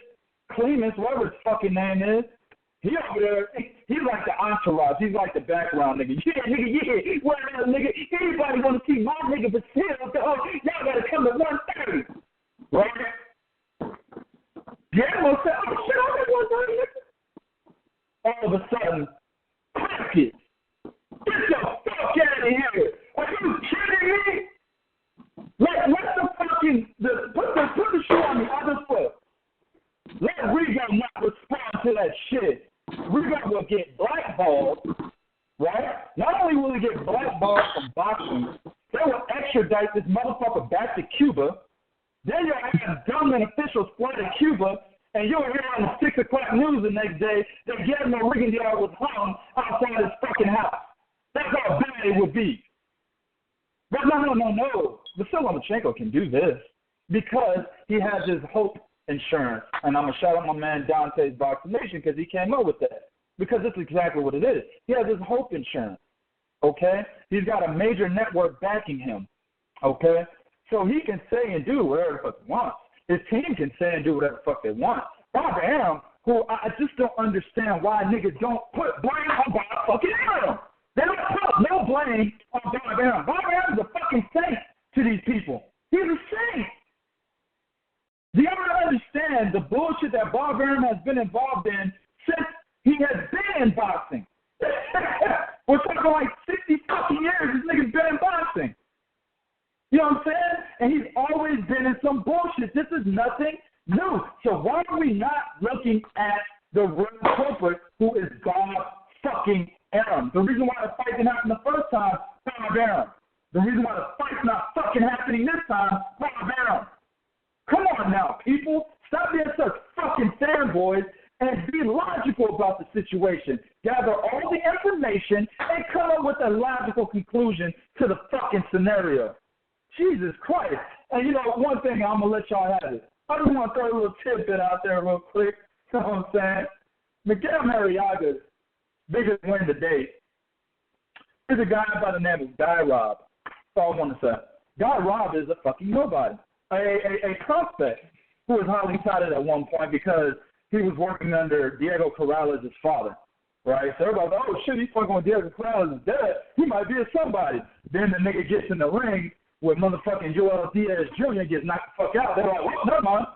Clemens, whatever his fucking name is, he over there, he's like the entourage. He's like the background nigga. Yeah, nigga, yeah. Whatever, nigga. Anybody want to see my nigga Vasyl, y'all got to come to 130. Right? Guillermo said, oh, shit, I'm at 130, nigga. All of a sudden, crickets. Get the fuck out of here. Are you kidding me? Let the fucking, put the shoe on the other foot. Let Rigo not respond to that shit. Rigo will get blackballed, right? Not only will he get blackballed from boxing, they will extradite this motherfucker back to Cuba. Then you'll have government officials fly to Cuba, and you'll hear on the 6 o'clock news the next day that Guillermo Regendiao was hung outside his fucking house. That's how bad it would be. But no. Vasyl Lomachenko can do this because he has his hope insurance. And I'm going to shout out my man Dante's Boxing Nation because he came up with that. Because that's exactly what it is. He has his hope insurance. Okay? He's got a major network backing him. Okay? So he can say and do whatever the fuck he wants. His team can say and do whatever the fuck they want. Bob Arum, who I just don't understand why niggas don't put blame on Bob fucking Arum. They don't put no blame on Bob Arum. Bob Arum's a fucking saint to these people. He's a saint. Do you ever understand the bullshit that Bob Arum has been involved in since he has in boxing. We're talking like 60 fucking years. This nigga's been in boxing. You know what I'm saying? And he's always been in some bullshit. This is nothing new. So why are we not looking at the real culprit, who is Bob fucking Arum? The reason why the fight didn't happen the first time, Bob Arum. The reason why the fight's not fucking happening this time, Bob Arum. Come on now, people. Stop being such fucking fanboys and be logical about the situation. Gather all the information and come up with a logical conclusion to the fucking scenario. Jesus Christ. And you know, one thing, I'm going to let y'all have it. I just want to throw a little tidbit out there real quick. You know what I'm saying? Miguel Marriaga's biggest win to date is a guy by the name of Guy Robb. That's all I want to say. Guy Robb is a fucking nobody. A prospect who was highly touted at one point because he was working under Diego Corrales' father, right? So everybody's like, oh, shit, he's fucking with Diego Corrales' dad. He might be a somebody. Then the nigga gets in the ring with motherfucking Joel Diaz Jr. and gets knocked the fuck out. They're like, well, never mind.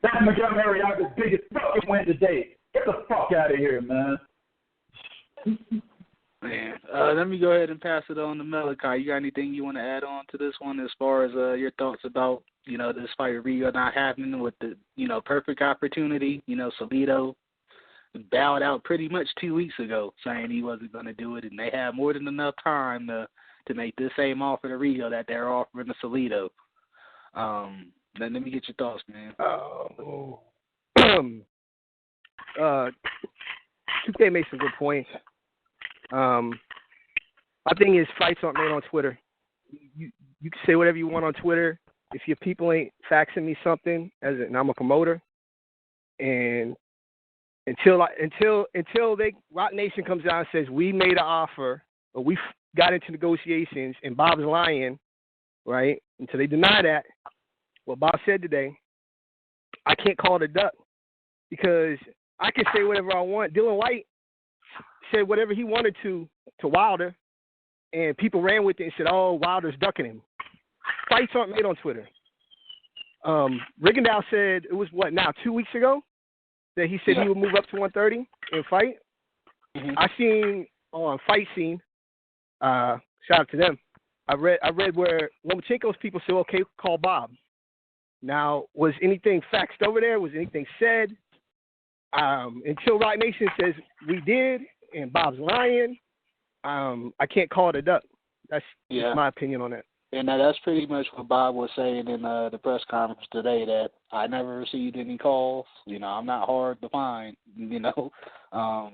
That's Miguel Marriaga's biggest fucking win to date. Get the fuck out of here, man. Man, let me go ahead and pass it on to Malachi. You got anything you want to add on to this one as far as your thoughts about, you know, this fight Rigo not happening with the, you know, perfect opportunity? You know, Salido bowed out pretty much 2 weeks ago saying he wasn't going to do it, and they had more than enough time to make this same offer to Rigo that they're offering to Salido. Let me get your thoughts, man. 2K makes some good points. My thing is, fights aren't made on Twitter. You can say whatever you want on Twitter. If your people ain't faxing me something, and I'm a promoter, and until Rock Nation comes out and says we made an offer or we got into negotiations and Bob's lying, right? Until they deny that, what Bob said today, I can't call it a duck because I can say whatever I want. Dylan White said whatever he wanted to Wilder, and people ran with it and said, oh, Wilder's ducking him. Fights aren't made on Twitter. Rigondeaux said, it was 2 weeks ago, that he said he would move up to 130 and fight. Mm-hmm. I seen on Fight Scene, shout out to them, I read where Lomachenko's people said, okay, call Bob. Now, was anything faxed over there? Was anything said? Until Rock Nation says we did and Bob's lying, I can't call it a duck. That's my opinion on that. And that's pretty much what Bob was saying in the press conference today, that I never received any calls. You know, I'm not hard to find, you know.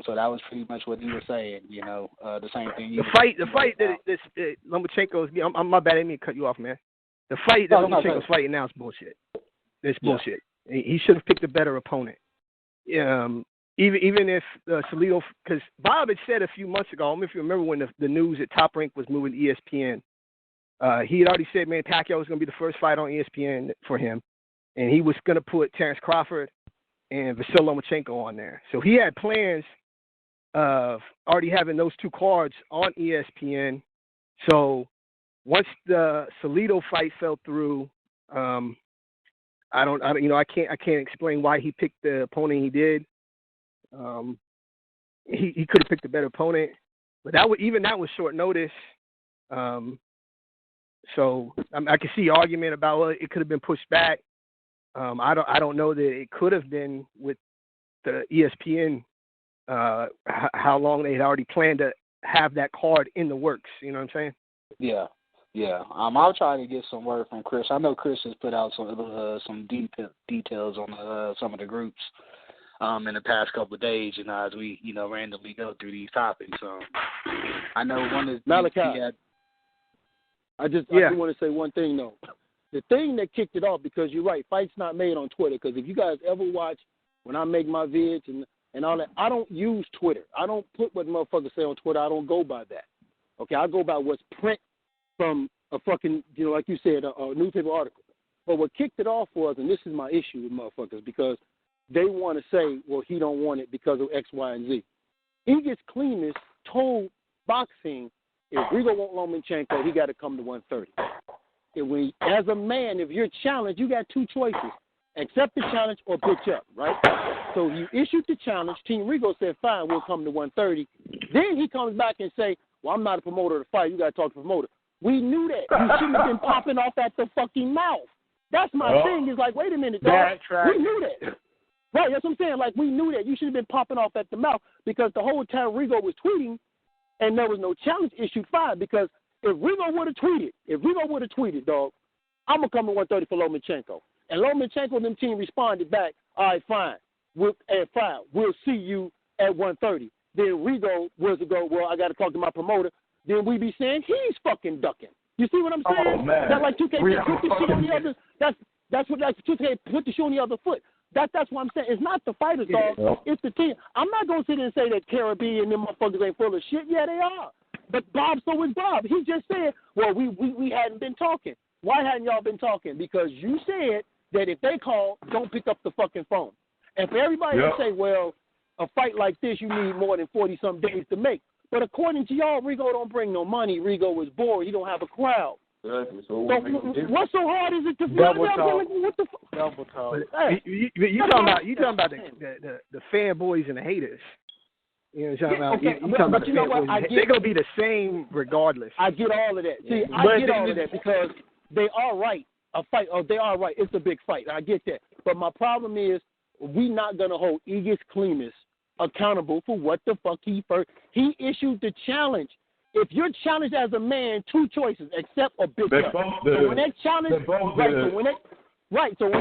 So that was pretty much what he was saying, you know, the same thing. The fight that Lomachenko's, my bad, I didn't mean to cut you off, man. The fight that Lomachenko's fighting now is bullshit. It's bullshit. He should have picked a better opponent. Even if Salido, because Bob had said a few months ago, I don't know if you remember when the news at Top Rank was moving to ESPN, he had already said, Manny Pacquiao was going to be the first fight on ESPN for him, and he was going to put Terence Crawford and Vasyl Lomachenko on there. So he had plans of already having those two cards on ESPN. So once the Salido fight fell through, I can't explain why he picked the opponent he did. He could have picked a better opponent, but that was short notice. So I can see argument about it could have been pushed back. I don't know that it could have been with the ESPN. How long they had already planned to have that card in the works. You know what I'm saying? Yeah. I'll try to get some word from Chris. I know Chris has put out some details on some of the groups in the past couple of days, you know, as we, you know, randomly go through these topics. I know one is Malachi. I do want to say one thing, though. The thing that kicked it off, because you're right, fights not made on Twitter, because if you guys ever watch when I make my vids and all that, I don't use Twitter. I don't put what motherfuckers say on Twitter. I don't go by that. Okay, I go by what's print from a fucking, you know, like you said, a newspaper article. But what kicked it off was, and this is my issue with motherfuckers, because they want to say, well, he don't want it because of X, Y, and Z. He gets cleanest told boxing, if Rigo want Lomachenko, he got to come to 130. As a man, if you're challenged, you got two choices. Accept the challenge or bitch up, right? So you issued the challenge. Team Rigo said, fine, we'll come to 130. Then he comes back and say, well, I'm not a promoter of the fight. You got to talk to the promoter. We knew that. You shouldn't have been popping off at the fucking mouth. That's my thing. Is like, wait a minute, dog. We knew that. Right, that's what I'm saying. Like, we knew that. You should have been popping off at the mouth because the whole time Rigo was tweeting and there was no challenge issued, fine. Because if Rigo would have tweeted, dog, I'm going to come to 130 for Lomachenko. And Lomachenko and them team responded back, all right, fine. We'll see you at 130. Then Rigo was to go, well, I got to talk to my promoter. Then we be saying he's fucking ducking. You see what I'm saying? Oh, man. That's like 2K put the shit on the other. That's what like 2K put the shoe on the other foot. That's what I'm saying. It's not the fighters, dog. It's the team. I'm not gonna sit there and say that Caribbean and them motherfuckers ain't full of shit. Yeah, they are. But Bob, so is Bob. He just said, well, we hadn't been talking. Why hadn't y'all been talking? Because you said that if they call, don't pick up the fucking phone. And for everybody to say, well, a fight like this, you need more than 40-some days to make. But according to y'all, Rigo don't bring no money. Rigo is bored. He don't have a crowd. Exactly. So what's so hard is it to double talk? What the double talk? Hey, you talking about the fanboys and the haters. You know what I'm talking about? You talking about the fanboys. They're gonna be the same regardless. I get all of that. See, I get all of that because they are right. A fight. Oh, they are right. It's a big fight. I get that. But my problem is we not gonna hold Aegis Klimas accountable for what the fuck he issued the challenge. If you're challenged as a man, two choices, accept or bitch up. So when that challenge, so when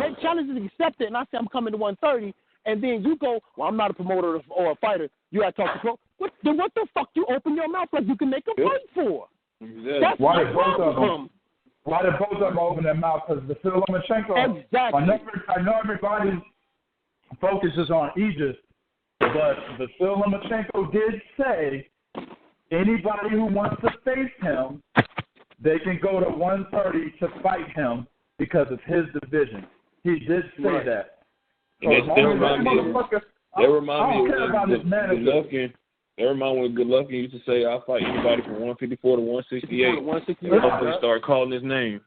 that challenge is accepted, and I say I'm coming to 130, and then you go, well, I'm not a promoter or a fighter. You got to talk to pro. What the fuck you open your mouth like you can make a fight for? Exactly. That's Why my did both of problem. them? Why did both of them open their mouth? Because Vasyl Lomachenko. Exactly. I know everybody focuses on Aegis, but Vasyl Lomachenko did say anybody who wants to face him, they can go to 130 to fight him because it's his division. He did say that. So They remind me of Golovkin. They remind me of Golovkin used to say, I'll fight anybody from 154 to 168. Hopefully start calling his name.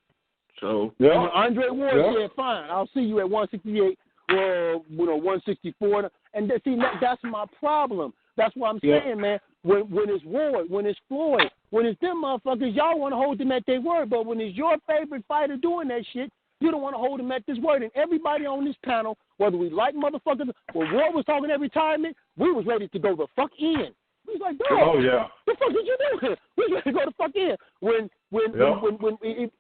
So Andre Ward said, fine, I'll see you at 168 or 164. And that's my problem. That's what I'm saying, man. When it's Ward, when it's Floyd, when it's them motherfuckers, y'all want to hold them at their word. But when it's your favorite fighter doing that shit, you don't want to hold them at this word. And everybody on this panel, whether we like motherfuckers, when Ward was talking retirement, we was ready to go the fuck in. We was like, dog, the fuck did you do here? We was ready to go the fuck in. When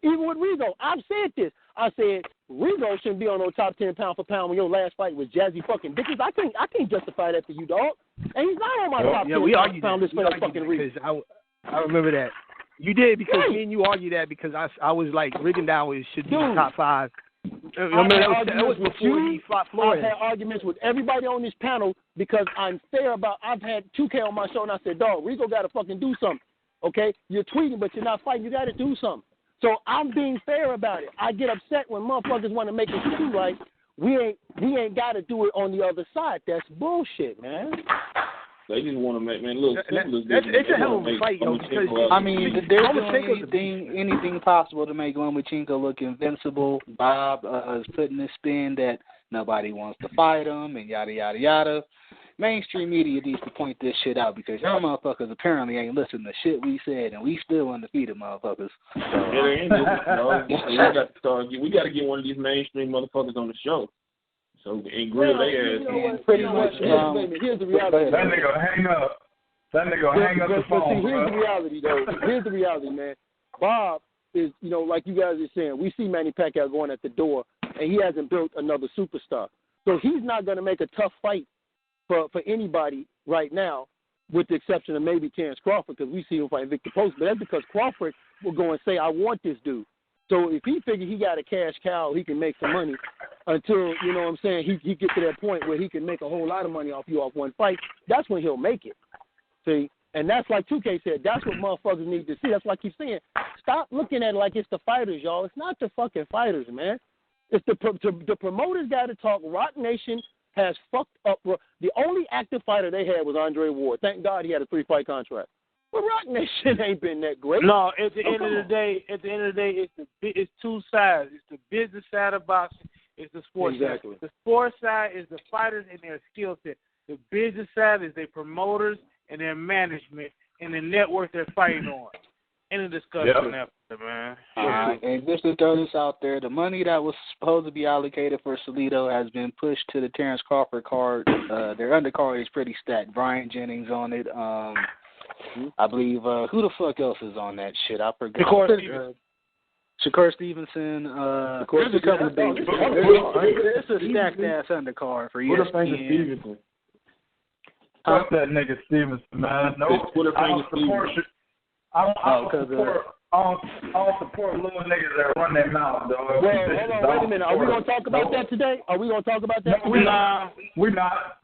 even with Rigo, I've said this. I said Rigo shouldn't be on no top 10 pound for pound when your last fight was Jazzy fucking Dickens. I can't justify that for you, dog. And he's not on my top 10 pound list for that fucking reason. I remember that. You did because me and you argued that because I was like Rigondeaux should be top 5. That was before he fought Floyd. I've had arguments with everybody on this panel because I'm fair about. I've had 2K on my show and I said, dog, Rigo got to fucking do something. Okay, you're tweeting but you're not fighting. You got to do something. So I'm being fair about it. I get upset when motherfuckers want to make it seem like we ain't got to do it on the other side. That's bullshit, man. They just want to make, man, look, it's a hell of a fight, yo. Because I mean, they're doing anything possible to make Lomachenko look invincible. Bob is putting a spin that nobody wants to fight him and yada, yada, yada. Mainstream media needs to point this shit out because y'all motherfuckers apparently ain't listening to shit we said, and we still undefeated motherfuckers. So, we got to get one of these mainstream motherfuckers on the show. So, and grill their ass. Pretty much. Here's the reality. That nigga hang up. The phone. See, here's the reality, though. Here's the reality, man. Bob is, like you guys are saying, we see Manny Pacquiao going at the door, and he hasn't built another superstar. So he's not going to make a tough fight for anybody right now, with the exception of maybe Terence Crawford, because we see him fight Victor Post. But that's because Crawford will go and say, I want this dude. So if he figures he got a cash cow, he can make some money until, he gets to that point where he can make a whole lot of money off you off one fight. That's when he'll make it. See? And that's like 2K said. That's what motherfuckers need to see. That's why I keep saying, stop looking at it like it's the fighters, y'all. It's not the fucking fighters, man. It's the promoters got to talk. Rock Nation has fucked up. The only active fighter they had was Andre Ward. Thank God he had a 3-fight contract. But Rock Nation ain't been that great. No, at the end of the day, it's two sides. It's the business side of boxing is the sports Exactly. side. The sports side is the fighters and their skill set. The business side is their promoters and their management and the network they're fighting on. Any discussion after, man. And just to throw this out there, the money that was supposed to be allocated for Salido has been pushed to the Terence Crawford card. Their undercard is pretty stacked. Brian Jennings on it. I believe, who the fuck else is on that shit? I forgot. Shakur Stevenson. There's a couple of big. It's a stacked ass undercard for ESPN. Stevenson. Fuck that nigga Stevenson, man. No, I don't support little niggas that run their mouth, dog. Well, hold on, wait a minute. Are we gonna talk about that today? Are we gonna talk about that? No, we're not.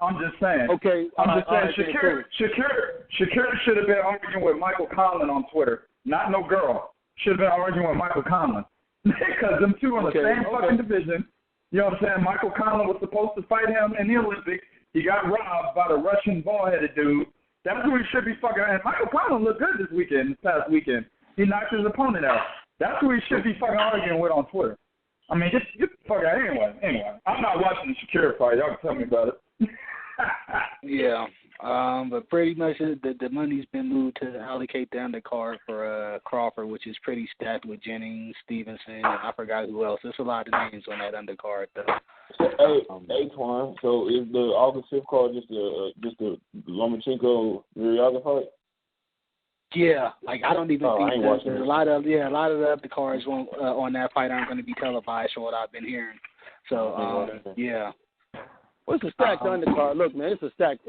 I'm just saying. Okay. I'm just saying. Shakur should have been arguing with Michael Conlon on Twitter. Not no girl. Should have been arguing with Michael Conlon because them two in the same fucking division. You know what I'm saying? Michael Conlon was supposed to fight him in the Olympics. He got robbed by the Russian ball-headed dude. That's who he should be fucking. And Michael Conlon looked good this past weekend. He knocked his opponent out. That's who he should be fucking arguing with on Twitter. I mean, get the fuck out. Anyway, I'm not watching the Shakur fight. Y'all can tell me about it. Yeah. But pretty much the money's been moved to allocate the undercard for Crawford, which is pretty stacked with Jennings, Stevenson, and I forgot who else. There's a lot of names on that undercard, though. Hey, Twan, so is the August 5th card just the Lomachenko Marriaga fight? Yeah, like I don't even think there's a lot of the other cards on that fight aren't going to be televised from what I've been hearing. So yeah. Well, it's a stacked undercard. Look, man, it's a stacked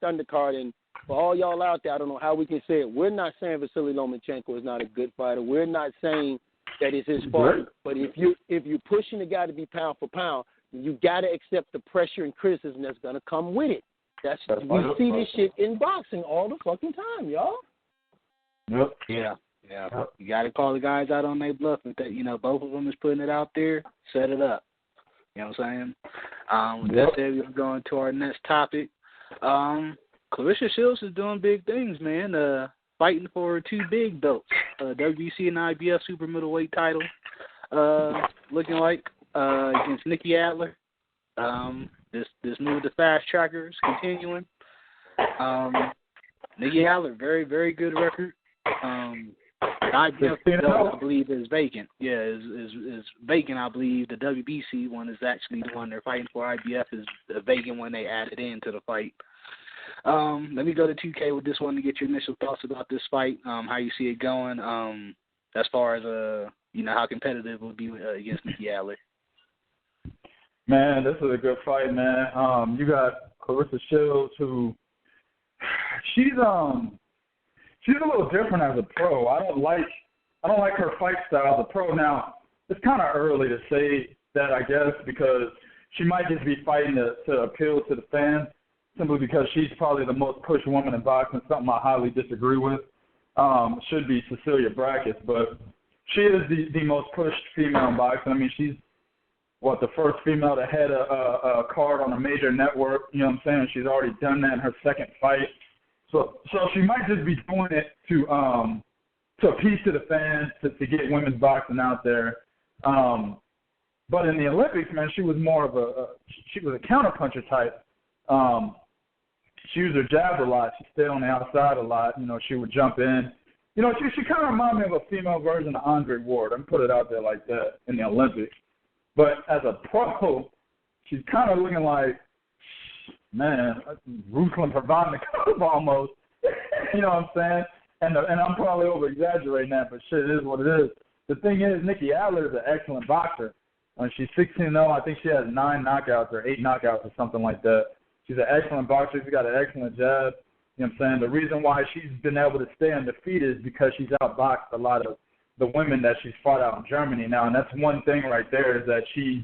undercard, and for all y'all out there, I don't know how we can say it. We're not saying Vasyl Lomachenko is not a good fighter. We're not saying that it's his fault. But if you're pushing the guy to be pound for pound, you got to accept the pressure and criticism that's going to come with it. We see this shit in boxing all the fucking time, y'all. Yep. Yeah. You got to call the guys out on their bluff. That both of them is putting it out there. Set it up. You know what I'm saying? With that said, we're going to our next topic. Claressa Shields is doing big things, man. Fighting for 2 big belts, WBC and IBF super middleweight title. Looking like against Nikki Adler. This move to fast tracker is continuing. Nikki Adler, very, very good record. IBF belt, I believe, is vacant. Yeah, is vacant. I believe the WBC one is actually the one they're fighting for. IBF is a vacant one they added into the fight. Let me go to 2K with this one to get your initial thoughts about this fight. How you see it going? As far as how competitive it would be against Nikki Adler. Man, this is a good fight, man. You got Claressa Shields, who she's a little different as a pro. I don't like her fight style as a pro. Now, it's kind of early to say that, I guess, because she might just be fighting to appeal to the fans, simply because she's probably the most pushed woman in boxing, something I highly disagree with. Should be Cecilia Brackett, but she is the most pushed female in boxing. I mean, she's the first female to head a card on a major network. You know what I'm saying? She's already done that in her second fight. So she might just be doing it to appease to the fans, to get women's boxing out there. But in the Olympics, man, she was more of she was a counterpuncher type. She used her jab a lot. She stayed on the outside a lot. She would jump in. She kind of reminded me of a female version of Andre Ward. I'm put it out there like that in the Olympics. But as a pro, she's kind of looking like, man, Ruslan Pervannikov almost. You know what I'm saying? And I'm probably over-exaggerating that, but shit, it is what it is. The thing is, Nikki Adler is an excellent boxer. She's 16-0. I think she has 9 knockouts or 8 knockouts or something like that. She's an excellent boxer. She's got an excellent jab. You know what I'm saying? The reason why she's been able to stay undefeated is because she's outboxed a lot of the women that she's fought out in Germany now. And that's one thing right there, is that she's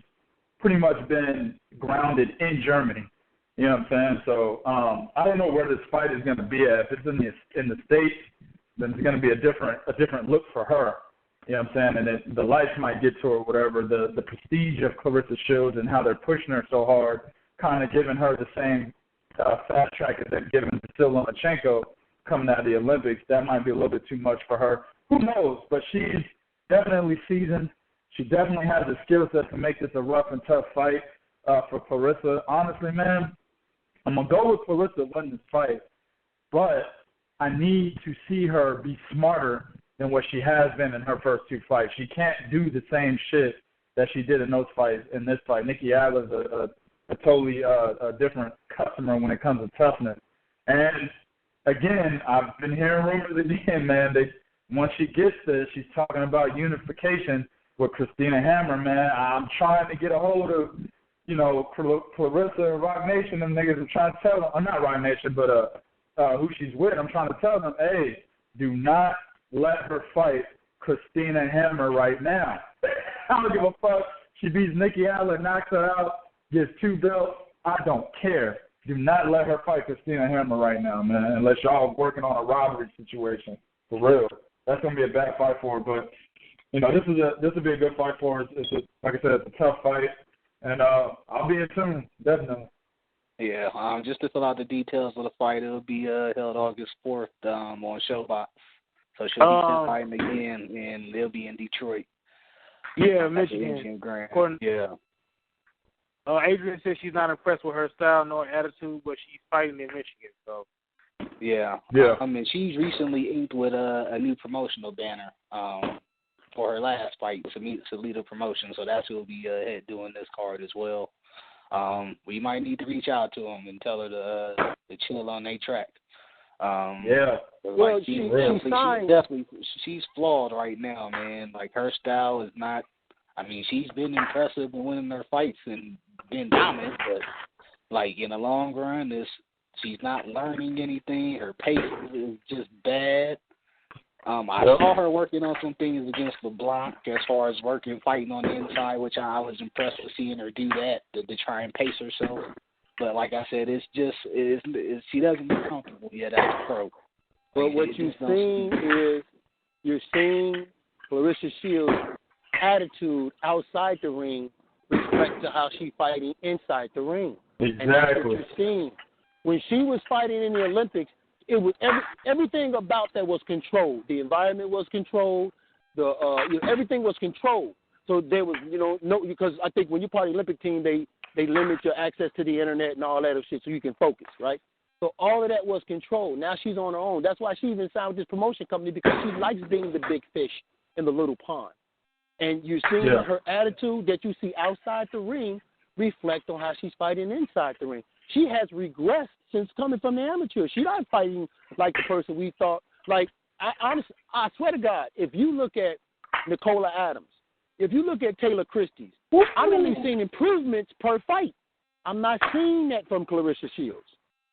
pretty much been grounded in Germany. You know what I'm saying? So I don't know where this fight is going to be at. If it's in the States, then it's going to be a different look for her. You know what I'm saying? And the lights might get to her, whatever. The prestige of Claressa Shields and how they're pushing her so hard, kind of giving her the same fast track as they're giving Vasyl Lomachenko coming out of the Olympics. That might be a little bit too much for her. Who knows? But she's definitely seasoned. She definitely has the skill set to make this a rough and tough fight for Claressa. Honestly, man, I'm going to go with Claressa winning this fight, but I need to see her be smarter than what she has been in her first 2 fights. She can't do the same shit that she did in those fights. In this fight, Nikki Adler is a totally different customer when it comes to toughness. And again, I've been hearing rumors again, man. Once she gets this, she's talking about unification with Christina Hammer, man. I'm trying to get a hold of, Claressa and Rock Nation. Them niggas are trying to tell them, not Rock Nation, but who she's with. I'm trying to tell them, hey, do not let her fight Christina Hammer right now. I don't give a fuck. She beats Nikki Adler, knocks her out, gets 2 belts. I don't care. Do not let her fight Christina Hammer right now, man, unless y'all working on a robbery situation. For real. That's going to be a bad fight for her. But, this will be a good fight for her. Like I said, it's a tough fight. And I'll be in tune, definitely. Yeah, just to fill out the details of the fight, it'll be held August 4th on Showbox. So she'll be fighting again, and they'll be in Detroit. Yeah, Michigan. Yeah. Adrian says she's not impressed with her style nor attitude, but she's fighting in Michigan. So. Yeah. I mean, she's recently inked with a new promotional banner for her last fight to lead a promotion. So that's who will be doing this card as well. We might need to reach out to them and tell her to chill on their track. Well, she's flawed right now, man. Like, her style is not. I mean, she's been impressive in winning her fights and been dominant, but like in the long run, she's not learning anything. Her pace is just bad. I saw her working on some things against LeBlanc as far as fighting on the inside, which I was impressed with seeing her do that to try and pace herself. But like I said, she doesn't get comfortable yet as a pro. But what you're seeing Claressa Shields' attitude outside the ring reflect to how she's fighting inside the ring. Exactly. And that's what you're seeing. When she was fighting in the Olympics, it was everything about that was controlled. The environment was controlled. Everything was controlled. So there was, because I think when you're part of the Olympic team, they limit your access to the internet and all that other shit so you can focus, right? So all of that was controlled. Now she's on her own. That's why she even signed with this promotion company, because she likes being the big fish in the little pond. And you're seeing her attitude that you see outside the ring reflect on how she's fighting inside the ring. She has regressed since coming from the amateur. She's not fighting like the person we thought. Like, I swear to God, if you look at Nicola Adams, if you look at Taylor Christie's, I'm only seeing improvements per fight. I'm not seeing that from Claressa Shields.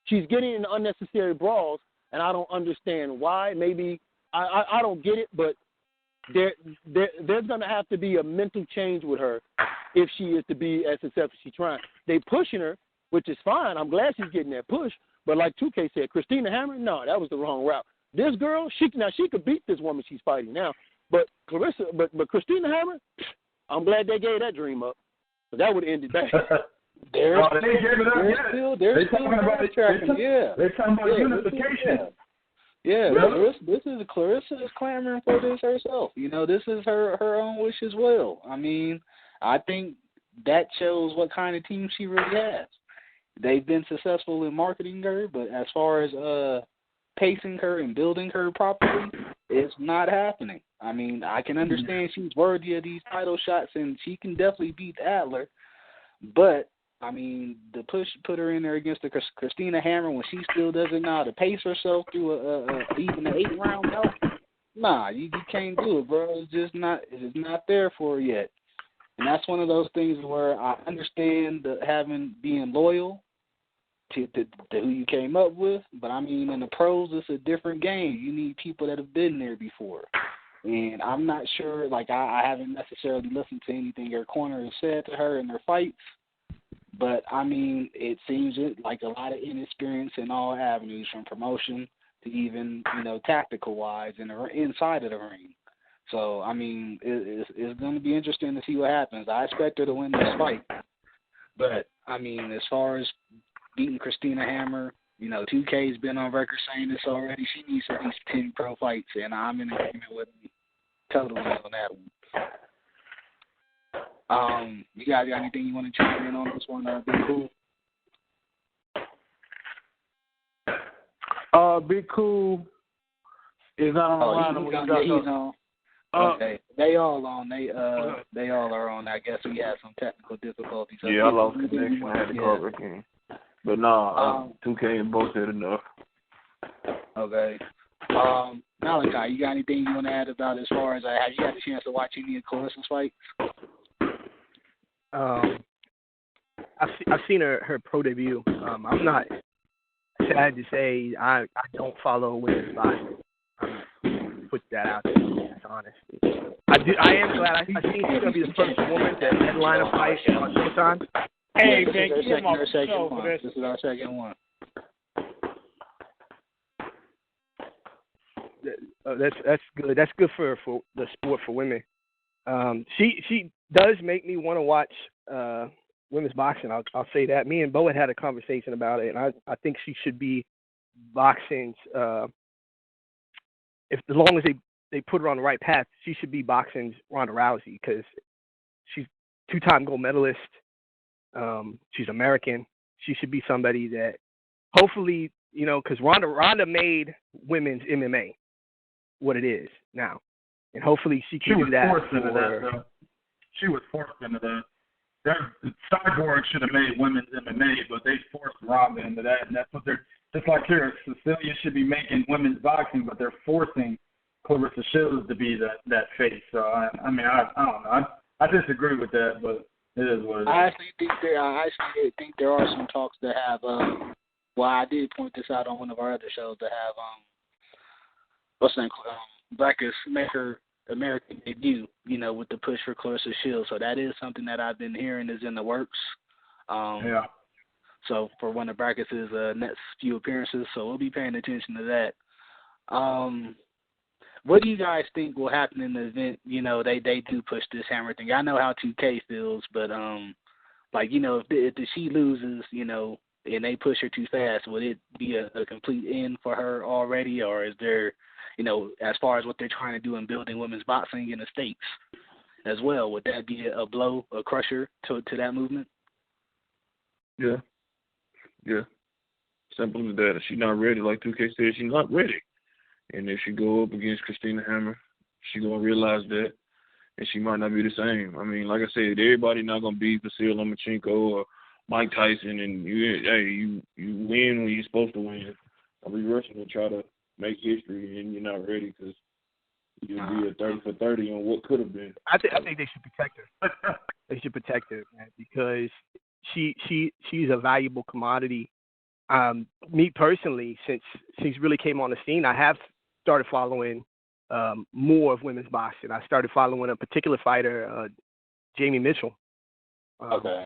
She's getting in unnecessary brawls, and I don't understand why. Maybe I don't get it, but there's going to have to be a mental change with her if she is to be as successful as she's trying. They pushing her, which is fine. I'm glad she's getting that push. But like 2K said, Christina Hammer, no, that was the wrong route. This girl, she could beat this woman she's fighting now. But Christina Hammer, I'm glad they gave that dream up. But that would have ended bad. They're talking about unification. Yeah, Claressa is clamoring for this herself. This is her own wish as well. I mean, I think that shows what kind of team she really has. They've been successful in marketing her, but as far as pacing her and building her properly, it's not happening. I mean, I can understand she's worthy of these title shots, and she can definitely beat Adler, but I mean, the push put her in there against the Christina Hammer when she still doesn't know how to pace herself through even an 8-round belt. Nah, you can't do it, bro. It's not there for her yet. And that's one of those things where I understand being loyal to who you came up with, but I mean, in the pros, it's a different game. You need people that have been there before. And I'm not sure, like, I haven't necessarily listened to anything her corner has said to her in their fights. But, I mean, it seems like a lot of inexperience in all avenues, from promotion to even, tactical-wise and inside of the ring. So, I mean, it's going to be interesting to see what happens. I expect her to win this fight. But, I mean, as far as beating Christina Hammer, 2K's been on record saying this already. She needs at least 10 pro fights, and I'm in agreement with him totally on that one. You guys got anything you want to chime in on this one? Big Cool. Big Cool is not on the line. He's on. Okay, they all on. They all are on. I guess we had some technical difficulties. Yeah, I lost connection. I had to call back in. But no, 2K and both said enough. Okay. Malachi, you got anything you want to add about as far as have you had a chance to watch any of Claressa's fights? I've seen her pro debut. I'm not sad to say I don't follow women's boxing. Put that out there. That's honest. I am glad I think she's gonna be the first woman to headline a fight on Showtime. Hey, this man, is our second one. This is our second one. That's good. That's good for the sport for women. She does make me want to watch women's boxing. I'll say that. Me and Bo had a conversation about it, and I think she should be boxing's. As long as they put her on the right path, she should be boxing's Ronda Rousey because she's 2-time gold medalist. She's American. She should be somebody that hopefully, because Ronda made women's MMA what it is now, and hopefully she can do that. She was forced into that. Cyborg should have made women's MMA, but they forced Ronda into that, and that's what they're. Just like here, Cecilia should be making women's boxing, but they're forcing Claressa Shields to be that face. So I don't know. I disagree with that, but it is what it is. I actually think there are some talks that have. I did point this out on one of our other shows that have what's the name? Brackets make her American debut. With the push for Claressa Shields. So that is something that I've been hearing is in the works. Yeah. So for one of Brackets' next few appearances, so we'll be paying attention to that. What do you guys think will happen in the event? They do push this hammer thing. I know how 2K feels, but if she loses, and they push her too fast, would it be a complete end for her already, or is there, as far as what they're trying to do in building women's boxing in the States as well, would that be a blow, a crusher to that movement? Yeah. Simple as that. If she's not ready, like 2K said, she's not ready. And if she go up against Christina Hammer, she going to realize that, and she might not be the same. I mean, like I said, everybody not going to be Vasyl Lomachenko or Mike Tyson, and you win when you're supposed to win. I'll be rushing to try to make history, and you're not ready because you'll be a 30 for 30 on what could have been. I think they should protect her. They should protect her, man, because she's a valuable commodity. Me personally, since she's really came on the scene, I have started following more of women's boxing. I started following a particular fighter, Jamie Mitchell. Okay.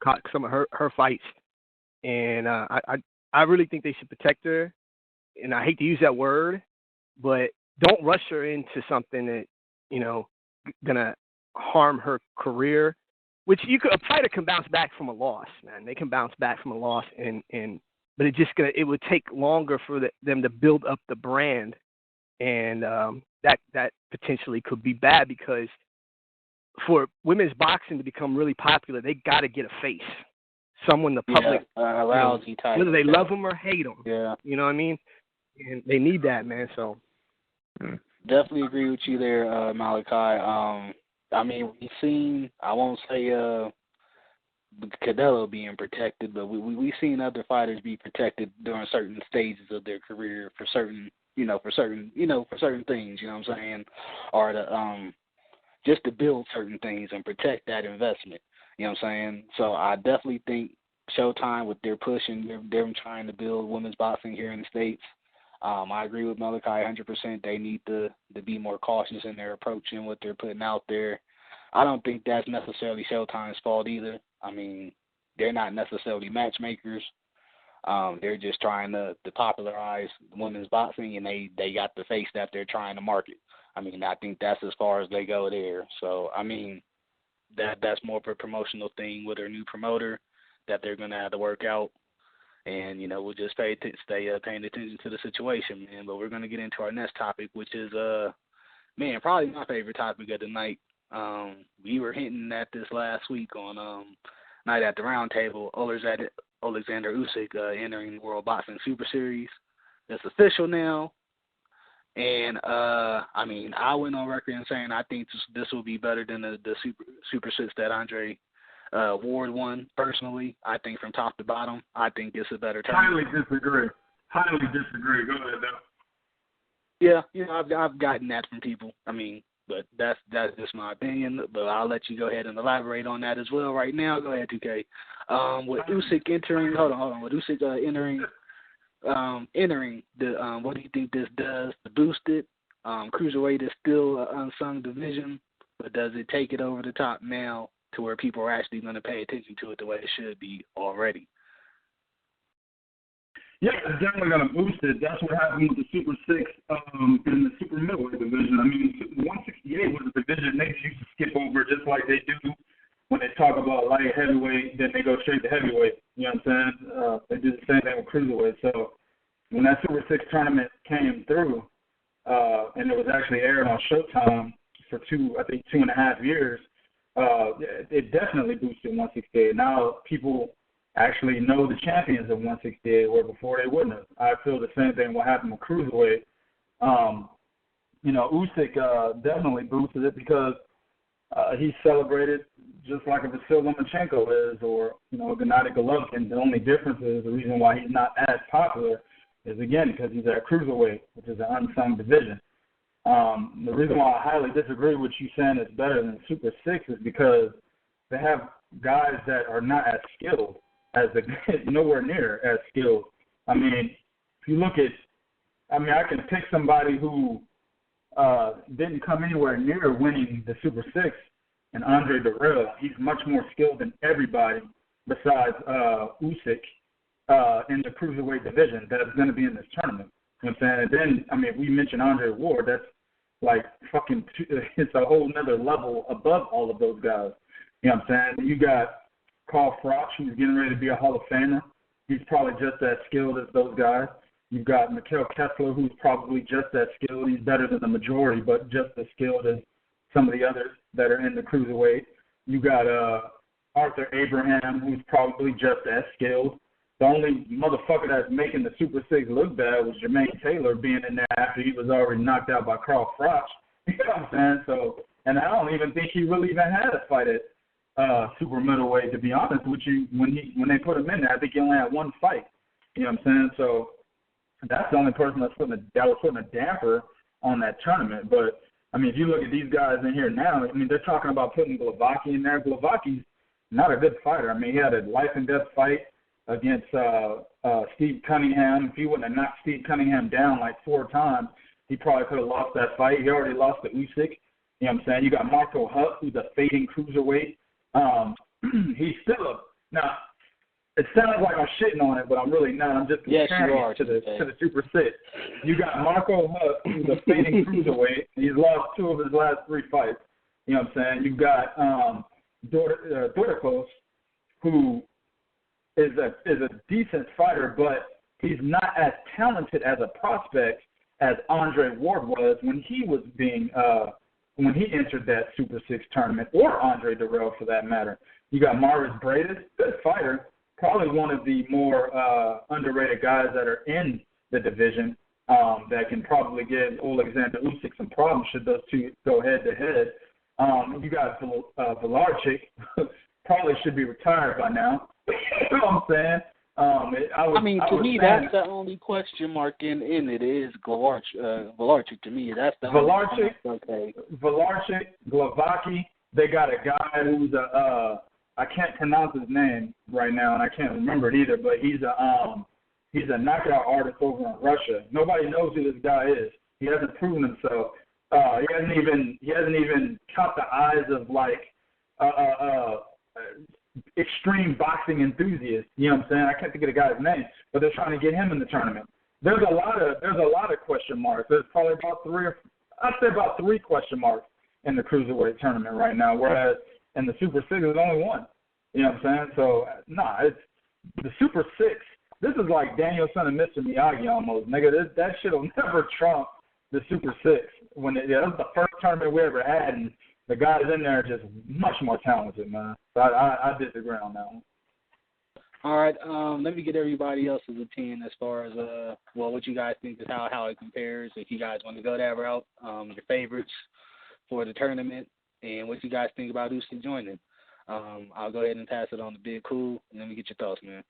Caught some of her fights, and I really think they should protect her. And I hate to use that word, but don't rush her into something that gonna harm her career. Which a fighter can bounce back from a loss, man. They can bounce back from a loss, but it would take longer for them to build up the brand, and that potentially could be bad because for women's boxing to become really popular, they got to get a face, someone the public type, whether they love them or hate them. Yeah, you know what I mean. And they need that, man. So definitely agree with you there, Malachi. I mean, we've seen, I won't say Canelo being protected, but we've seen other fighters be protected during certain stages of their career for certain things, you know what I'm saying? Or to just to build certain things and protect that investment, you know what I'm saying? So I definitely think Showtime with their push and them trying to build women's boxing here in the States, I agree with Malachi 100%. They need to be more cautious in their approach and what they're putting out there. I don't think that's necessarily Showtime's fault either. I mean, they're not necessarily matchmakers. They're just trying to popularize women's boxing, and they got the face that they're trying to market. I mean, I think that's as far as they go there. So, I mean, that's more of a promotional thing with their new promoter that they're going to have to work out. And, we'll just stay paying attention to the situation, man. But we're going to get into our next topic, which is, probably my favorite topic of the night. We were hinting at this last week on Night at the Round Table. Oleksander Usyk entering the World Boxing Super Series. It's official now. And, I went on record and saying I think this will be better than the Super 6 that Andre Ward won, personally. I think from top to bottom, I think it's a better tournament. Highly disagree. Go ahead, though. Yeah, I've gotten that from people. But that's just my opinion. But I'll let you go ahead and elaborate on that as well right now. Go ahead, 2K. With Usyk entering, hold on. With Usyk entering the, what do you think this does to boost it? Cruiserweight is still an unsung division, but does it take it over the top now to where people are actually going to pay attention to it the way it should be already? Yeah, it's definitely going to boost it. That's what happened with the Super 6 in the Super Middleweight division. 168 was a division they used to skip over just like they do when they talk about light heavyweight, then they go straight to heavyweight. You know what I'm saying? They do the same thing with cruiserweight. So when that Super 6 tournament came through, and it was actually aired on Showtime for 2.5 years, it definitely boosted 168. Now people actually know the champions of 168, where before they wouldn't have. I feel the same thing will happen with cruiserweight. Usyk definitely boosted it because he's celebrated just like a Vasyl Lomachenko is, or Gennady Golovkin. The only difference is the reason why he's not as popular is, again, because he's at cruiserweight, which is an unsung division. The reason why I highly disagree with you saying it's better than Super 6 is because they have guys that are not as skilled nowhere near as skilled. If you look at, I can pick somebody who didn't come anywhere near winning the Super 6, and Andre Darrell. He's much more skilled than everybody besides Usyk in the cruiserweight division that is going to be in this tournament. You know what I'm saying? And then, we mentioned Andre Ward. That's like it's a whole nother level above all of those guys. You know what I'm saying? You got Carl Froch, who's getting ready to be a Hall of Famer. He's probably just as skilled as those guys. You've got Miguel Kessler, who's probably just as skilled. He's better than the majority, but just as skilled as some of the others that are in the cruiserweight. You got Arthur Abraham, who's probably just as skilled. The only motherfucker that's making the Super 6 look bad was Jermaine Taylor being in there after he was already knocked out by Carl Froch. You know what I'm saying? So, and I don't even think he really even had a fight at super middleweight, to be honest with you. When they put him in there, I think he only had one fight. You know what I'm saying? So that's the only person that was putting a damper on that tournament. But if you look at these guys in here now, they're talking about putting Glowacki in there. Glowacki's not a good fighter. He had a life and death fight against Steve Cunningham. If he wouldn't have knocked Steve Cunningham down like 4 times, he probably could have lost that fight. He already lost to Usyk. You know what I'm saying? You got Marco Huck, who's a fading cruiserweight. He's still now. It sounds like I'm shitting on it, but I'm really not. I'm just comparing it to the Super 6. You got Marco Huck, who's a fading cruiserweight. He's lost 2 of his last 3 fights. You know what I'm saying? You've got Dorticos, who is a decent fighter, but he's not as talented as a prospect as Andre Ward was when he was when he entered that Super 6 tournament, or Andre Darrell for that matter. You got Maurice Bradis, good fighter, probably one of the more underrated guys that are in the division that can probably give Oleksander Usyk some problems should those two go head-to-head. You got Valarchik, probably should be retired by now. You know what I'm saying? To me, that's the only question mark in it is Valarchik. To me, that's the Valarchik. Okay. Valarchik, Glowacki. They got a guy who's I can't pronounce his name right now, and I can't remember it either. But he's a knockout artist over in Russia. Nobody knows who this guy is. He hasn't proven himself. He hasn't even caught the eyes of like extreme boxing enthusiasts. You know what I'm saying? I can't think of the guy's name, but they're trying to get him in the tournament. There's a lot of question marks. There's probably about 3 question marks in the cruiserweight tournament right now, whereas in the Super 6 there's only 1. You know what I'm saying? So it's the Super 6. This is like Daniel-san and Mr. Miyagi almost, nigga. That shit'll never trump the Super 6. That was the first tournament we ever had, and the guys in there are just much more talented, man. So I disagree on that one. All right, let me get everybody else's opinion as far as what you guys think is how it compares. If you guys want to go that route, your favorites for the tournament, and what you guys think about Usyk joining. I'll go ahead and pass it on to Big Kool, and let me get your thoughts, man.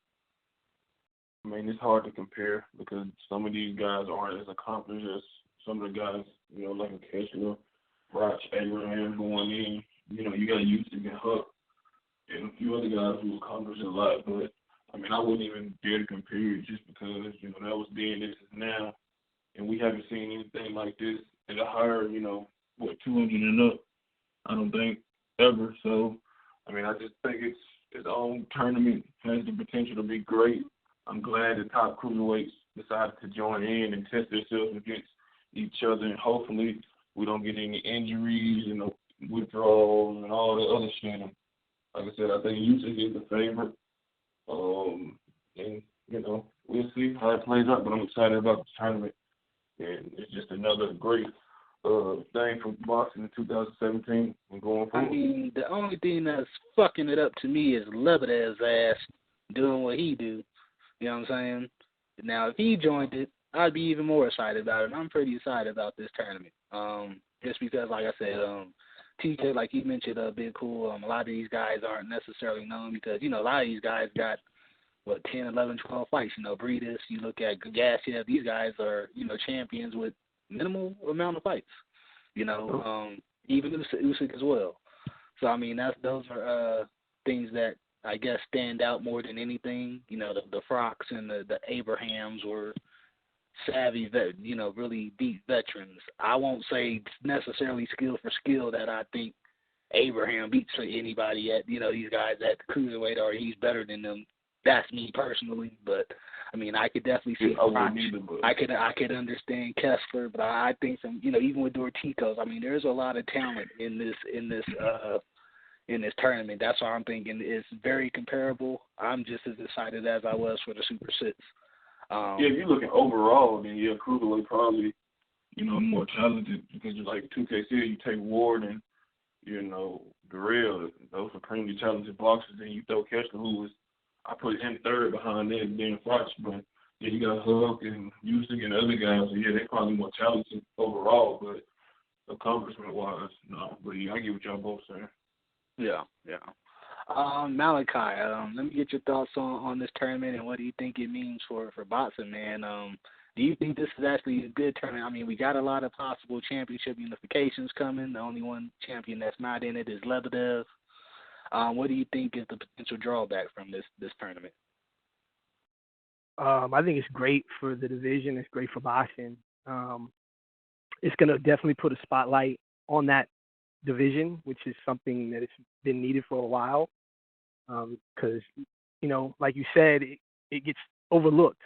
I mean, it's hard to compare because some of these guys aren't as accomplished as some of the guys, like a Kessler, Roch, Abraham going in. You got Usyk and Huck and a few other guys who accomplished a lot. But, I mean, I wouldn't even dare to compare it just because, that was then, this is now. And we haven't seen anything like this at a higher, 200 and up, I don't think, ever. So, I mean, I just think it's its own tournament, has the potential to be great. I'm glad the top cruiserweights decided to join in and test themselves against each other, and hopefully we don't get any injuries and withdrawals and all the other shit. And like I said, I think Usyk is the favorite. And, we'll see how it plays out, but I'm excited about this tournament. And it's just another great thing for boxing in 2017 and going forward. I mean, the only thing that's fucking it up to me is Lebedev's ass doing what he do. You know what I'm saying? Now, if he joined it, I'd be even more excited about it. I'm pretty excited about this tournament. Just because, like I said, TK, like you mentioned, Big Kool, a lot of these guys aren't necessarily known because, a lot of these guys got, 10, 11, 12 fights. Breedis, you look at Gassiev, these guys are, champions with minimal amount of fights. Even Usyk as well. So, I mean, those are things that I guess stand out more than anything. The Frocks and the Abrahams were savvy, really beat veterans. I won't say necessarily skill for skill that I think Abraham beats anybody at, these guys at the cruiserweight or he's better than them. That's me personally, but I mean, I could definitely see. I could understand Kessler, but I think even with Dorticos, I mean, there's a lot of talent in this tournament. That's why I'm thinking it's very comparable. I'm just as excited as I was for the Super 6. If you're looking overall, then Cruiserweight probably, more talented because like 2K said, you take Ward and, Guerrero, those supremely talented boxers, then you throw Kessler, who was, I put him third behind that being Fox, but you got Huck and Usyk and other guys, so they're probably more talented overall, but accomplishment-wise, no. But I get what y'all both saying. Yeah. Malachi, let me get your thoughts on this tournament and what do you think it means for boxing, man. Do you think this is actually a good tournament? I mean, we got a lot of possible championship unifications coming. The only one champion that's not in it is Lebedev. What do you think is the potential drawback from this tournament? I think it's great for the division. It's great for boxing. It's going to definitely put a spotlight on that division, which is something that has been needed for a while. Because, like you said, it gets overlooked,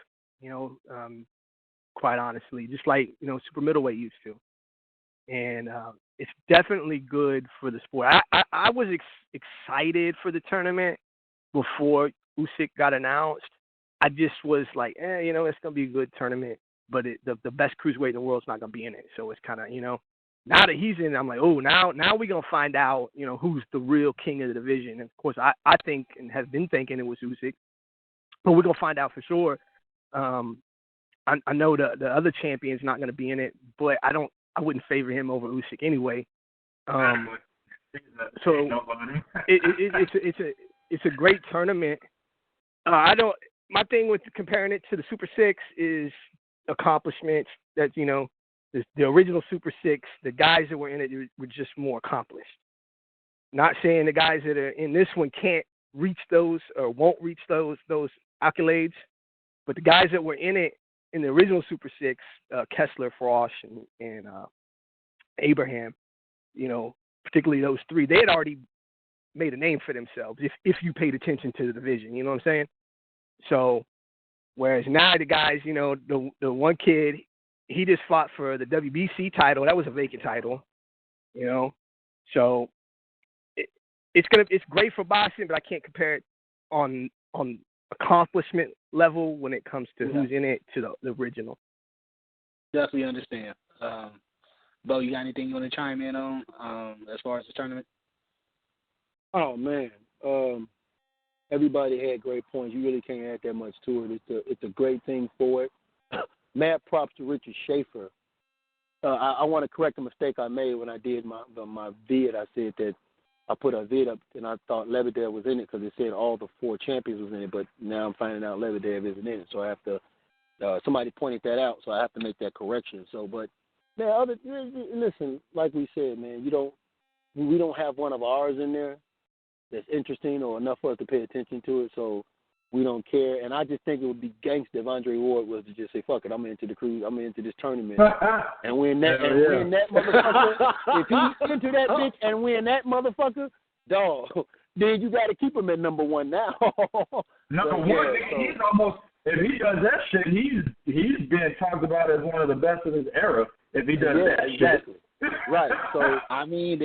quite honestly, just like, super middleweight used to. And it's definitely good for the sport. I was excited for the tournament before Usyk got announced. I just was like, it's going to be a good tournament, but the best cruiserweight in the world is not going to be in it. So it's kind of, now that he's in, I'm like, oh, now we're going to find out, who's the real king of the division. And, of course, I think and have been thinking it was Usyk, but we're going to find out for sure. I know the other champion's not going to be in it, but I wouldn't favor him over Usyk anyway. So it's a great tournament. My thing with comparing it to the Super 6 is accomplishments. That the original Super 6, the guys that were in it were just more accomplished. Not saying the guys that are in this one can't reach those or won't reach those accolades, but the guys that were in it in the original Super 6, Kessler, Frost, and Abraham, particularly those three, they had already made a name for themselves if you paid attention to the division, you know what I'm saying? So, whereas now the guys, the one kid, he just fought for the WBC title. That was a vacant title, So, it's great for boxing, but I can't compare it on accomplishment level when it comes to who's in it to the original. Definitely understand. Bo, you got anything you want to chime in on as far as the tournament? Oh man, everybody had great points. You really can't add that much to it. It's a great thing for it. Mad props to Richard Schaefer. I want to correct a mistake I made when I did my vid. I said that I put a vid up and I thought Lebedev was in it because it said all the 4 champions was in it, but now I'm finding out Lebedev isn't in it. So I have to. Somebody pointed that out, so I have to make that correction. So, but man, listen, like we said, man, we don't have one of ours in there that's interesting or enough for us to pay attention to it, so we don't care. And I just think it would be gangster if Andre Ward was to just say, "Fuck it, I'm into the cruise, I'm into this tournament," and win that, win that motherfucker. If he into that bitch and win that motherfucker, dog, then you got to keep him at number 1 now. Number 1, he's almost. If he does that shit, he's being talked about as one of the best of his era. If he does that exactly. shit. Right. So I mean,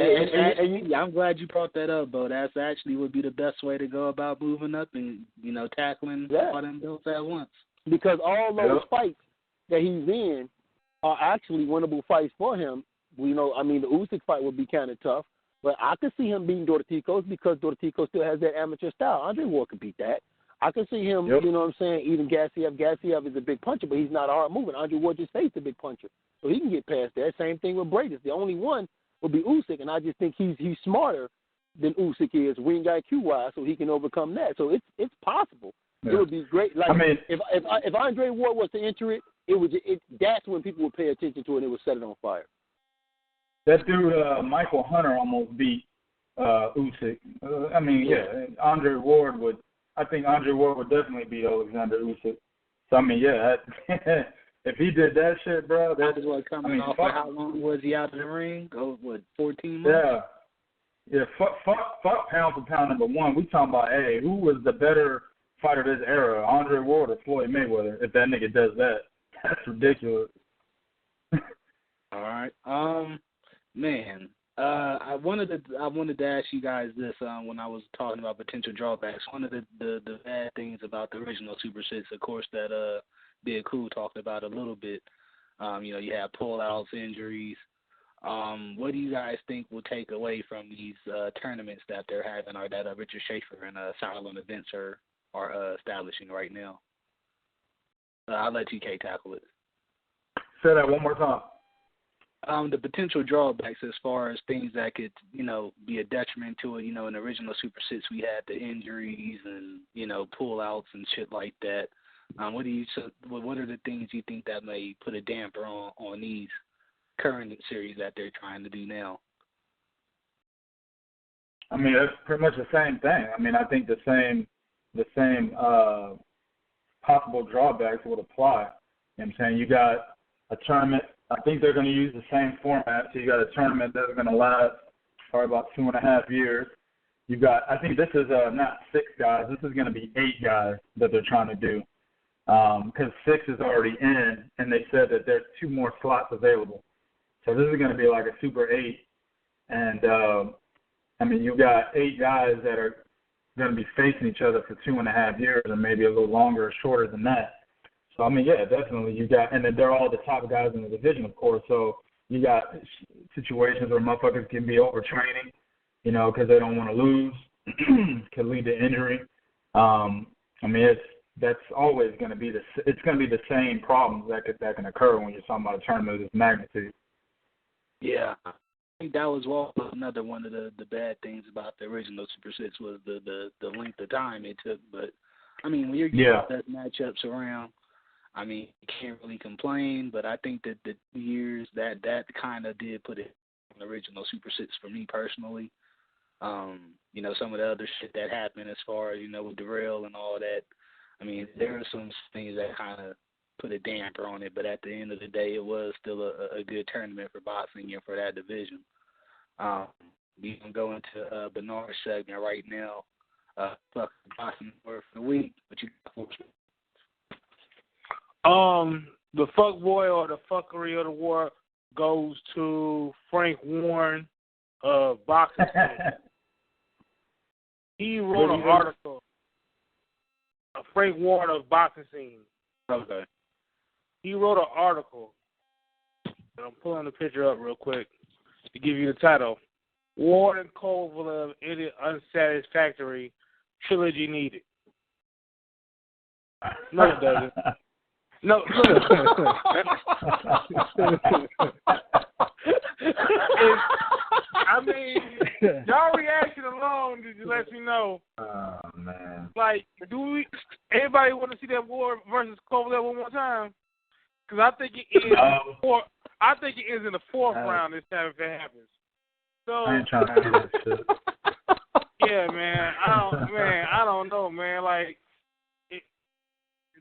I'm glad you brought that up, Bo. That's actually would be the best way to go about moving up and tackling all them belts at once. Because all those fights that he's in are actually winnable fights for him. The Usyk fight would be kind of tough, but I could see him beating Dorticos because Dorticos still has that amateur style. Andre Ward could beat that. I can see him, you know what I'm saying, even Gassiev. Gassiev is a big puncher, but he's not a hard mover. Andre Ward just faced a big puncher, so he can get past that. Same thing with Bradis. The only one will be Usyk, and I just think he's smarter than Usyk is ring IQ-wise, so he can overcome that. So it's possible. Yeah. It would be great. Like if Andre Ward was to enter it, that's when people would pay attention to it and it would set it on fire. That dude, Michael Hunter, almost beat Usyk. Andre Ward would. I think Andre Ward would definitely beat Oleksander Usyk. So, if he did that shit, bro, that is what coming off of how long was he out of the ring? 14 months? Yeah, fuck pound for pound number 1. We talking about, who was the better fighter this era, Andre Ward or Floyd Mayweather, if that nigga does that? That's ridiculous. All right. Man. I wanted to ask you guys this when I was talking about potential drawbacks. One of the bad things about the original Super 6, of course, that Big Kool talked about a little bit. You have pullouts, injuries. What do you guys think will take away from these tournaments that they're having, or that Richard Schaefer and Silent Events are establishing right now? I'll let TK tackle it. Say that one more time. The potential drawbacks as far as things that could, be a detriment to it. In the original Super 6, we had the injuries and, pullouts and shit like that. What are the things you think that may put a damper on these current series that they're trying to do now? That's pretty much the same thing. I think the same possible drawbacks would apply. You know what I'm saying? You got a tournament. I think they're going to use the same format. So you got a tournament that's going to last probably about 2.5 years. You got, I think this is not 6 guys. This is going to be 8 guys that they're trying to do because 6 is already in, and they said that there's 2 more slots available. So this is going to be like a Super 8. And, you got 8 guys that are going to be facing each other for 2.5 years and maybe a little longer or shorter than that. So, definitely you got, and then they're all the top guys in the division, of course. So you got situations where motherfuckers can be overtraining, because they don't want to lose, could lead to injury. That's always going to be it's going to be the same problems that can occur when you're talking about a tournament of this magnitude. Yeah. I think that was another one of the bad things about the original Super 6 was the length of time it took. But, when you're getting best matchups around, you can't really complain, but I think that the 2 years that kind of did put it on the original Super 6 for me personally. Some of the other shit that happened as far as, with Darrell and all that. There are some things that kind of put a damper on it, but at the end of the day, it was still a good tournament for boxing and for that division. We can go into Bernard's segment right now. Fuck boxing word for the week, but you got 4 minutes. The fuck boy or the fuckery of the war goes to Frank Warren of Boxing Scene. He wrote an article. Frank Warren of Boxing Scene. Okay. He wrote an article I'm pulling the picture up real quick to give you the title. Ward and Kovalev ended unsatisfactory. Trilogy needed. No, it doesn't. No, I mean, y'all reaction alone just lets me know. Oh man! Like, anybody want to see that Ward versus Kovalev one more time? Because I think it is. I think it is in the fourth round this time if it happens. So I ain't trying to see that shit. Yeah, man. I don't know, man. Like,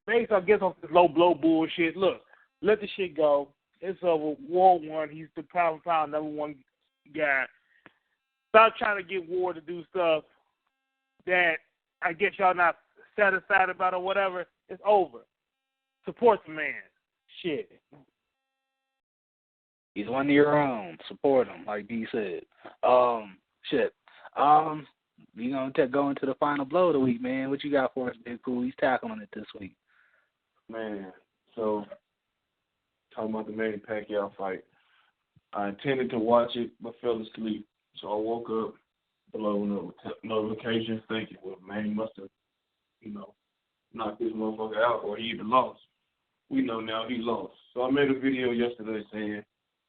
based, I guess, on this low blow bullshit. Look, let the shit go. It's over. Ward won. He's the pound for pound number one guy. Stop trying to get Ward to do stuff that I guess y'all not satisfied about or whatever. It's over. Support the man. Shit. He's one of your own. Support him, like D said. Shit. We gonna go into the final blow of the week, man. What you got for us, Big Kool? He's tackling it this week. Man, so talking about the Manny Pacquiao fight. I intended to watch it, but fell asleep. So I woke up, below notifications, thinking, well, Manny must have, knocked this motherfucker out, or he even lost. We know now he lost. So I made a video yesterday saying,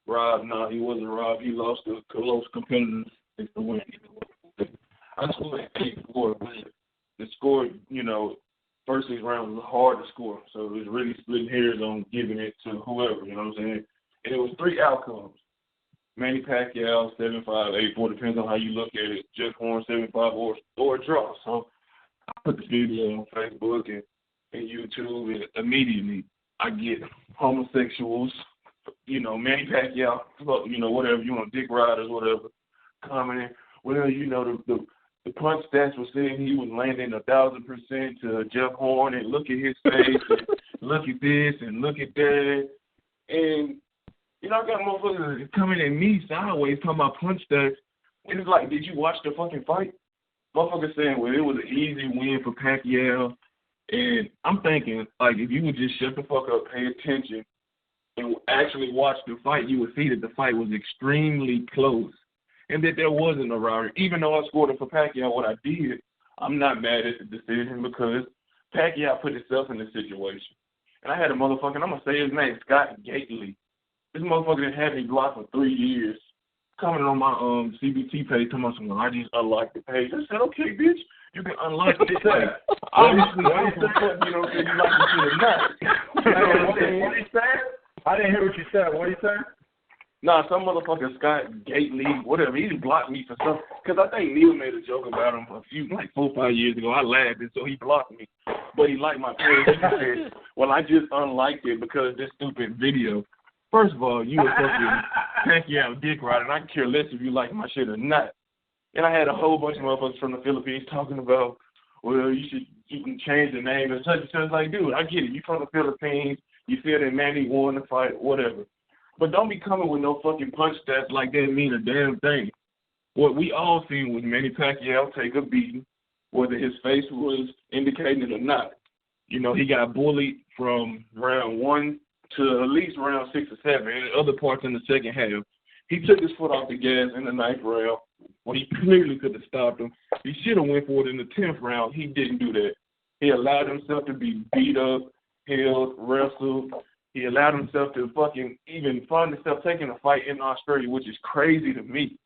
robbed. No, he wasn't robbed. He lost to close competitors. It's the win. I scored 8-4, but the score, first 6 rounds was hard to score. So it was really splitting hairs on giving it to whoever, you know what I'm saying? And it was 3 outcomes. Manny Pacquiao, 7-5, 8-4, depends on how you look at it. Jeff Horn, 7-5, or a draw. So I put the video on Facebook and YouTube, and immediately I get homosexuals, Manny Pacquiao, whatever, dick riders, whatever, commenting. Well, the punch stats were saying he was landing 1,000% to Jeff Horn, and look at his face, and look at this, and look at that. And, I got motherfuckers coming at me sideways talking about punch stats. And it's like, did you watch the fucking fight? Motherfuckers saying, well, it was an easy win for Pacquiao. And I'm thinking, like, if you would just shut the fuck up, pay attention, and actually watch the fight, you would see that the fight was extremely close. And that there wasn't a robbery. Even though I scored it for Pacquiao, what I did, I'm not mad at the decision because Pacquiao put himself in this situation. And I had a motherfucker, I'm going to say his name, Scott Gately. This motherfucker done had me blocked for 3 years. Coming on my CBT page, talking about something, I just unlocked the page. I said, okay, bitch, you can unlock this page. Obviously, I don't give a fuck, you like the shit or not. What did he say? I didn't hear what you said. What did he say? Nah, some motherfucker, Scott Gately, whatever, he just blocked me for something. Because I think Neil made a joke about him a few, 4 or 5 years ago. I laughed, and so he blocked me. But he liked my page. He said, well, I just unliked it because of this stupid video. First of all, you a fucking Pacquiao dick rider, and I can care less if you like my shit or not. And I had a whole bunch of motherfuckers from the Philippines talking about, well, you can change the name and such and such. Like, dude, I get it. You from the Philippines. You feel that Manny won the fight, whatever. But don't be coming with no fucking punch stats like that mean a damn thing. What we all seen was Manny Pacquiao take a beating, whether his face was indicating it or not. He got bullied from round 1 to at least round 6 or 7, and other parts in the second half. He took his foot off the gas in the 9th round when he clearly could have stopped him. He should have went for it in the 10th round. He didn't do that. He allowed himself to be beat up, held, wrestled. He allowed himself to fucking even find himself taking a fight in Australia, which is crazy to me.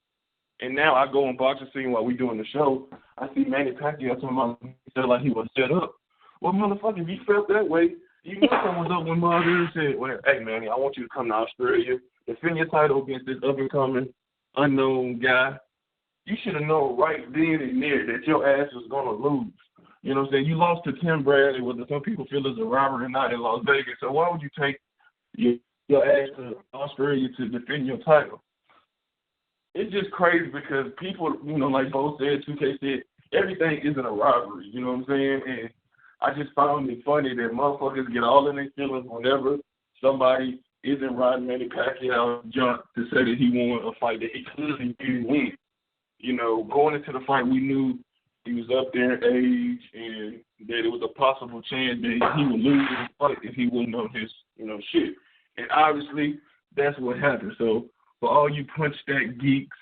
And now I go on boxing scene while we doing the show. I see Manny Pacquiao talking about he felt like he was set up. Well, motherfucker, if you felt that way, you knew something was up when Marriaga said, well, hey, Manny, I want you to come to Australia, defend your title against this up-and-coming, unknown guy. You should have known right then and there that your ass was going to lose. You know what I'm saying? You lost to Tim Bradley, whether some people feel it's a robbery or not in Las Vegas. So why would you take your ass to Australia to defend your title? It's just crazy because people, like Bo said, 2K said, everything isn't a robbery. You know what I'm saying? And I just found it funny that motherfuckers get all in their feelings whenever somebody isn't riding Manny Pacquiao jump to say that he won a fight that he clearly didn't win. Going into the fight, we knew he was up there in age and that it was a possible chance that he would lose the fight if he wasn't on his, shit. And obviously, that's what happened. So for all you punch stack geeks,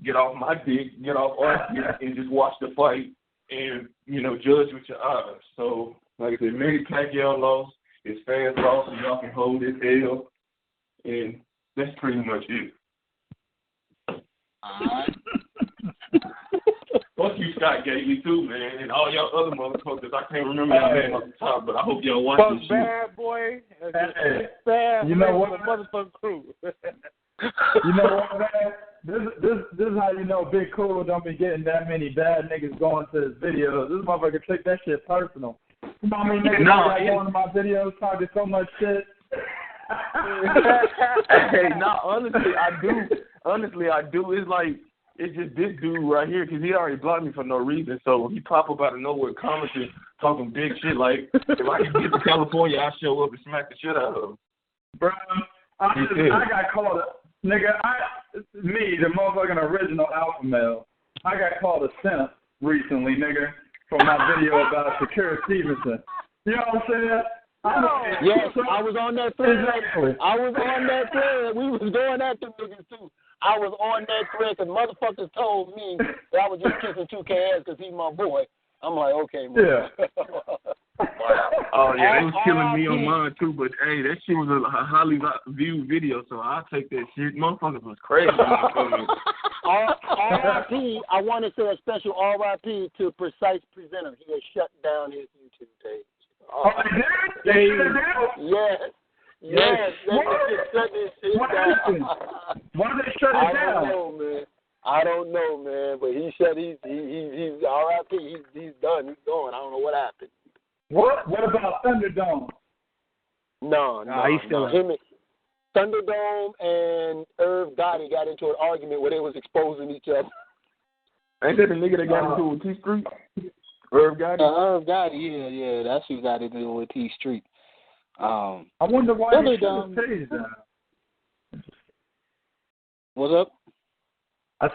get off my dick, get off our dick, and just watch the fight and, judge with your eyes. So, like I said, Manny Pacquiao lost, his fans lost, so y'all can hold his L, and that's pretty much it. Fuck you, Scott Gately, too, man, and all y'all other motherfuckers. I can't remember your name off the top, but I hope y'all watch this shit. Bad boy. Bad you know what? Motherfucking crew. You know what, man? This is how you know Big Kool don't be getting that many bad niggas going to his videos. This motherfucker take that shit personal. You know how many niggas going to my videos talking so much shit? Hey, honestly, I do. Honestly, I do. It's just this dude right here, because he already blocked me for no reason. So he pop up out of nowhere commenting, talking big shit like, if I can get to California, I'll show up and smack the shit out of him. Bro, I got called the motherfucking original alpha male. I got called a simp recently, nigga, for my video about Shakira Stevenson. You know what I'm saying? Yes, I was on that thread. Exactly. I was on that thread. We was going at them niggas too. I was on that thread because motherfuckers told me that I was just kissing 2K ass because he's my boy. I'm like, okay, man. Yeah. Oh, yeah, they was killing me on mine, too. But, hey, that shit was a highly viewed video, so I'll take that shit. Motherfuckers was crazy. R.I.P. I want to say a special R.I.P. to Precise Presenter. He has shut down his YouTube page. Oh, they did? Yes. Yes. What happened? Why did they shut it down? I don't know, man. But he said he's R.I.P. He's done. He's going. I don't know what happened. What about Thunderdome? No, he's still him. Thunderdome and Irv Gotti got into an argument where they was exposing each other. Ain't that the nigga that got into it with T Street? Irv Gotti? Irv Gotti, yeah, that's who got into it with T Street. I wonder why he shut his page down. What's up? I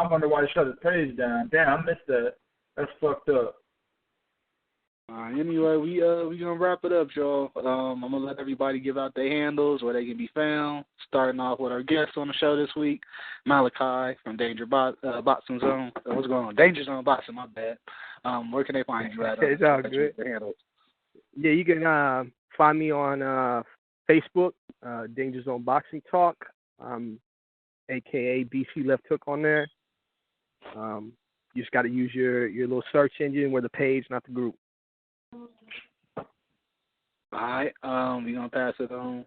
wonder why he shut his page down. Damn, I missed that. That's fucked up. Anyway, we gonna wrap it up, y'all. I'm gonna let everybody give out their handles where they can be found. Starting off with our guest on the show this week, Malachi from Danger Boxing Zone. What's going on? Danger Zone Boxing. My bad. Where can they find you at? It's all good. Yeah, you can find me on Facebook, Danger Zone Boxing Talk, aka BC Left Hook on there. You just got to use your little search engine with the page, not the group. All right, we're going to pass it on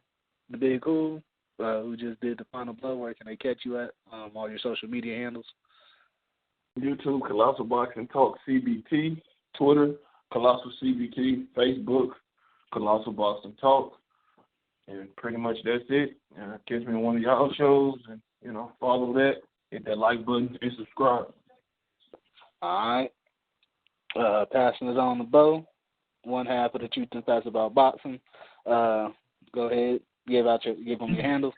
to Big Kool, who just did the final blow. Where can they catch you at? All your social media handles. YouTube, Colossal Boxing Talk CBT, Twitter, Colossal CBT, Facebook, Colossal Boxing Talk, and pretty much that's it. Catch me on one of y'all shows, and, follow that, hit that like button, and subscribe. All right. Passing it on to Bo. One half of the Truth and Facts About Boxing. Go ahead, give them your handles.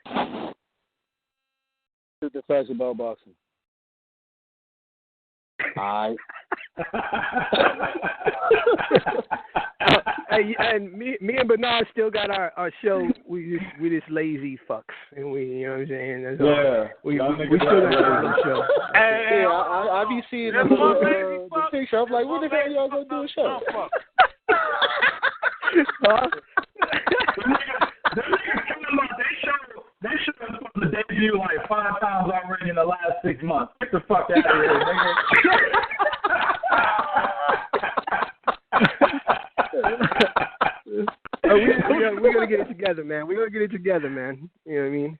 Truth and Facts About Boxing. All right. Hey, and me and Bernard still got our show. We just lazy fucks, and you know what I'm saying? That's all. We still got our show. Hey, I be seeing the picture. I'm like, when the hell y'all gonna do a show? Huh? They should have supposed to debut like 5 times already in the last 6 months. Get the fuck out of here, nigga. We're gonna get it together, man. We're gonna get it together, man. You know what I mean?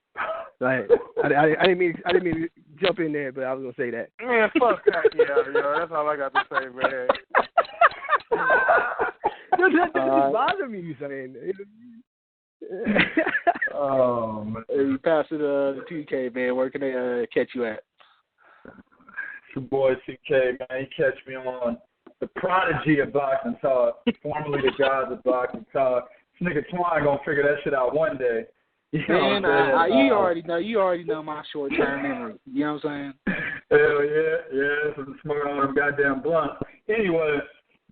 Like, I didn't mean to jump in there, but I was gonna say that. Man, fuck that, yo. That's all I got to say, man. That doesn't bother me, you saying. Oh, man. Hey, pass it to TK, man. Where can they catch you at? It's your boy TK, man. You catch me on the prodigy of boxing talk, formerly the gods of boxing talk. This nigga Twine gonna figure that shit out one day. You know man, you already know my short-term memory. You know what I'm saying? Hell yeah, some smoking on them goddamn blunts. Anyway,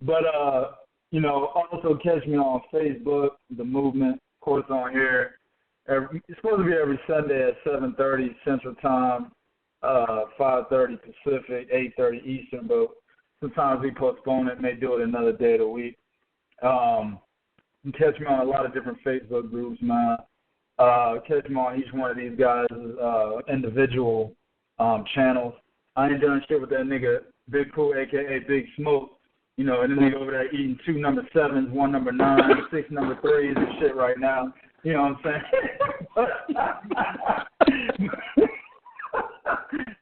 but also catch me on Facebook, the Movement, of course on here. It's supposed to be every Sunday at 7:30 Central Time, 5:30 Pacific, 8:30 Eastern. But sometimes we postpone it, may do it another day of the week. You can catch me on a lot of different Facebook groups, man. Catch me on each one of these guys' individual channels. I ain't doing shit with that nigga Big Kool, a.k.a. Big Smoke. You know, and then nigga over there eating 2 number 7s, 1 number 9, 6 number 3s and shit right now. You know what I'm saying?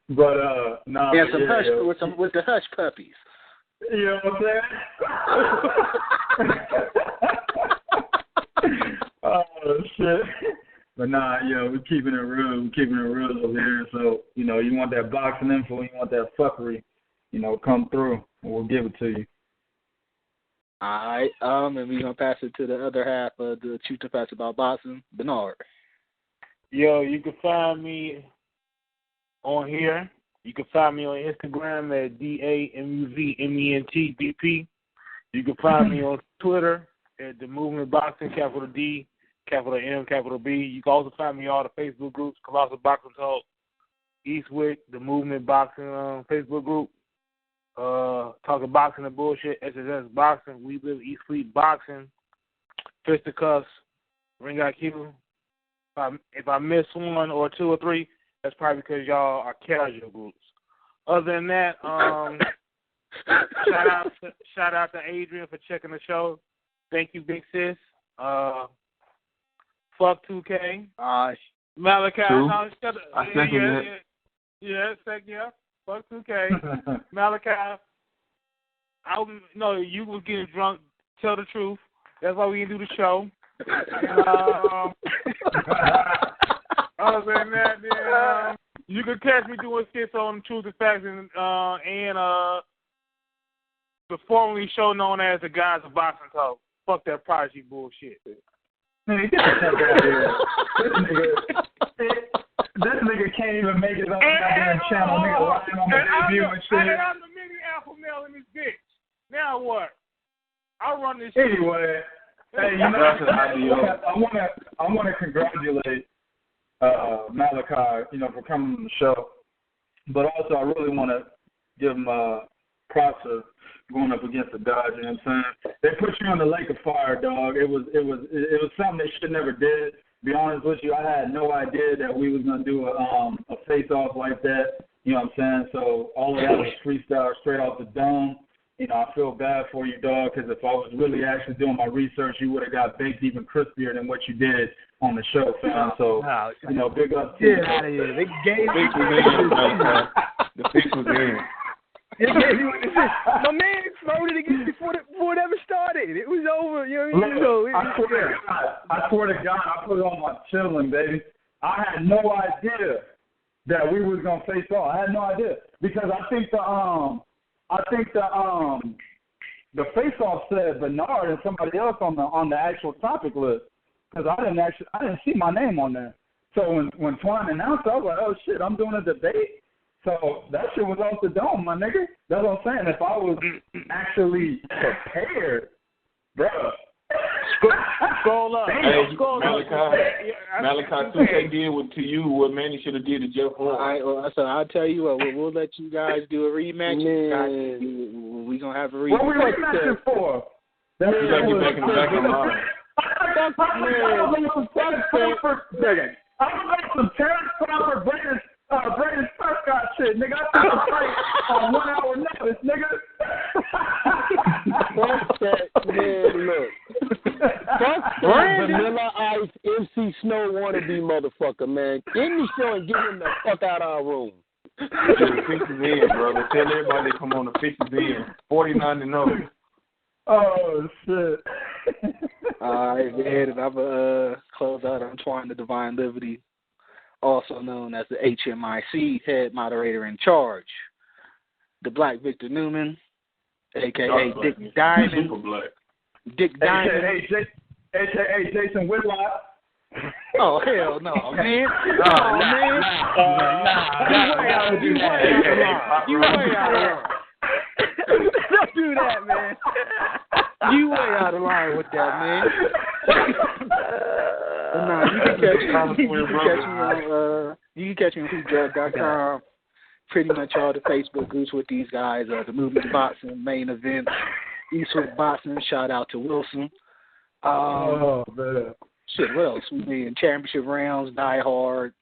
But nah. Yeah, some hush with the hush puppies. You know what I'm saying? Oh shit. But nah, we're keeping it real. We're keeping it real over here. So, you want that boxing info, you want that fuckery, come through, and we'll give it to you. All right. And we're gonna pass it to the other half of the Truth and Facts About Boxing, Bernard. Yo, you can find me on here. You can find me on Instagram at DAMUVMENTBP. You can find me on Twitter at the Müvment Boxing, capital D, capital M, capital B. You can also find me on all the Facebook groups, Colossal Boxing Talk, Eastwick, the Müvment Boxing Facebook group, Talking Boxing and Bullshit, SSS Boxing, We Live East Fleet Boxing, Fisticuffs, Ring IQ. If I miss 1 or 2 or 3, that's probably because y'all are casual groups. Other than that, shout out to Adrian for checking the show. Thank you, big sis. Fuck 2K. Malachi. I second that. Yeah. Fuck 2K. Malachi. You was getting drunk. Tell the truth. That's why we didn't do the show. Other than that, then, you can catch me doing skits on Truth and Facts and the formerly show known as the Guys of Boxing Talk. Fuck that Prodigy bullshit. Man, get the fuck out of here. This nigga can't even make it on the goddamn channel. Nigga lying on the debut and shit. And I'm the mini alpha male in this bitch. Now what? I'll run this shit. Anyway, hey, I want to congratulate Malachi, for coming on the show. But also, I really want to give him props for going up against the Dodge. You know what I'm saying? They put you in the lake of fire, dog. It was something they should never did. To be honest with you, I had no idea that we was gonna do a face off like that. You know what I'm saying? So all of that was freestyle straight off the dome. I feel bad for you, dog, because if I was really actually doing my research, you would have got baked even crispier than what you did on the show, fam. So, big up to you. Get out of here. They gave the fix was in. My man exploded again before it ever started. It was over. I swear to God, I put it on my chilling, baby. I had no idea that we was gonna face off. I had no idea because I think the face-off said Bernard and somebody else on the actual topic list because I didn't see my name on there. So when Twine announced it, I was like, oh shit, I'm doing a debate. So that shit was off the dome, my nigga. That's what I'm saying. If I was actually prepared, bro. Scroll up. Malachi 2K did to you what Manny should have did to Jeff Horn. All right, I'll tell you what, we'll let you guys do a rematch. We're going to have a rematch. What are we rematching for? You got to get back in the back of my mind. I'm going to make some Terence Crawford, Brandon Scott shit, nigga. I took a fight on 1 hour notice, nigga. Fuck that, man, look. Fuck that Vanilla Ice MC Snow wannabe motherfucker, man. Get in the show and get him the fuck out of our room. The fix is in, brother. Tell everybody to come on, the fix is in. 49-0. Oh, shit. All right, man, and I'm going to close out on Twine the Divine Liberty, also known as the HMIC head moderator in charge, the Black Victor Newman, a.k.a. Dick Diamond. Super black. Dick Diamond. A.k.a. Jason Whitlock. Oh, hell no, man. You way out of line. Don't do that, man. You way out of line with that, man. No, you can catch me on hoopdraft.com. Pretty much all the Facebook groups with these guys. The Müvment Boxing main event, Eastwood Boxing. Shout out to Wilson. Man. Shit, what else? We in championship rounds, Die Hard.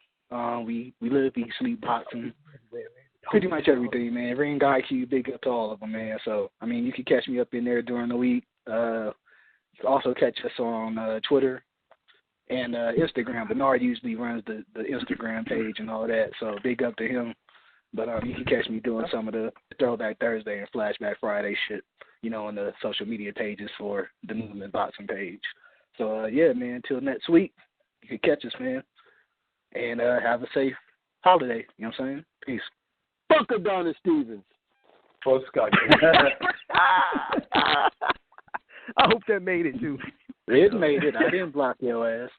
We live, eat, sleep boxing. Pretty much everything, man. Ring IQ, big up to all of them, man. So, I mean, you can catch me up in there during the week. You can also catch us on Twitter and Instagram. Bernard usually runs the Instagram page and all that, so big up to him. But you can catch me doing some of the Throwback Thursday and Flashback Friday shit, on the social media pages for the Müvment Boxing page. So, yeah, man, until next week, you can catch us, man. And have a safe holiday. You know what I'm saying? Peace. Fuck Adonis Stevens. Fuck Scott. I hope that made it, too. It made it. I didn't block your ass.